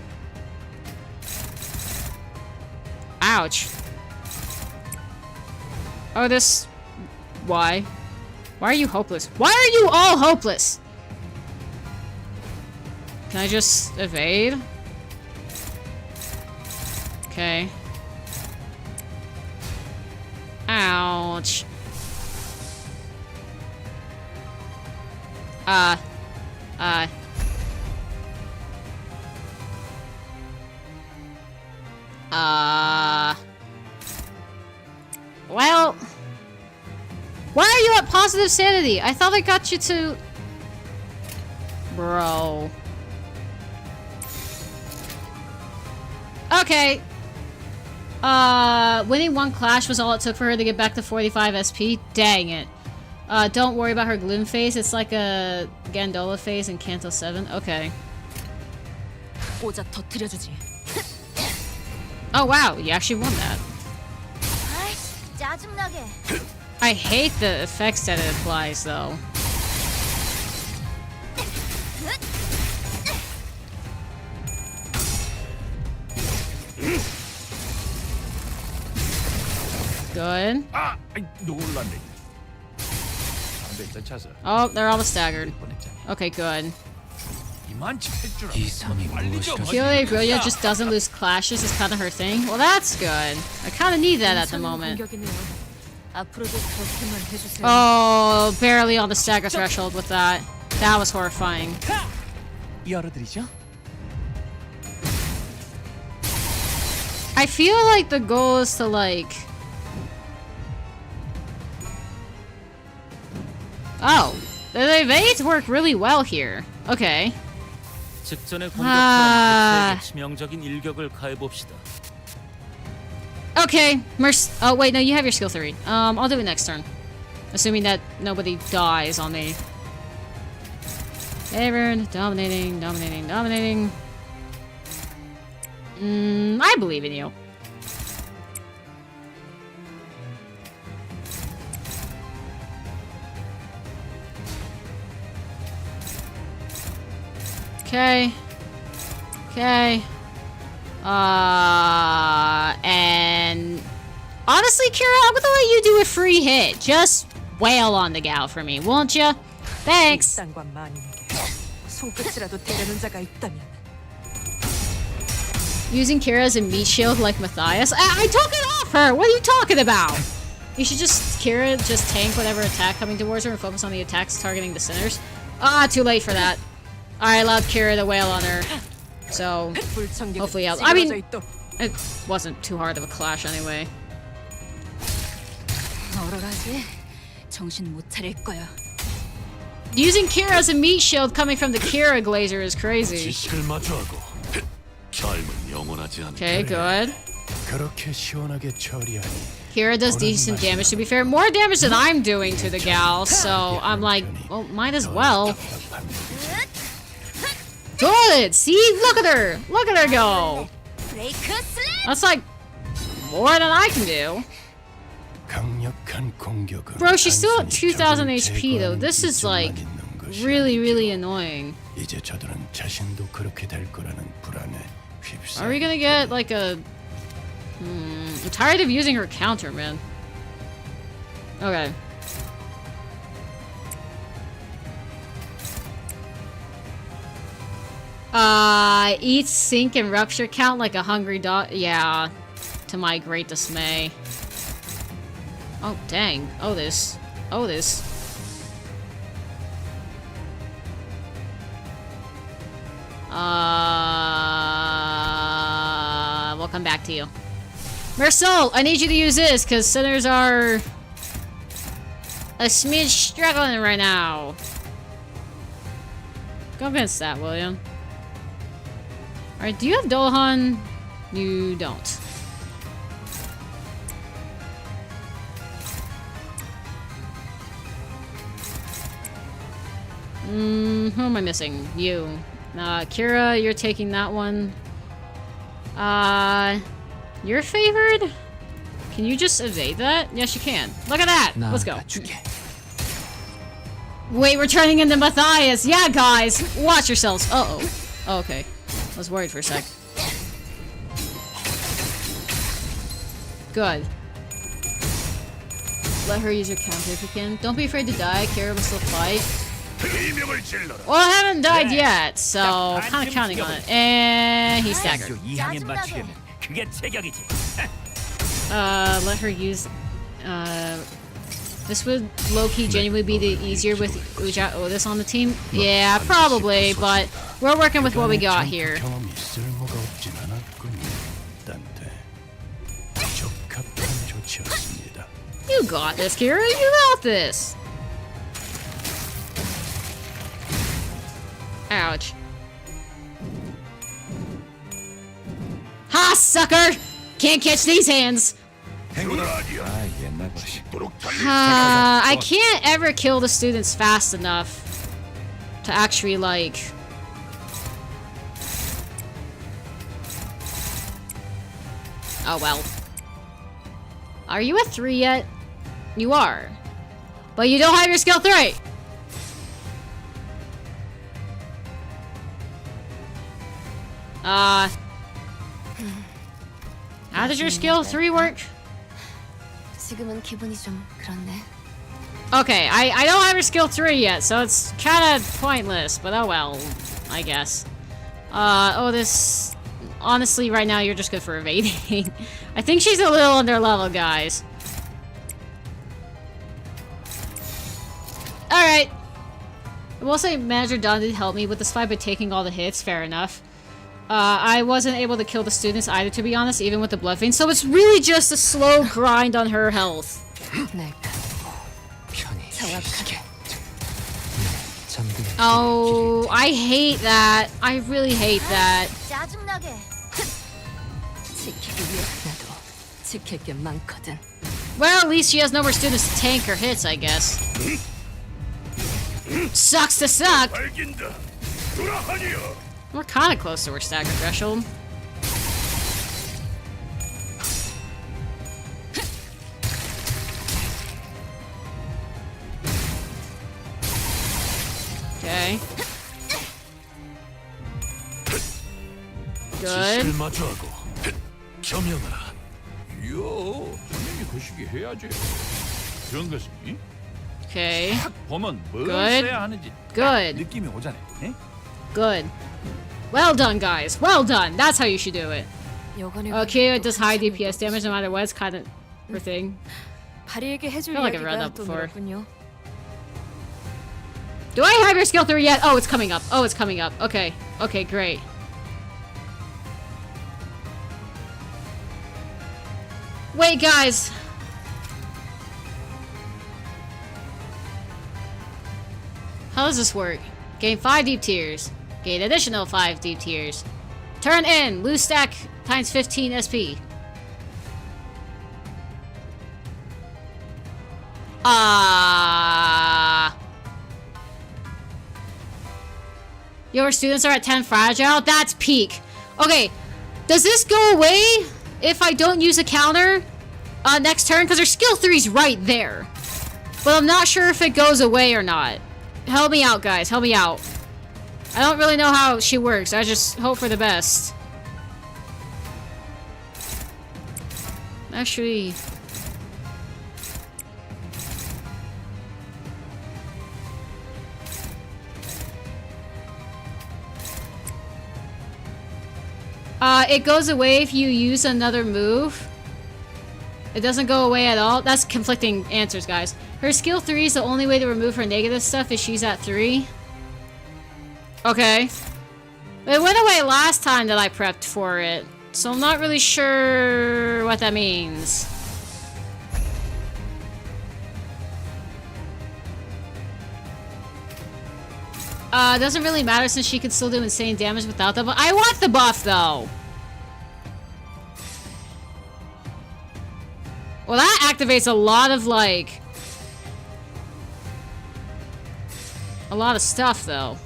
Ouch. Oh, this... Why? Why are you hopeless? Why are you all hopeless? Can I just evade? Okay. Ouch. Well... Why are you at positive sanity? I thought I got you to... Bro. Okay. Winning one clash was all it took for her to get back to 45 SP? Dang it. Don't worry about her gloom phase. It's like a Gandola phase in Canto 7. Okay. 오자 터뜨려주지. Oh wow, you actually won that. 아이씨, 짜증나게. I hate the effects that it applies, though. Good. 아, 놀랐네. 안돼, 쫓아서. Oh, they're almost staggered. Okay, good. 이만 칠 줄 알아. 이상이 빨리 좀 무엇이라 Kylie Brillia just doesn't lose clashes is kind of her thing. Well, that's good. I kind of need that at the moment. 공격이네요. 앞으로도 그렇게만 해주세요. Oh, barely on the stagger threshold with that. That was horrifying. 열어드리죠. I feel like the goal is to, like... Oh. The evades work really well here. Okay. 직전의 공격처럼 개체에게 치명적인 일격을 가해봅시다. Okay, oh wait, no, you have your skill 3. I'll do it next turn. Assuming that nobody dies on me. Everyone, dominating. I believe in you. Okay. And honestly, Kira, I'm gonna let you do a free hit. Just wail on the gal for me, won't you? Thanks. 땅과 만인에게 손끝이라도 대려는 자가 있다면. Using Kira as a meat shield like Matthias? I took it off her! What are you talking about? You should Kira just tank whatever attack coming towards her and focus on the attacks targeting the sinners. Ah, too late for that. I allowed Kira to wail on her. So, hopefully I mean, it wasn't too hard of a clash anyway. 얼얼하지? 정신 못 차릴 거야. Using Kira as a meat shield coming from the Kira Glazer is crazy. 지식을 마주하고 삶은 영원하지 않은 Okay, good. 그렇게 시원하게 처리하니 Kira does decent damage, to be fair. More damage than I'm doing to the gal, so I'm like, well, might as well. Good! See? Look at her! Look at her go! 브레이크 슬랩. That's like more than I can do. 강력한 공격은 Bro, she's still at 단순히 2000 적을 HP though. 제거하는 This is like 기준만 있는 것이 really, 아니죠. really annoying. 이제 저들은 자신도 그렇게 될 거라는 불안에 휩싸여. Are we gonna get like a... I'm tired of using her counter, man. Okay. Eat, sink, and rupture count like a hungry dog? Yeah. To my great dismay. Oh, dang. Oh, this. Oh, this. We'll come back to you. Marcel, I need you to use this, because sinners are a smidge struggling right now. Go against that, will you? Alright, do you have Dolhan? You don't. Who am I missing? You. Kira, you're taking that one. You're favored? Can you just evade that? Yes, you can. Look at that! Let's go. Wait, we're turning into Matthias! Yeah, guys! Watch yourselves! Uh-oh. Oh, okay. I was worried for a sec. Good. Let her use her counter if you can. Don't be afraid to die. Kira will still fight. Well, I haven't died yet, so kind of counting on it. And he's staggered. Let her use. This would low-key genuinely be the easier with Uja Otis on the team. Yeah, probably, but we're working with what we got here. 경험이 쓸모가 없진 않았군요. 딴데 적합한 조치였습니다. You got this, Kira. You got this. Ouch. Ha, sucker! Can't catch these hands. I can't ever kill the students fast enough to actually, like... Oh, well. Are you at 3 yet? You are. But you don't have your skill 3! How does your skill 3 work? 지금은 기분이 좀 그렇네. Okay, I don't have your skill 3 yet, so it's kinda pointless, but oh well, I guess. This... Honestly, right now, you're just good for evading. I think she's a little under level, guys. Alright. I will say Manager Don did help me with this fight by taking all the hits, fair enough. I wasn't able to kill the students either, to be honest, even with the blood vein, so it's really just a slow grind on her health. Oh, I hate that. I really hate that. 짜증나게. 지키기 위해서라도 지킬 게 많거든. Well, at least she has no more students to tank her hits, I guess. Sucks to suck. We're kind of close to our stagger threshold. Okay. Good. 마주하고 점령하라. 이야, 분명히 그 시기 해야지. 그런 것이 Okay. 딱 보면 뭘 Good. 써야 하는지 Good. 느낌이 오잖아. 에? Good. Well done, guys. Well done. That's how you should do it. Okay, it does high DPS damage no matter what. It's kind of her thing. 바리에게 해줄 I feel like I've read 이야기가 that 또 before. 늘었군요. Do I have your skill 3 yet? Oh, it's coming up. Oh, it's coming up. Okay. Okay, great. Wait, guys. How does this work? Gain 5 deep tiers. Gain additional 5 deep tiers. Turn in. Loose stack times 15 SP. Your students are at 10 fragile? That's peak. Okay, does this go away if I don't use a counter next turn? Because her skill 3's right there. But I'm not sure if it goes away or not. Help me out, guys. Help me out. I don't really know how she works. I just hope for the best. Actually... it goes away if you use another move. It doesn't go away at all. That's conflicting answers, guys. Her skill 3 is the only way to remove her negative stuff if she's at 3. Okay. It went away last time that I prepped for it, so I'm not really sure what that means. Doesn't really matter since she can still do insane damage without the buff. I want the buff, though! Well, that activates a lot of, like... a lot of stuff, though.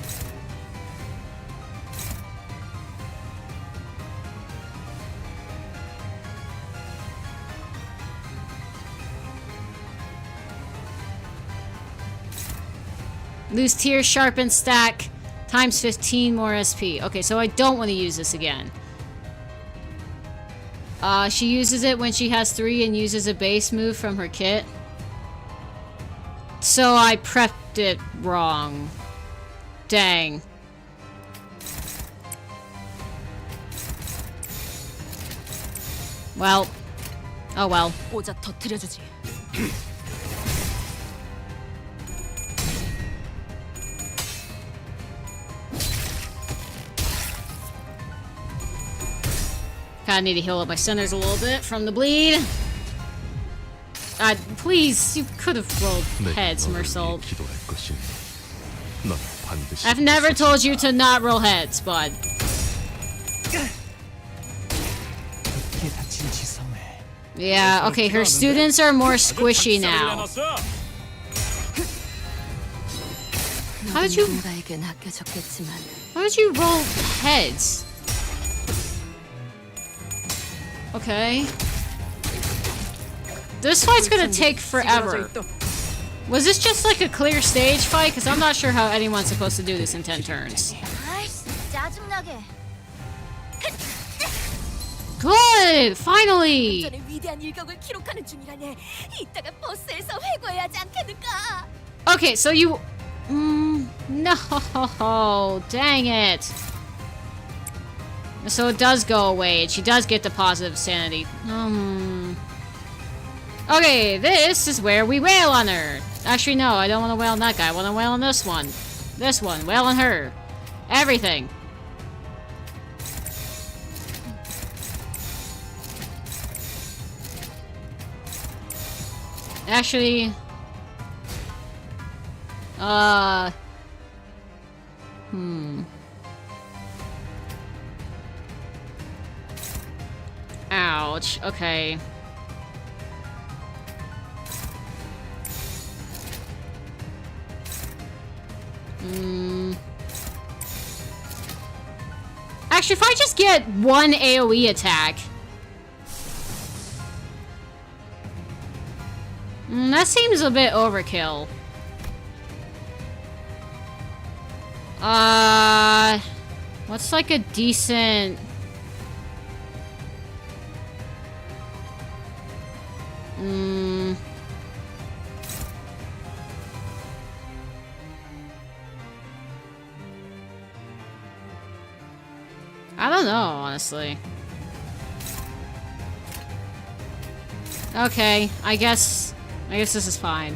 Lose tier, sharpen, stack, times 15 more SP. Okay, so I don't want to use this again. She uses it when she has 3 and uses a base move from her kit. So I prepped it wrong. Dang. Well. Oh well. 오자 터뜨려주지. Kinda need to heal up my centers a little bit from the bleed. Please, you could have rolled heads, Mersault. I've never told you to not roll heads, bud. Yeah, okay, her students are more squishy now. How did you roll heads? Okay. This fight's gonna take forever. Was this just like a clear stage fight? Because I'm not sure how anyone's supposed to do this in 10 turns. Good! Finally! Okay, so you... no! Dang it! So it does go away, and she does get the positive sanity. Okay, this is where we wail on her. Actually, no, I don't want to wail on that guy. I want to wail on this one. This one. Wail on her. Everything. Actually... Ouch. Okay. Actually, if I just get one AoE attack... that seems a bit overkill. What's like a decent... I don't know, honestly. Okay, I guess this is fine.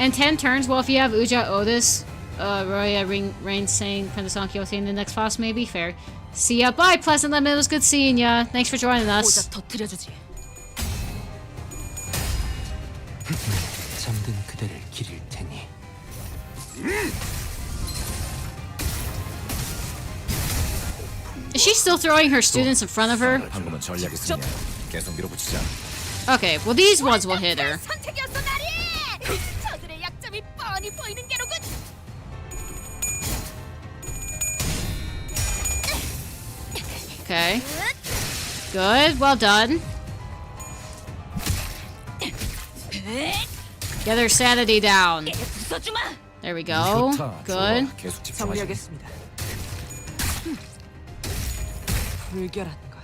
And 10 turns, well, if you have Uja Otis, Araya, Rain Sing, Pentasong Kyoto in the next boss, maybe? Fair. See ya. Bye, Pleasant Lemon. It was good seeing ya. Thanks for joining us. 잠든 그대를 기릴 테니. Is she still throwing her students in front of her? 방금은 전략의 승리야. 계속 밀어붙이자. Okay, well these ones will hit her. 선택이었어, 나리! 저들의 약점이 뻔히 보이는 게로군. Okay. Good, well done. Get her sanity down. 부숴주마. There we go. Good. 계속 집중하자. 정리하겠습니다. 불결한 것.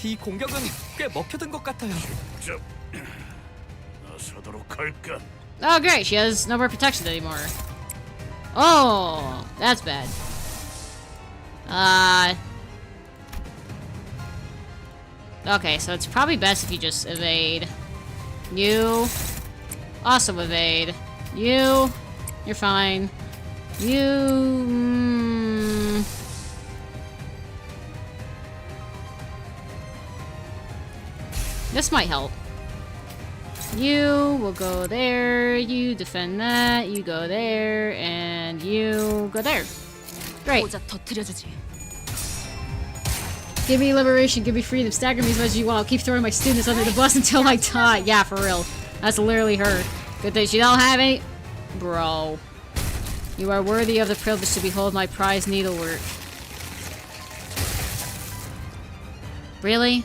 이 공격은 꽤 먹혀든 것 같아요. 나서도록 할까? Oh, great. She has no more protection anymore. Oh, that's bad. Okay, so it's probably best if you just evade. You. Also evade. You. You're fine. You. This might help. You will go there, you defend that, you go there, and you go there. Great. 고작 터뜨려주지. Give me liberation, give me freedom, stagger me as much as you want. I'll keep throwing my students under the bus until I die. Yeah, for real. That's literally her. Good thing she don't have any. Bro. You are worthy of the privilege to behold my prized needlework. Really?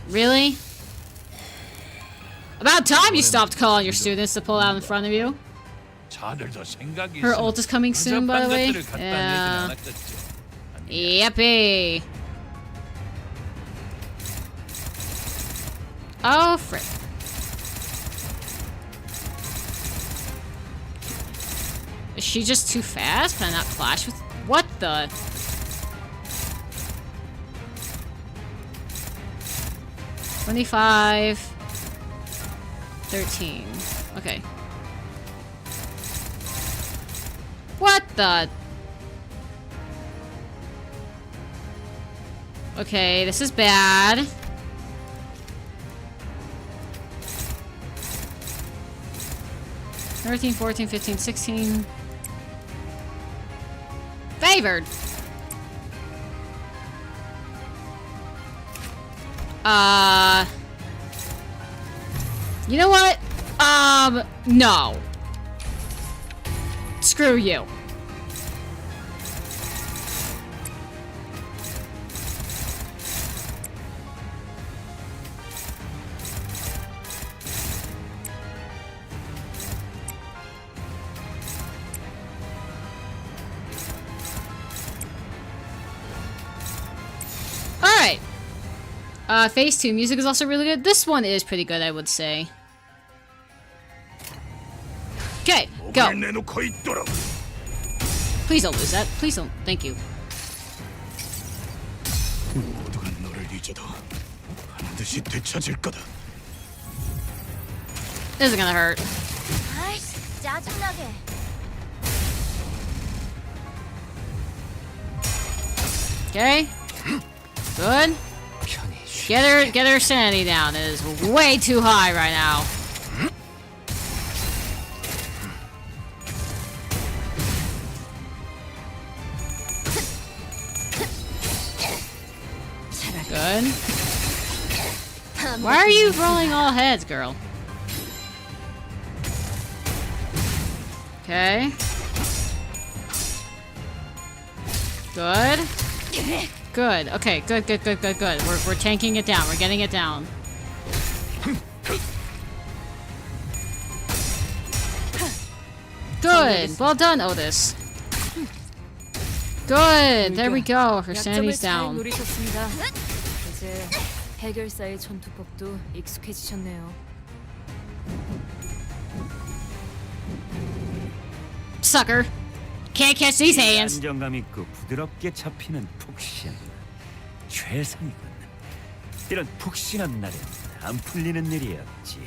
Really? About time you stopped calling your students to pull out in front of you. 자들도 생각이 Her 있으면 ult is coming soon, by the way. 어젯밤 것들을 갖다 Yeah. 얘기는 않았겠지. Yippee. Oh, frick. Is she just too fast? Can I not clash with... What the... $25... 13. Okay. What the... Okay, this is bad. $13, $14, $15, $16. Favored. You know what? No. Screw you. Alright. Phase 2 music is also really good. This one is pretty good, I would say. Okay, go. Please don't lose that. Please don't. Thank you. 모두가 너를 잊어도 반드시 되찾을 거다. This is gonna hurt. 아이씨, 짜증나게. Okay. Good. Get her sanity down. It is way too high right now. Good. Why are you rolling all heads, girl? Okay. Good. Good. Okay, good. We're tanking it down. We're getting it down. Good. Well done, Otis. Good. There we go. Her sanity's down. 노리셨습니다. 이제 해결사의 전투법도 익숙해지셨네요. Sucker. Can't catch these hands. 안정감 있고 부드럽게 잡히는 푹신. 최상이군. 이런 푹신한 날엔 안 풀리는 일이 없지.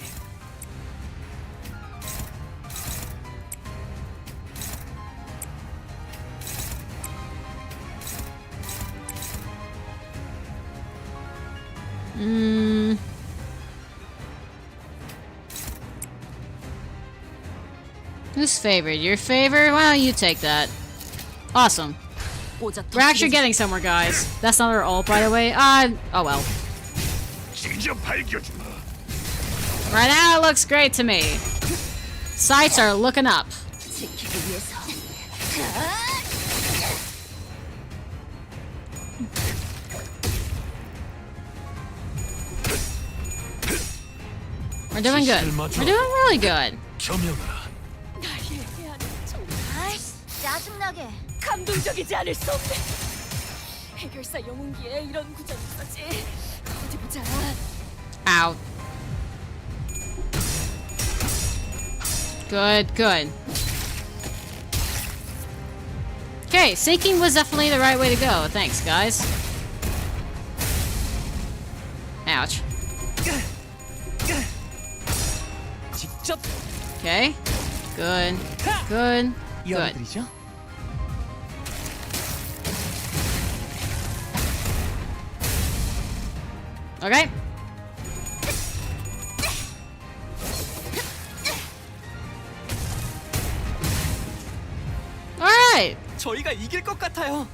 Who's favored? Your favorite? Well, you take that. Awesome. 꽂아 We're actually getting somewhere, guys. That's not our ult, by the way. Oh well. 직접 밝혀주마. Right now, it looks great to me. Sights are looking up. 지키기 위해서. We're doing good. We're doing really good. 겸용하라. 날 이해하는 정말 짜증나게 감동적이지 않을 수 없네. 해결사 영웅기에 이런 구절이 있었지. 어디 보자. Out. Good, good. Okay, sinking was definitely the right way to go. Thanks, guys. Ouch. 직접 Okay. Good. Good. Good. 이어드리죠. Okay. Alright. 저희가 이길 것 같아요.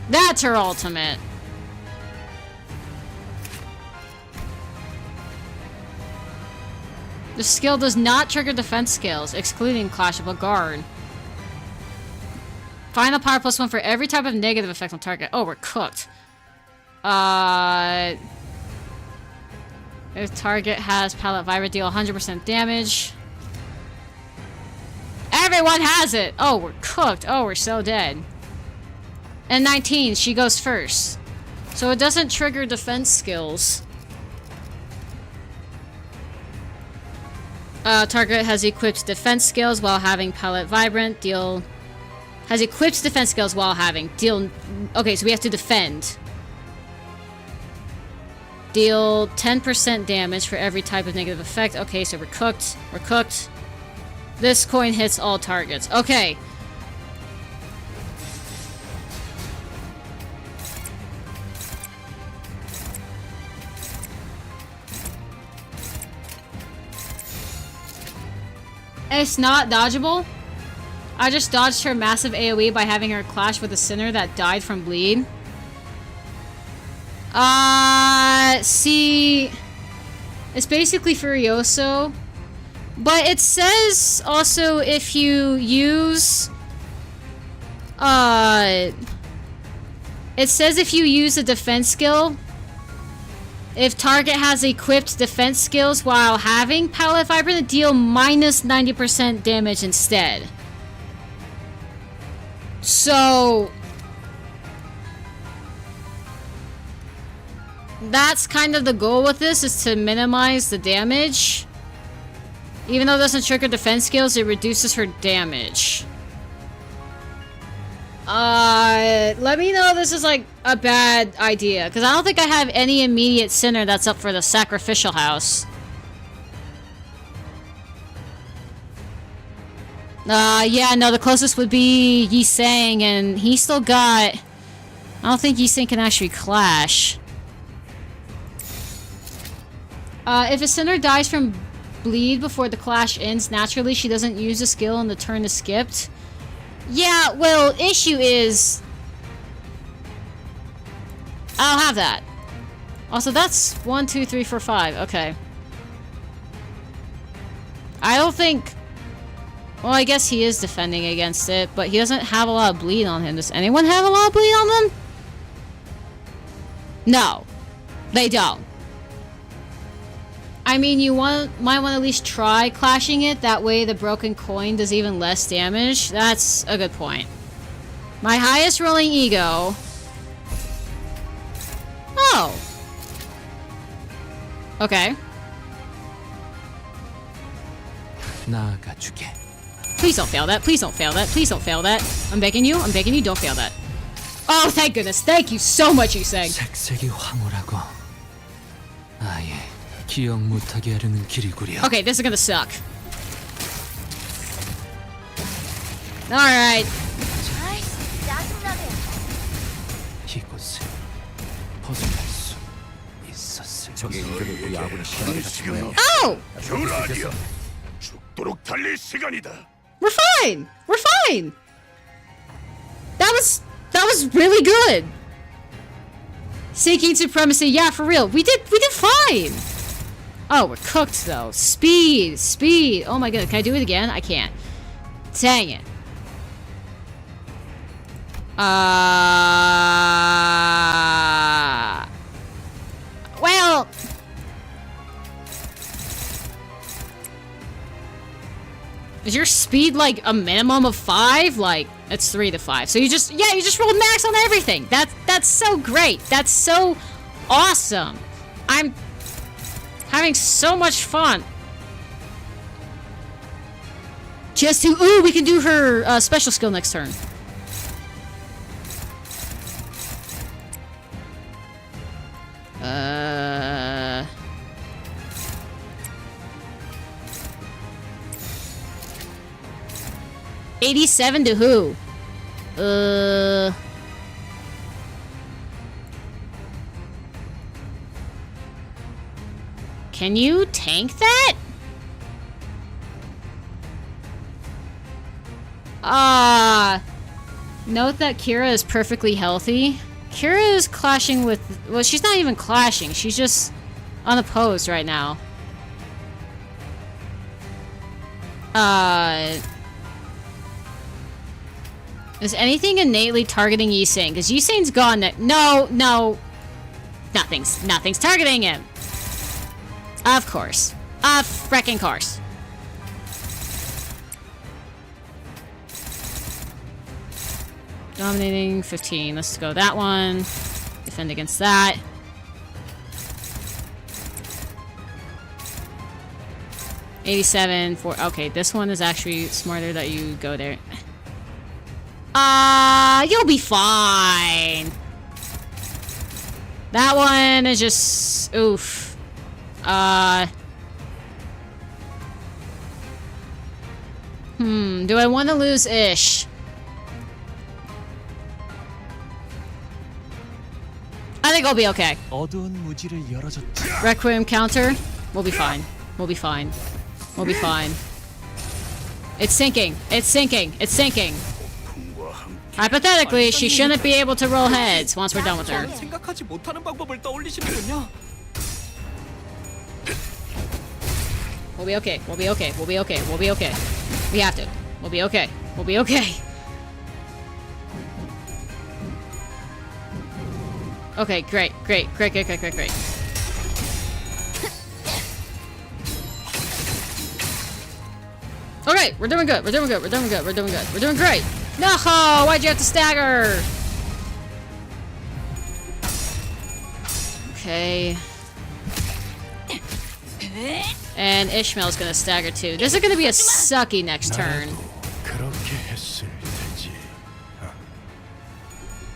That's her ultimate. The skill does not trigger defense skills, excluding Clashable Guard. Final power +1 for every type of negative effect on target. Oh, we're cooked. If target has pallet vibrate, deal 100% damage. Everyone has it! Oh, we're cooked. Oh, we're so dead. And 19, she goes first. So it doesn't trigger defense skills. Target has equipped defense skills while having pallet vibrant, deal... Has equipped defense skills while having, deal... Okay, so we have to defend. Deal 10% damage for every type of negative effect. Okay, so we're cooked. We're cooked. This coin hits all targets. Okay. It's not dodgeable. I just dodged her massive AoE by having her clash with a sinner that died from bleed. See... It's basically Furioso. But it says also if you use... It says if you use a defense skill... If target has equipped defense skills while having pallet vibrant, deal minus 90% damage instead. So... That's kind of the goal with this, is to minimize the damage. Even though it doesn't trigger defense skills, it reduces her damage. Let me know if this is like a bad idea, because I don't think I have any immediate sinner that's up for the sacrificial house. Yeah, no, the closest would be Yi Sang, and he still got... I don't think Yi Sang can actually clash. If a sinner dies from bleed before the clash ends, naturally she doesn't use a skill and the turn is skipped. Yeah, well, issue is... I don't have that. Also, that's 1, 2, 3, 4, 5. Okay. I don't think... Well, I guess he is defending against it, but he doesn't have a lot of bleed on him. Does anyone have a lot of bleed on them? No. They don't. I mean, you might want to at least try clashing it. That way the broken coin does even less damage. That's a good point. My highest rolling ego. Oh. Okay. 나아가주게. Please don't fail that. Please don't fail that. Please don't fail that. I'm begging you. I'm begging you. Don't fail that. Oh, thank goodness. Thank you so much, Yi Sang. 색색이 황홀하고 아예 기억 못하게 하려는 길이구려. Okay, this is gonna suck. Alright. 이곳에 벗어날 수 있었을 적의 의견을 우리 아군이 시간을 갖추며 Oh! 조라디야, 죽도록 달릴 시간이다. We're fine! We're fine! That was That was really good. Seeking supremacy. Yeah, for real. We did fine. Oh, we're cooked though. Speed. Oh my god. Can I do it again? I can't. Dang it. Well. Is your speed like a minimum of 5? Like, it's 3 to 5. So you just rolled max on everything. That's so great. That's so awesome. I'm having so much fun. Just to, ooh, we can do her special skill next turn. Uh... 87 to who? Can you tank that? Note that Kira is perfectly healthy. Kira is clashing with... Well, she's not even clashing. She's just unopposed right now. Is anything innately targeting Yisane? Because Yisane's gone. No. Nothing's targeting him. Of course. Of frickin' course. Dominating 15. Let's go that one. Defend against that. $87 for... Okay, this one is actually smarter that you go there. You'll be fine. That one is just... Oof. Do I want to lose Ish? I think I'll be okay. Requiem counter. We'll be fine. We'll be fine. We'll be fine. It's sinking. It's sinking. It's sinking. Hypothetically, she shouldn't be able to roll heads once we're done with her. 생각하지 못하는 방법을 떠올리시는군요. We'll be okay. We'll be okay. We'll be okay. We'll be okay. We have to. We'll be okay. We'll be okay. Okay, great. Great. Okay, we're doing good. We're doing great. No, why'd you have to stagger? Okay. And Ishmael's gonna stagger too. This is gonna be a sucky next turn. 그렇게 했을 테지.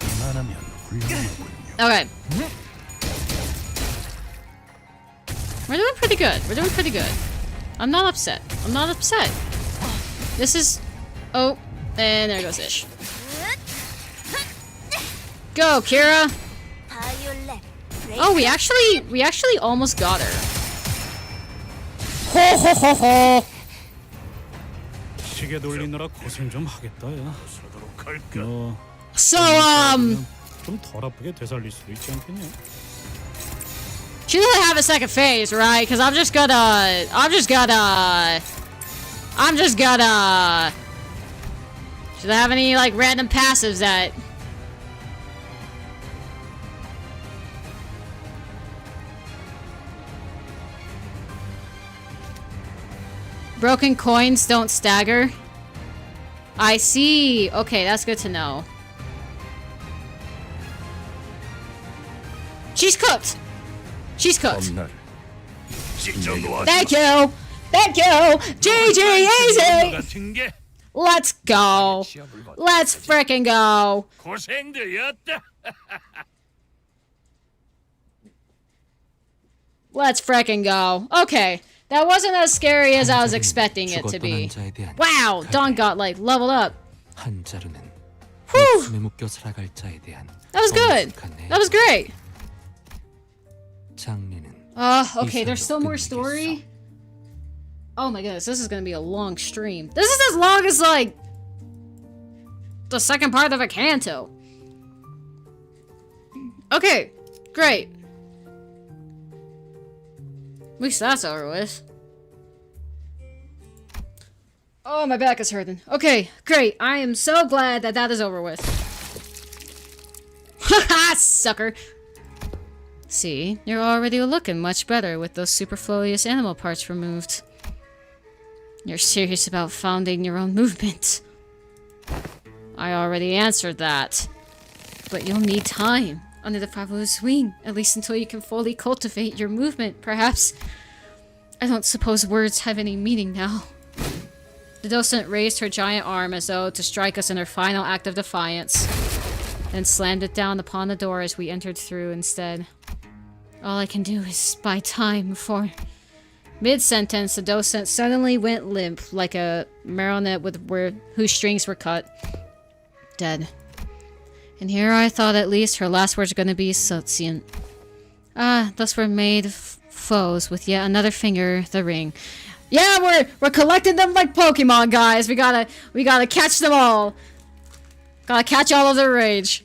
이만하면 훌륭하군요. Okay. We're doing pretty good. We're doing pretty good. I'm not upset. I'm not upset. This is... Oh, and there goes Ish. Go, Kira! Oh, we actually almost got her. Ho ho ho ho! 시계 돌리느라 고생 좀 하겠다, 야. 너 So, 좀 덜 아프게 되살릴 수도 있지 않겠냐? she doesn't have a second phase, right? Because I'm just gonna... Should I have any, like, random passives that... Broken coins don't stagger? I see. Okay, that's good to know. She's cooked! She's cooked. Thank you! Thank you! GG easy! Let's go! Let's frickin' go! 고생되었다. Let's frickin' go. Okay. That wasn't as scary as I was expecting it to be. Wow! Dawn got, like, leveled up. Whew! That was good! That was great! Okay, there's still more story? Oh my goodness, this is gonna be a long stream. This is as long as, like, the second part of a canto. Okay, great. At least that's over with. Oh, my back is hurting. Okay, great. I am so glad that that is over with. Haha, sucker. See, you're already looking much better with those superfluous animal parts removed. You're serious about founding your own movement. I already answered that. But you'll need time under the Fabulous wing, at least until you can fully cultivate your movement, perhaps. I don't suppose words have any meaning now. The docent raised her giant arm as though to strike us in her final act of defiance, then slammed it down upon the door as we entered through instead. All I can do is buy time before... Mid-sentence, the docent suddenly went limp, like a marionette whose strings were cut. Dead. And here I thought at least her last words were going to be sentient. Ah, thus we're made foes with yet another finger, the ring. Yeah, we're collecting them like Pokemon, guys. We gotta catch them all. Gotta catch all of their rage.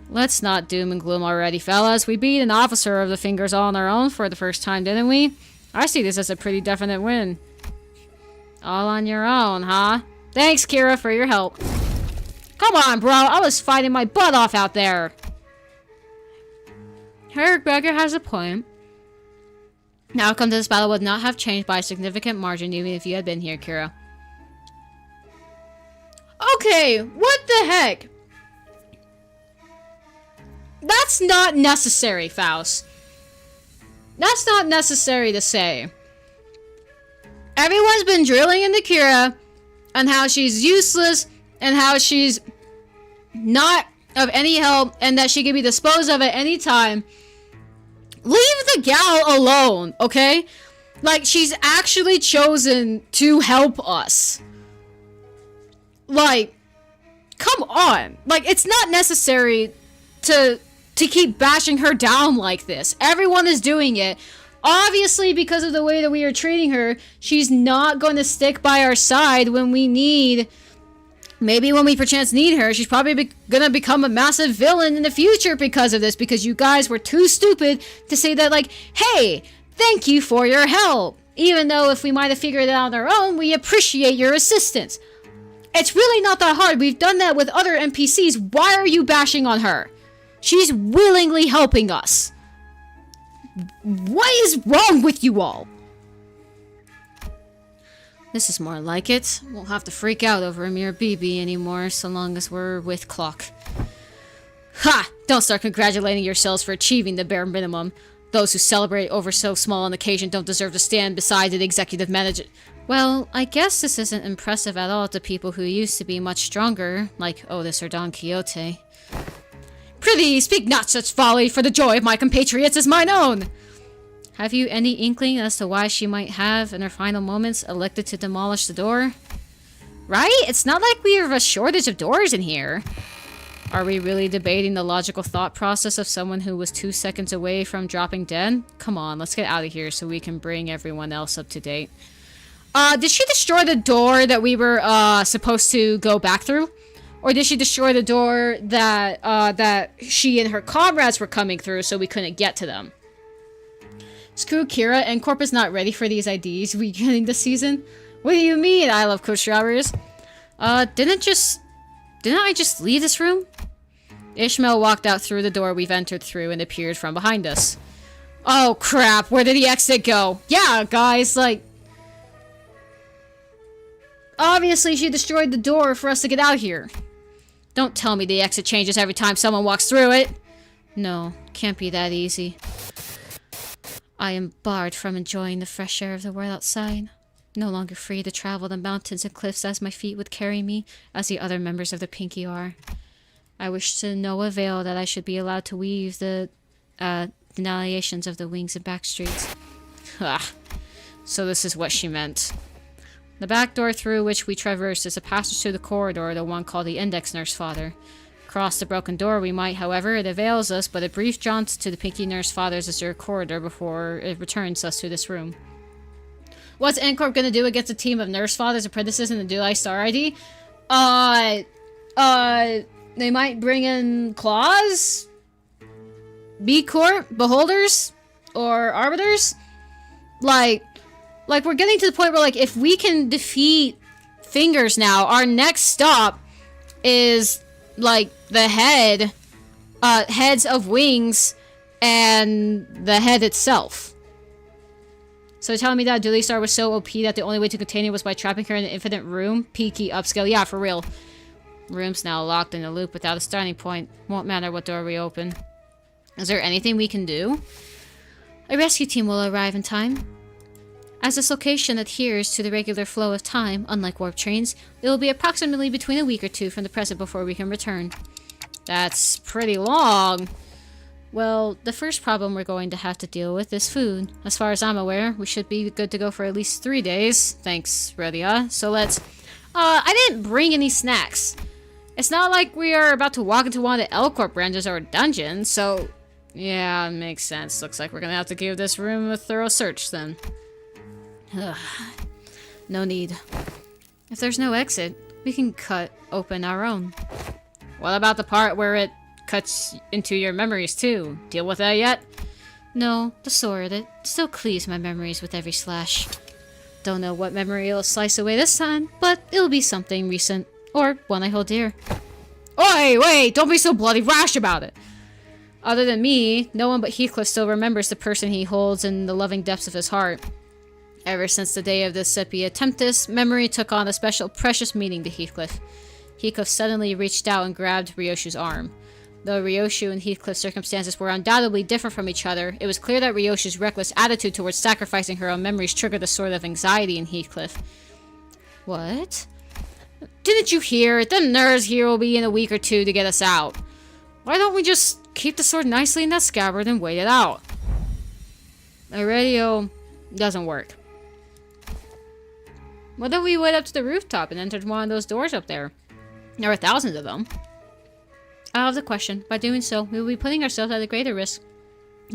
Let's not doom and gloom already, fellas. We beat an officer of the fingers all on our own for the first time, didn't we? I see this as a pretty definite win. All on your own, huh? Thanks, Kira, for your help. Come on, bro. I was fighting my butt off out there. Herrick Becker has a point. The outcome to this battle would not have changed by a significant margin even if you had been here, Kira. Okay, what the heck? That's not necessary, Faust. That's not necessary to say. Everyone's been drilling into Kira and how she's useless and how she's not of any help and that she can be disposed of at any time. Leave the gal alone, okay? Like, she's actually chosen to help us. Like, come on. Like, it's not necessary to keep bashing her down like this. Everyone is doing it. Obviously, because of the way that we are treating her, she's not going to stick by our side when we need... Maybe when we perchance need her, she's probably gonna become a massive villain in the future because of this, because you guys were too stupid to say that, like, hey, thank you for your help. Even though if we might have figured it out on our own, we appreciate your assistance. It's really not that hard. We've done that with other NPCs. Why are you bashing on her? She's willingly helping us. What is wrong with you all? This is more like it. Won't have to freak out over a mere BB anymore, so long as we're with Clock. Ha! Don't start congratulating yourselves for achieving the bare minimum. Those who celebrate over so small an occasion don't deserve to stand beside the executive manager. Well, I guess this isn't impressive at all to people who used to be much stronger, like Otis or Don Quixote. Prithee, speak not such folly, for the joy of my compatriots is mine own! Have you any inkling as to why she might have, in her final moments, elected to demolish the door? Right? It's not like we have a shortage of doors in here. Are we really debating the logical thought process of someone who was 2 seconds away from dropping dead? Come on, let's get out of here so we can bring everyone else up to date. Did she destroy the door that we were, supposed to go back through? Or did she destroy the door that, that she and her comrades were coming through so we couldn't get to them? Screw Kira, and Corp is not ready for these IDs beginning this season. What do you mean, I love Coach Strawberries? Didn't I just leave this room? Ishmael walked out through the door we've entered through and appeared from behind us. Oh crap, where did the exit go? Yeah, guys, like... Obviously she destroyed the door for us to get out here. Don't tell me the exit changes every time someone walks through it. No, can't be that easy. I am barred from enjoying the fresh air of the world outside. No longer free to travel the mountains and cliffs as my feet would carry me, as the other members of the Pinky are. I wish to no avail that I should be allowed to weave the denunciations of the wings and back streets. Ah, so this is what she meant. The back door through which we traversed is a passage to the corridor, the one called the Index Nurse Father. Across the broken door we might, however, it avails us but a brief jaunt to the Pinky Nurse Father's azure corridor before it returns us to this room. What's N-Corp gonna do against a team of Nurse Fathers apprentices in the Dual Star ID? They might bring in claws? B Corp beholders or arbiters, like we're getting to the point where like if we can defeat Fingers now, our next stop is like the heads of Wings and the head itself. So telling me that Dually Star was so OP that the only way to contain it was by trapping her in an infinite room? Peaky upscale. Yeah, for real. Room's now locked in a loop without a starting point. Won't matter what door we open. Is there anything we can do? A rescue team will arrive in time. As this location adheres to the regular flow of time, unlike warp trains, it will be approximately between a week or two from the present before we can return. That's pretty long. Well, the first problem we're going to have to deal with is food. As far as I'm aware, we should be good to go for at least 3 days. Thanks, Ryoshu. So let's... I didn't bring any snacks. It's not like we are about to walk into one of the L-Corp branches or a dungeon, so... Yeah, makes sense. Looks like we're gonna have to give this room a thorough search, then. Ugh. No need. If there's no exit, we can cut open our own. What about the part where it cuts into your memories too? Deal with that yet? No, the sword, it still cleaves my memories with every slash. Don't know what memory it'll slice away this time, but it'll be something recent. Or one I hold dear. Oi, wait, don't be so bloody rash about it! Other than me, no one but Heathcliff still remembers the person he holds in the loving depths of his heart. Ever since the day of the Sepia Tempest, memory took on a special precious meaning to Heathcliff. Heathcliff suddenly reached out and grabbed Ryoshu's arm. Though Ryoshu and Heathcliff's circumstances were undoubtedly different from each other, it was clear that Ryoshu's reckless attitude towards sacrificing her own memories triggered a sort of anxiety in Heathcliff. What? Didn't you hear? The nurse here will be in a week or two to get us out. Why don't we just keep the sword nicely in that scabbard and wait it out? The radio doesn't work. What if we went up to the rooftop and entered one of those doors up there? There are thousands of them. Out of the question. By doing so, we will be putting ourselves at a greater risk.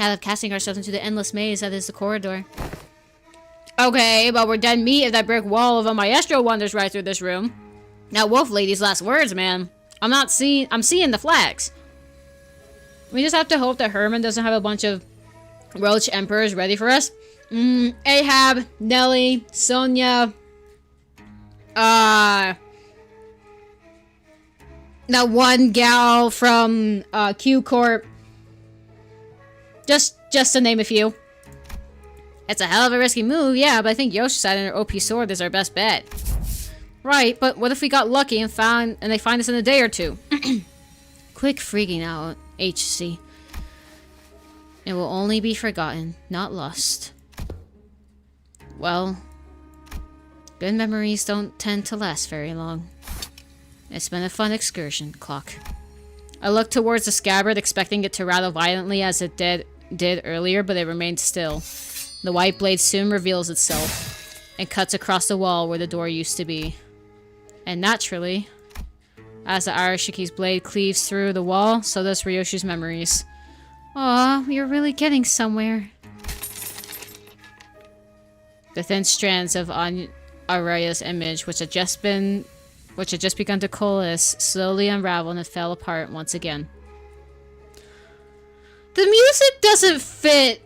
Out of casting ourselves into the endless maze that is the corridor. Okay, but we're dead meat if that brick wall of a maestro wanders right through this room. Now, Wolf Lady's last words, man. I'm seeing the flags. We just have to hope that Herman doesn't have a bunch of roach emperors ready for us. Ahab, Nelly, Sonia, that one gal from Q Corp. Just to name a few. It's a hell of a risky move, yeah, but I think Yoshi's side and her OP sword is our best bet. Right, but what if we got lucky and they find us in a day or two? Quick freaking out, HC. It will only be forgotten, not lost. Well, good memories don't tend to last very long. It's been a fun excursion, Clock. I looked towards the scabbard, expecting it to rattle violently as it did earlier, but it remained still. The white blade soon reveals itself and cuts across the wall where the door used to be. And naturally, as the Arashiki's blade cleaves through the wall, so does Ryoshu's memories. Aw, you're really getting somewhere. The thin strands of Araya's image, which had just begun to coalesce, slowly unraveled and fell apart once again. The music doesn't fit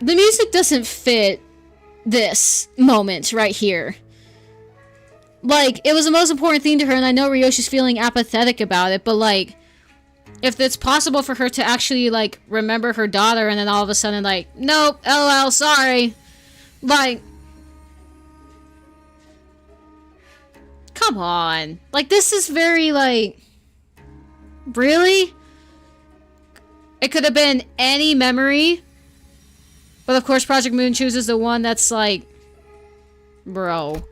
the music doesn't fit this moment right here. Like, it was the most important thing to her, and I know Ryoshi's feeling apathetic about it, but like, if it's possible for her to actually, like, remember her daughter and then all of a sudden, like, nope, LOL, sorry. Like, come on. Like, this is very, like, really? It could have been any memory. But of course, Project Moon chooses the one that's like, bro.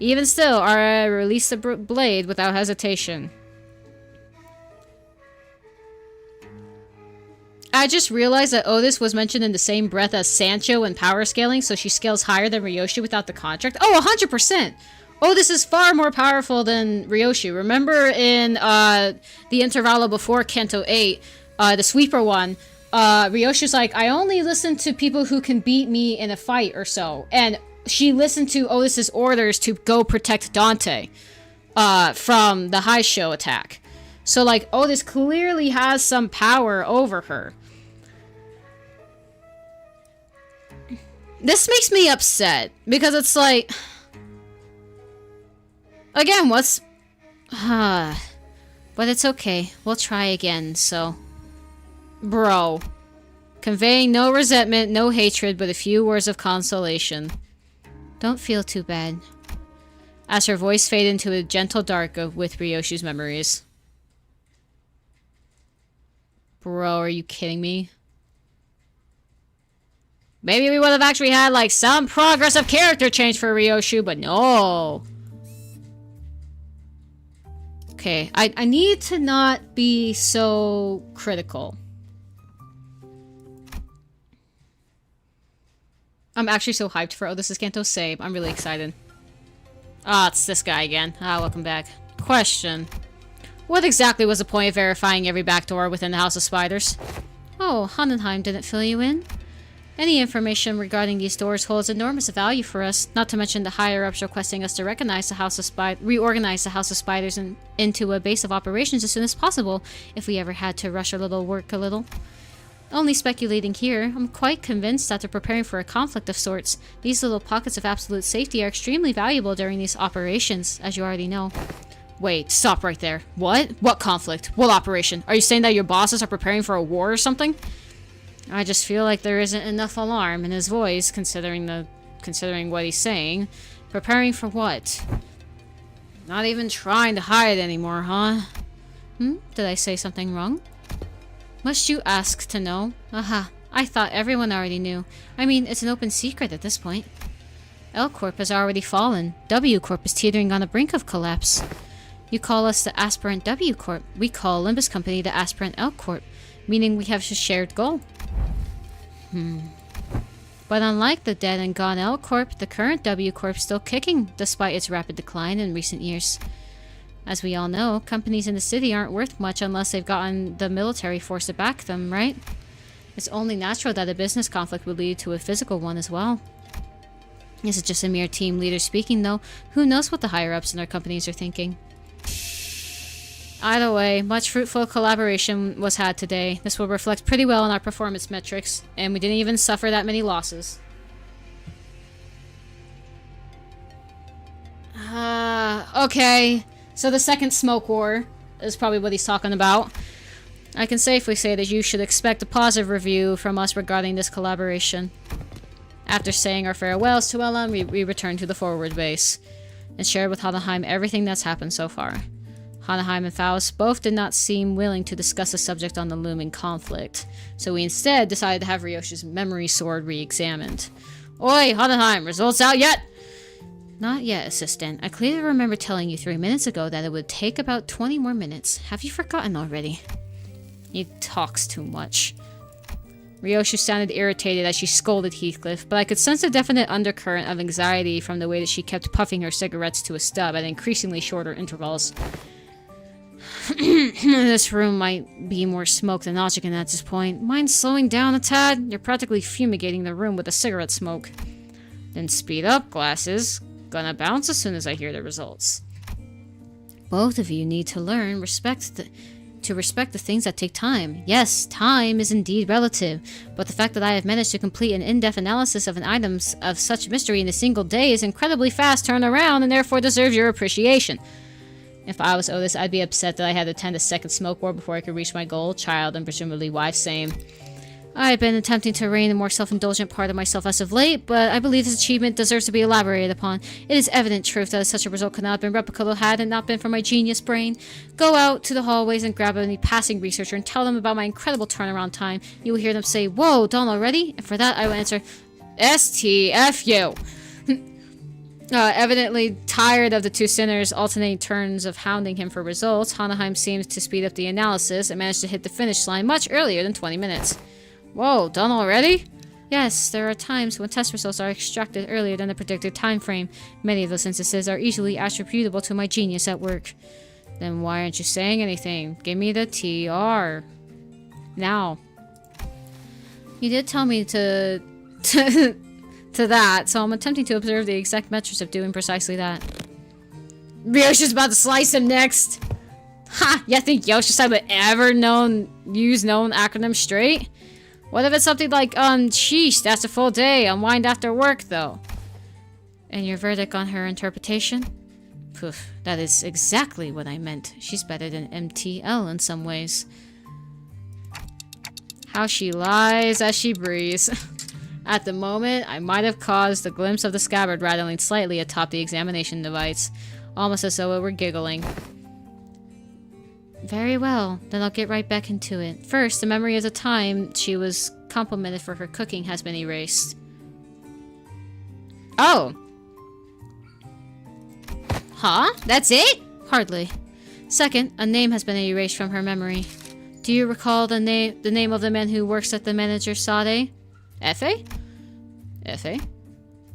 Even still, Araya released the blade without hesitation. I just realized that Otis was mentioned in the same breath as Sancho in power scaling, so she scales higher than Ryoshu without the contract. Oh, 100%! Otis is far more powerful than Ryoshu. Remember in the intervallo before Canto 8, the sweeper one, Ryoshu's like, I only listen to people who can beat me in a fight or so. And she listened to Otis's orders to go protect Dante from the high show attack. So, like, Otis clearly has some power over her. This makes me upset, because it's like... Again, what's... But it's okay. We'll try again, so... Bro. Conveying no resentment, no hatred, but a few words of consolation. Don't feel too bad. As her voice faded into a gentle dark with Ryoshu's memories. Bro, are you kidding me? Maybe we would have actually had, like, some progress of character change for Ryoshu, but no. Okay, I need to not be so critical. I'm actually so hyped for Otis's Canto. Same. I'm really excited. Ah, it's this guy again. Ah, welcome back. Question. What exactly was the point of verifying every back door within the House of Spiders? Oh, Hannenheim didn't fill you in? Any information regarding these doors holds enormous value for us, not to mention the higher-ups requesting us to reorganize the House of Spiders into a base of operations as soon as possible, if we ever had to rush our little work a little. Only speculating here, I'm quite convinced that they're preparing for a conflict of sorts. These little pockets of absolute safety are extremely valuable during these operations, as you already know. Wait, stop right there. What? What conflict? What operation? Are you saying that your bosses are preparing for a war or something? I just feel like there isn't enough alarm in his voice, considering what he's saying. Preparing for what? Not even trying to hide anymore, huh? Did I say something wrong? Must you ask to know? Aha, I thought everyone already knew. I mean, it's an open secret at this point. L Corp has already fallen. W Corp is teetering on the brink of collapse. You call us the aspirant W Corp. We call Limbus Company the aspirant L Corp, meaning we have a shared goal. But unlike the dead and gone L Corp, the current W Corp is still kicking, despite its rapid decline in recent years. As we all know, companies in the city aren't worth much unless they've gotten the military force to back them, right? It's only natural that a business conflict would lead to a physical one as well. This is just a mere team leader speaking, though. Who knows what the higher-ups in our companies are thinking? Either way, much fruitful collaboration was had today. This will reflect pretty well on our performance metrics, and we didn't even suffer that many losses. Okay. So the second smoke war is probably what he's talking about. I can safely say that you should expect a positive review from us regarding this collaboration. After saying our farewells to Ellen, we returned to the forward base and shared with Hannenheim everything that's happened so far. Hannenheim and Faust both did not seem willing to discuss the subject on the looming conflict, so we instead decided to have Ryoshu's memory sword re-examined. Oi, Hannenheim, results out yet? Not yet, Assistant. I clearly remember telling you 3 minutes ago that it would take about 20 more minutes. Have you forgotten already? He talks too much. Ryoshu sounded irritated as she scolded Heathcliff, but I could sense a definite undercurrent of anxiety from the way that she kept puffing her cigarettes to a stub at increasingly shorter intervals. This room might be more smoke than oxygen at this point. Mind slowing down a tad? You're practically fumigating the room with the cigarette smoke. Then speed up, glasses. Gonna bounce as soon as I hear the results. Both of you need to learn to respect the things that take time. Yes, time is indeed relative, but the fact that I have managed to complete an in-depth analysis of an item of such mystery in a single day is incredibly fast turnaround and therefore deserves your appreciation. If I was Otis, I'd be upset that I had to attend a second smoke war before I could reach my goal. Child and presumably wife, same. I've been attempting to rein a more self-indulgent part of myself as of late, but I believe this achievement deserves to be elaborated upon. It is evident truth that such a result could not have been replicated had it not been for my genius brain. Go out to the hallways and grab any passing researcher and tell them about my incredible turnaround time. You will hear them say, "Whoa, done already?" And for that, I will answer, "STFU." Evidently tired of the two sinners' alternating turns of hounding him for results, Hannenheim seems to speed up the analysis and managed to hit the finish line much earlier than 20 minutes. Whoa, done already? Yes, there are times when test results are extracted earlier than the predicted time frame. Many of those instances are easily attributable to my genius at work. Then why aren't you saying anything? Give me the TR. Now. You did tell me to that, so I'm attempting to observe the exact metrics of doing precisely that. Ryoshu's about to slice him next! Ha! You think Yoshi would ever use known acronym straight? What if it's something like, sheesh, that's a full day, unwind after work, though? And your verdict on her interpretation? Poof, that is exactly what I meant. She's better than MTL in some ways. How she lies as she breathes. At the moment, I might have caused a glimpse of the scabbard rattling slightly atop the examination device, almost as though it were giggling. Very well, then I'll get right back into it. First, the memory of the time she was complimented for her cooking has been erased. Oh! Huh? That's it? Hardly. Second, a name has been erased from her memory. Do you recall the name of the man who works at the manager Sade? Efe? Efe?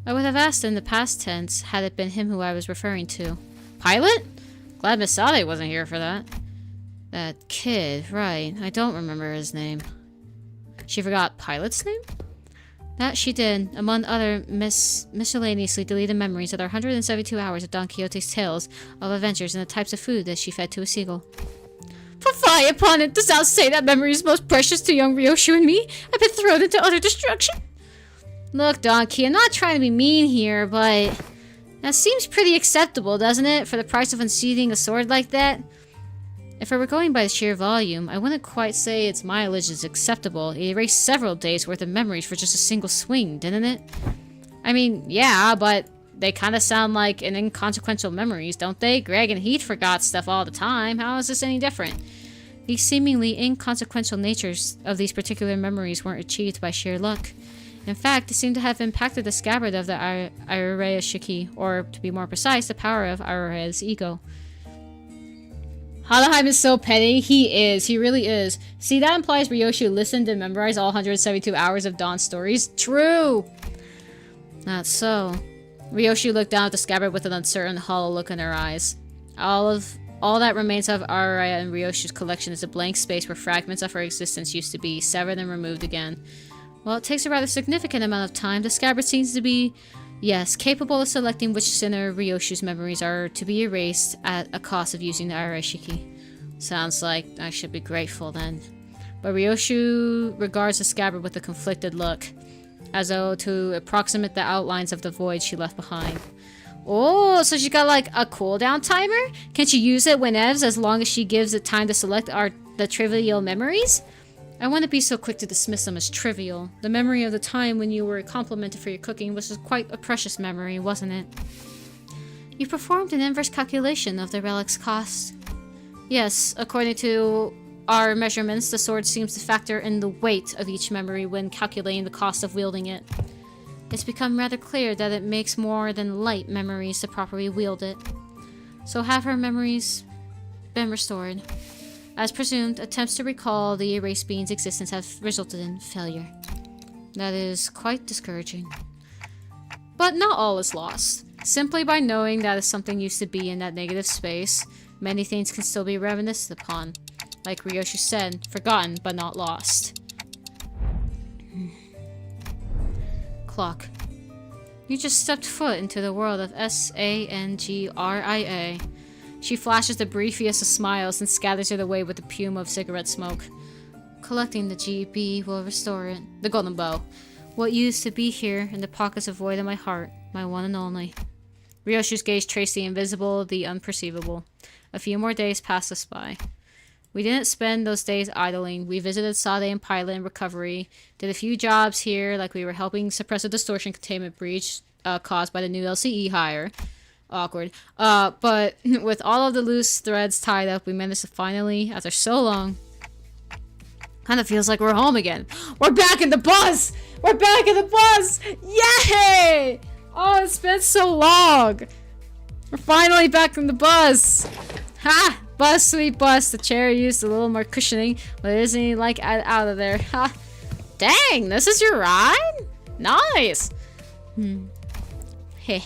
I would have asked in the past tense had it been him who I was referring to. Pilot? Glad Miss Sade wasn't here for that. That kid, right. I don't remember his name. She forgot Pilot's name? That she did, among other miscellaneously deleted memories of their 172 hours of Don Quixote's tales of adventures and the types of food that she fed to a seagull. For fie upon it, does thou say that memory is most precious to young Ryoshu and me? I've been thrown into utter destruction. Look, Donkey, I'm not trying to be mean here, but that seems pretty acceptable, doesn't it, for the price of unseating a sword like that? If I were going by the sheer volume, I wouldn't quite say its mileage is acceptable. It erased several days' worth of memories for just a single swing, didn't it? I mean, yeah, but they kind of sound like an inconsequential memories, don't they? Greg and Heath forgot stuff all the time. How is this any different? The seemingly inconsequential natures of these particular memories weren't achieved by sheer luck. In fact, they seem to have impacted the scabbard of the Araya Shiki, or to be more precise, the power of Araya's ego. Hanaheim is so petty. He is. He really is. See, that implies Ryoshu listened and memorized all 172 hours of Dawn's stories. True! Not so. Ryoshu looked down at the scabbard with an uncertain, hollow look in her eyes. All that remains of Araya and Ryoshu's collection is a blank space where fragments of her existence used to be, severed and removed again. While it takes a rather significant amount of time, the scabbard seems to be, yes, capable of selecting which sinner Ryoshu's memories are to be erased at a cost of using the Arashiki. Sounds like I should be grateful then. But Ryoshu regards the scabbard with a conflicted look, as though to approximate the outlines of the void she left behind. Oh, so she got like a cooldown timer? Can she use it whenever, as long as she gives it time to select the trivial memories? I wouldn't be so quick to dismiss them as trivial. The memory of the time when you were complimented for your cooking was quite a precious memory, wasn't it? You performed an inverse calculation of the relic's cost. Yes, according to our measurements, the sword seems to factor in the weight of each memory when calculating the cost of wielding it. It's become rather clear that it makes more than light memories to properly wield it. So have her memories been restored? As presumed, attempts to recall the erased being's existence have resulted in failure. That is quite discouraging. But not all is lost. Simply by knowing that if something used to be in that negative space, many things can still be reminisced upon. Like Ryoshu said, forgotten but not lost. Clock. You just stepped foot into the world of Sangria. She flashes the briefiest of smiles and scatters it away with a pume of cigarette smoke. Collecting the GB will restore it. The golden bow. What used to be here in the pockets of void in my heart, my one and only. Ryoshu's gaze traced the invisible, the unperceivable. A few more days passed us by. We didn't spend those days idling. We visited Sade and Pilot in recovery, did a few jobs here, like we were helping suppress a distortion containment breach caused by the new LCE hire. Awkward. But with all of the loose threads tied up, we managed to finally, after so long, kind of feels like we're home again. We're back in the bus! We're back in the bus! Yay! Oh, it's been so long. We're finally back in the bus. Ha! Bus, sweet bus. The chair used a little more cushioning, but it isn't like out of there. Ha! Dang, this is your ride? Nice! Heh.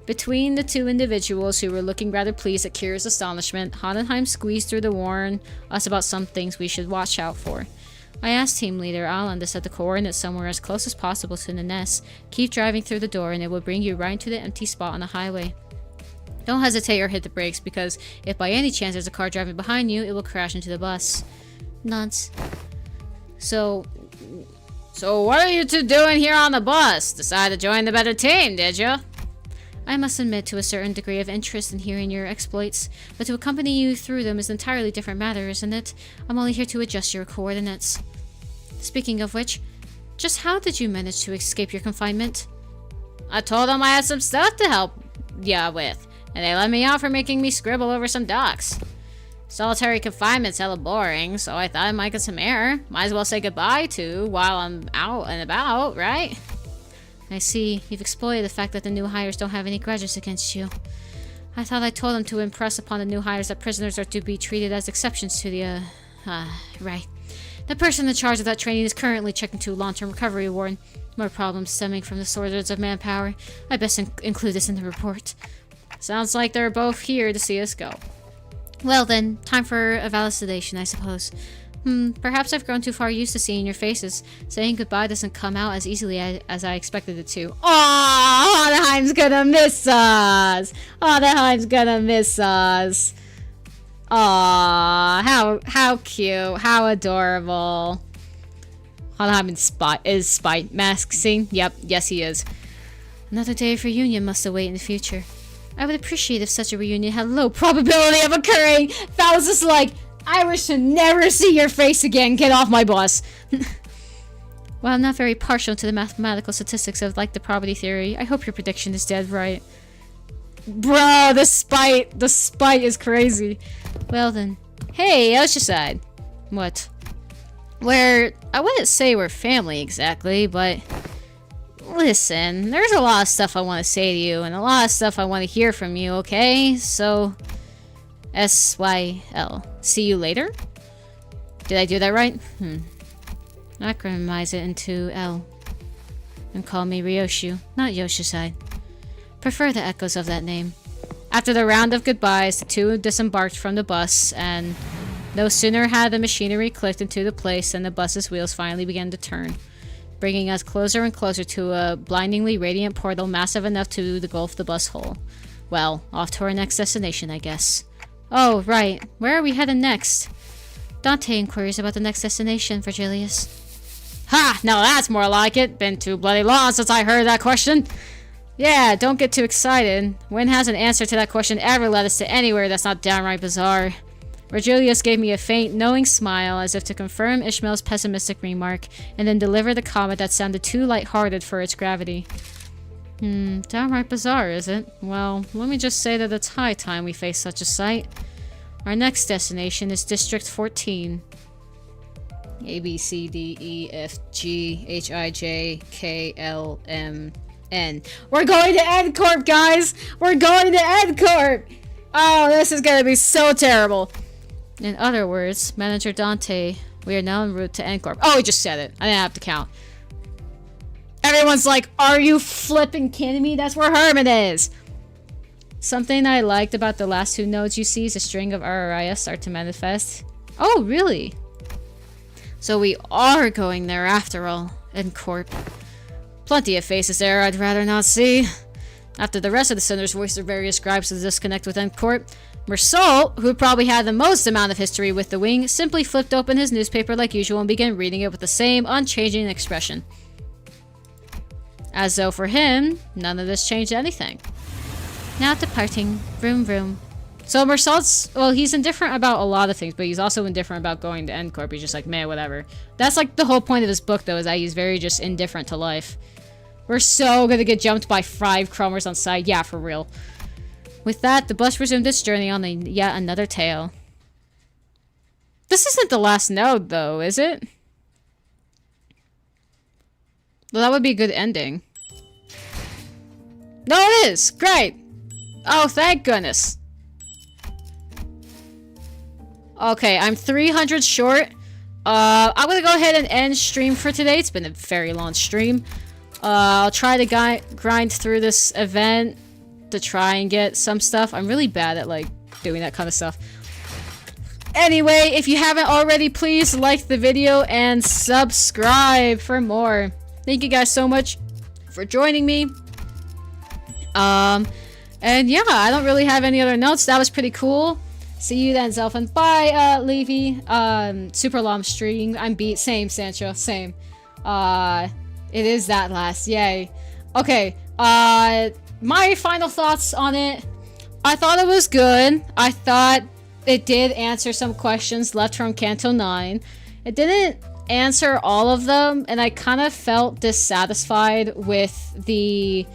Between the two individuals who were looking rather pleased at Kira's astonishment, Hodenheim squeezed through to warn us about some things we should watch out for. I asked Team Leader Alan to set the coordinates somewhere as close as possible to the nest. Keep driving through the door and it will bring you right to the empty spot on the highway. Don't hesitate or hit the brakes, because if by any chance there's a car driving behind you, it will crash into the bus. Nuts. So what are you two doing here on the bus? Decided to join the better team, did you? I must admit to a certain degree of interest in hearing your exploits, but to accompany you through them is an entirely different matter, isn't it? I'm only here to adjust your coordinates. Speaking of which, just how did you manage to escape your confinement? I told them I had some stuff to help ya with, and they let me out for making me scribble over some docs. Solitary confinement's hella boring, so I thought I might get some air. Might as well say goodbye to while I'm out and about, right? I see. You've exploited the fact that the new hires don't have any grudges against you. I thought I told them to impress upon the new hires that prisoners are to be treated as exceptions to the, right. The person in charge of that training is currently checked into a long-term recovery ward. More problems stemming from the shortage of manpower. I best include this in the report. Sounds like they're both here to see us go. Well then, time for a valid sedation, I suppose. Perhaps I've grown too far used to seeing your faces. Saying goodbye doesn't come out as easily as I expected it to. Aww, Hohenheim's gonna miss us! Hohenheim's gonna miss us! Aww, how cute, how adorable. Hohenheim is spite masking. Yep, yes he is. Another day of reunion must await in the future. I would appreciate if such a reunion had low probability of occurring. That was just like, I wish to never see your face again. Get off my bus. While I'm not very partial to the mathematical statistics of like the probability theory, I hope your prediction is dead right. Bro, the spite is crazy. Well then. Hey, how's your side? What? I wouldn't say we're family exactly, but listen, there's a lot of stuff I want to say to you, and a lot of stuff I want to hear from you, okay? So, SYL. See you later? Did I do that right? Acronymize it into L. And call me Ryoshu, not Yoshicide. Prefer the echoes of that name. After the round of goodbyes, the two disembarked from the bus, and no sooner had the machinery clicked into the place than the bus's wheels finally began to turn, bringing us closer and closer to a blindingly radiant portal massive enough to engulf the bus hole. Well, off to our next destination, I guess. Oh, right. Where are we headed next? Dante inquires about the next destination, Virgilius. Ha! Now that's more like it. Been too bloody long since I heard that question. Yeah, don't get too excited. When has an answer to that question ever led us to anywhere that's not downright bizarre? Virgilius gave me a faint, knowing smile as if to confirm Ishmael's pessimistic remark, and then delivered the comment that sounded too light-hearted for its gravity. Downright bizarre, is it? Well, let me just say that it's high time we face such a sight. Our next destination is District 14. A, B, C, D, E, F, G, H, I, J, K, L, M, N. We're going to EndCorp, guys! We're going to EndCorp! Oh, this is gonna be so terrible. In other words, Manager Dante, we are now en route to EndCorp. Oh, he just said it. I didn't have to count. Everyone's like, are you flipping kidding me? That's where Herman is! Something I liked about the last two nodes you see is a string of Araya start to manifest. Oh, really? So we are going there after all, EndCorp. Plenty of faces there I'd rather not see. After the rest of the senators voiced their various gripes to the disconnect with EndCorp, Mersault, who probably had the most amount of history with the wing, simply flipped open his newspaper like usual and began reading it with the same unchanging expression. As though for him, none of this changed anything. Now departing. Vroom vroom. So Mersault's, well, he's indifferent about a lot of things, but he's also indifferent about going to EndCorp. He's just like, meh, whatever. That's like the whole point of his book, though, is that he's very just indifferent to life. We're so gonna get jumped by 5 chromers on site. Yeah, for real. With that, the bus resumed its journey on yet another tale. This isn't the last node, though, is it? Well, that would be a good ending. No, it is! Great! Oh, thank goodness. Okay, I'm 300 short. I'm gonna go ahead and end stream for today. It's been a very long stream. I'll try to grind through this event to try and get some stuff. I'm really bad at, like, doing that kind of stuff. Anyway, if you haven't already, please like the video and subscribe for more. Thank you guys so much for joining me. And And yeah, I don't really have any other notes. That was pretty cool. See you then, Zelphin. Bye, Levy. Super long stream. I'm beat. Same, Sancho. Same. It is that last. Yay. Okay. My final thoughts on it. I thought it was good. I thought it did answer some questions left from Canto 9. It didn't answer all of them, and I kind of felt dissatisfied with the...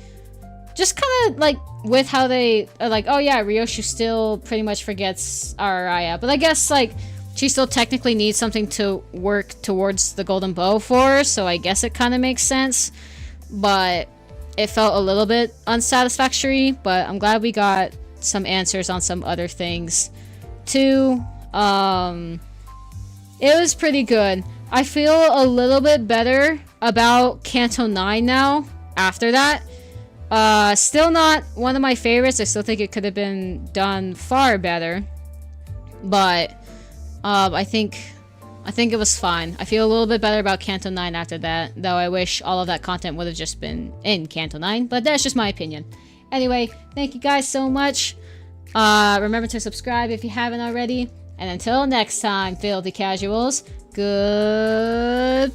Just kind of, like, with how they are like, oh yeah, Ryoshu still pretty much forgets Araya. But I guess, like, she still technically needs something to work towards the golden bow for, so I guess it kind of makes sense. But it felt a little bit unsatisfactory, but I'm glad we got some answers on some other things, too. It was pretty good. I feel a little bit better about Canto 9 now, after that. Still not one of my favorites. I still think it could have been done far better. But, I think it was fine. I feel a little bit better about Canto 9 after that, though I wish all of that content would have just been in Canto 9, but that's just my opinion. Anyway, thank you guys so much. Remember to subscribe if you haven't already. And until next time, filthy casuals, goodbye!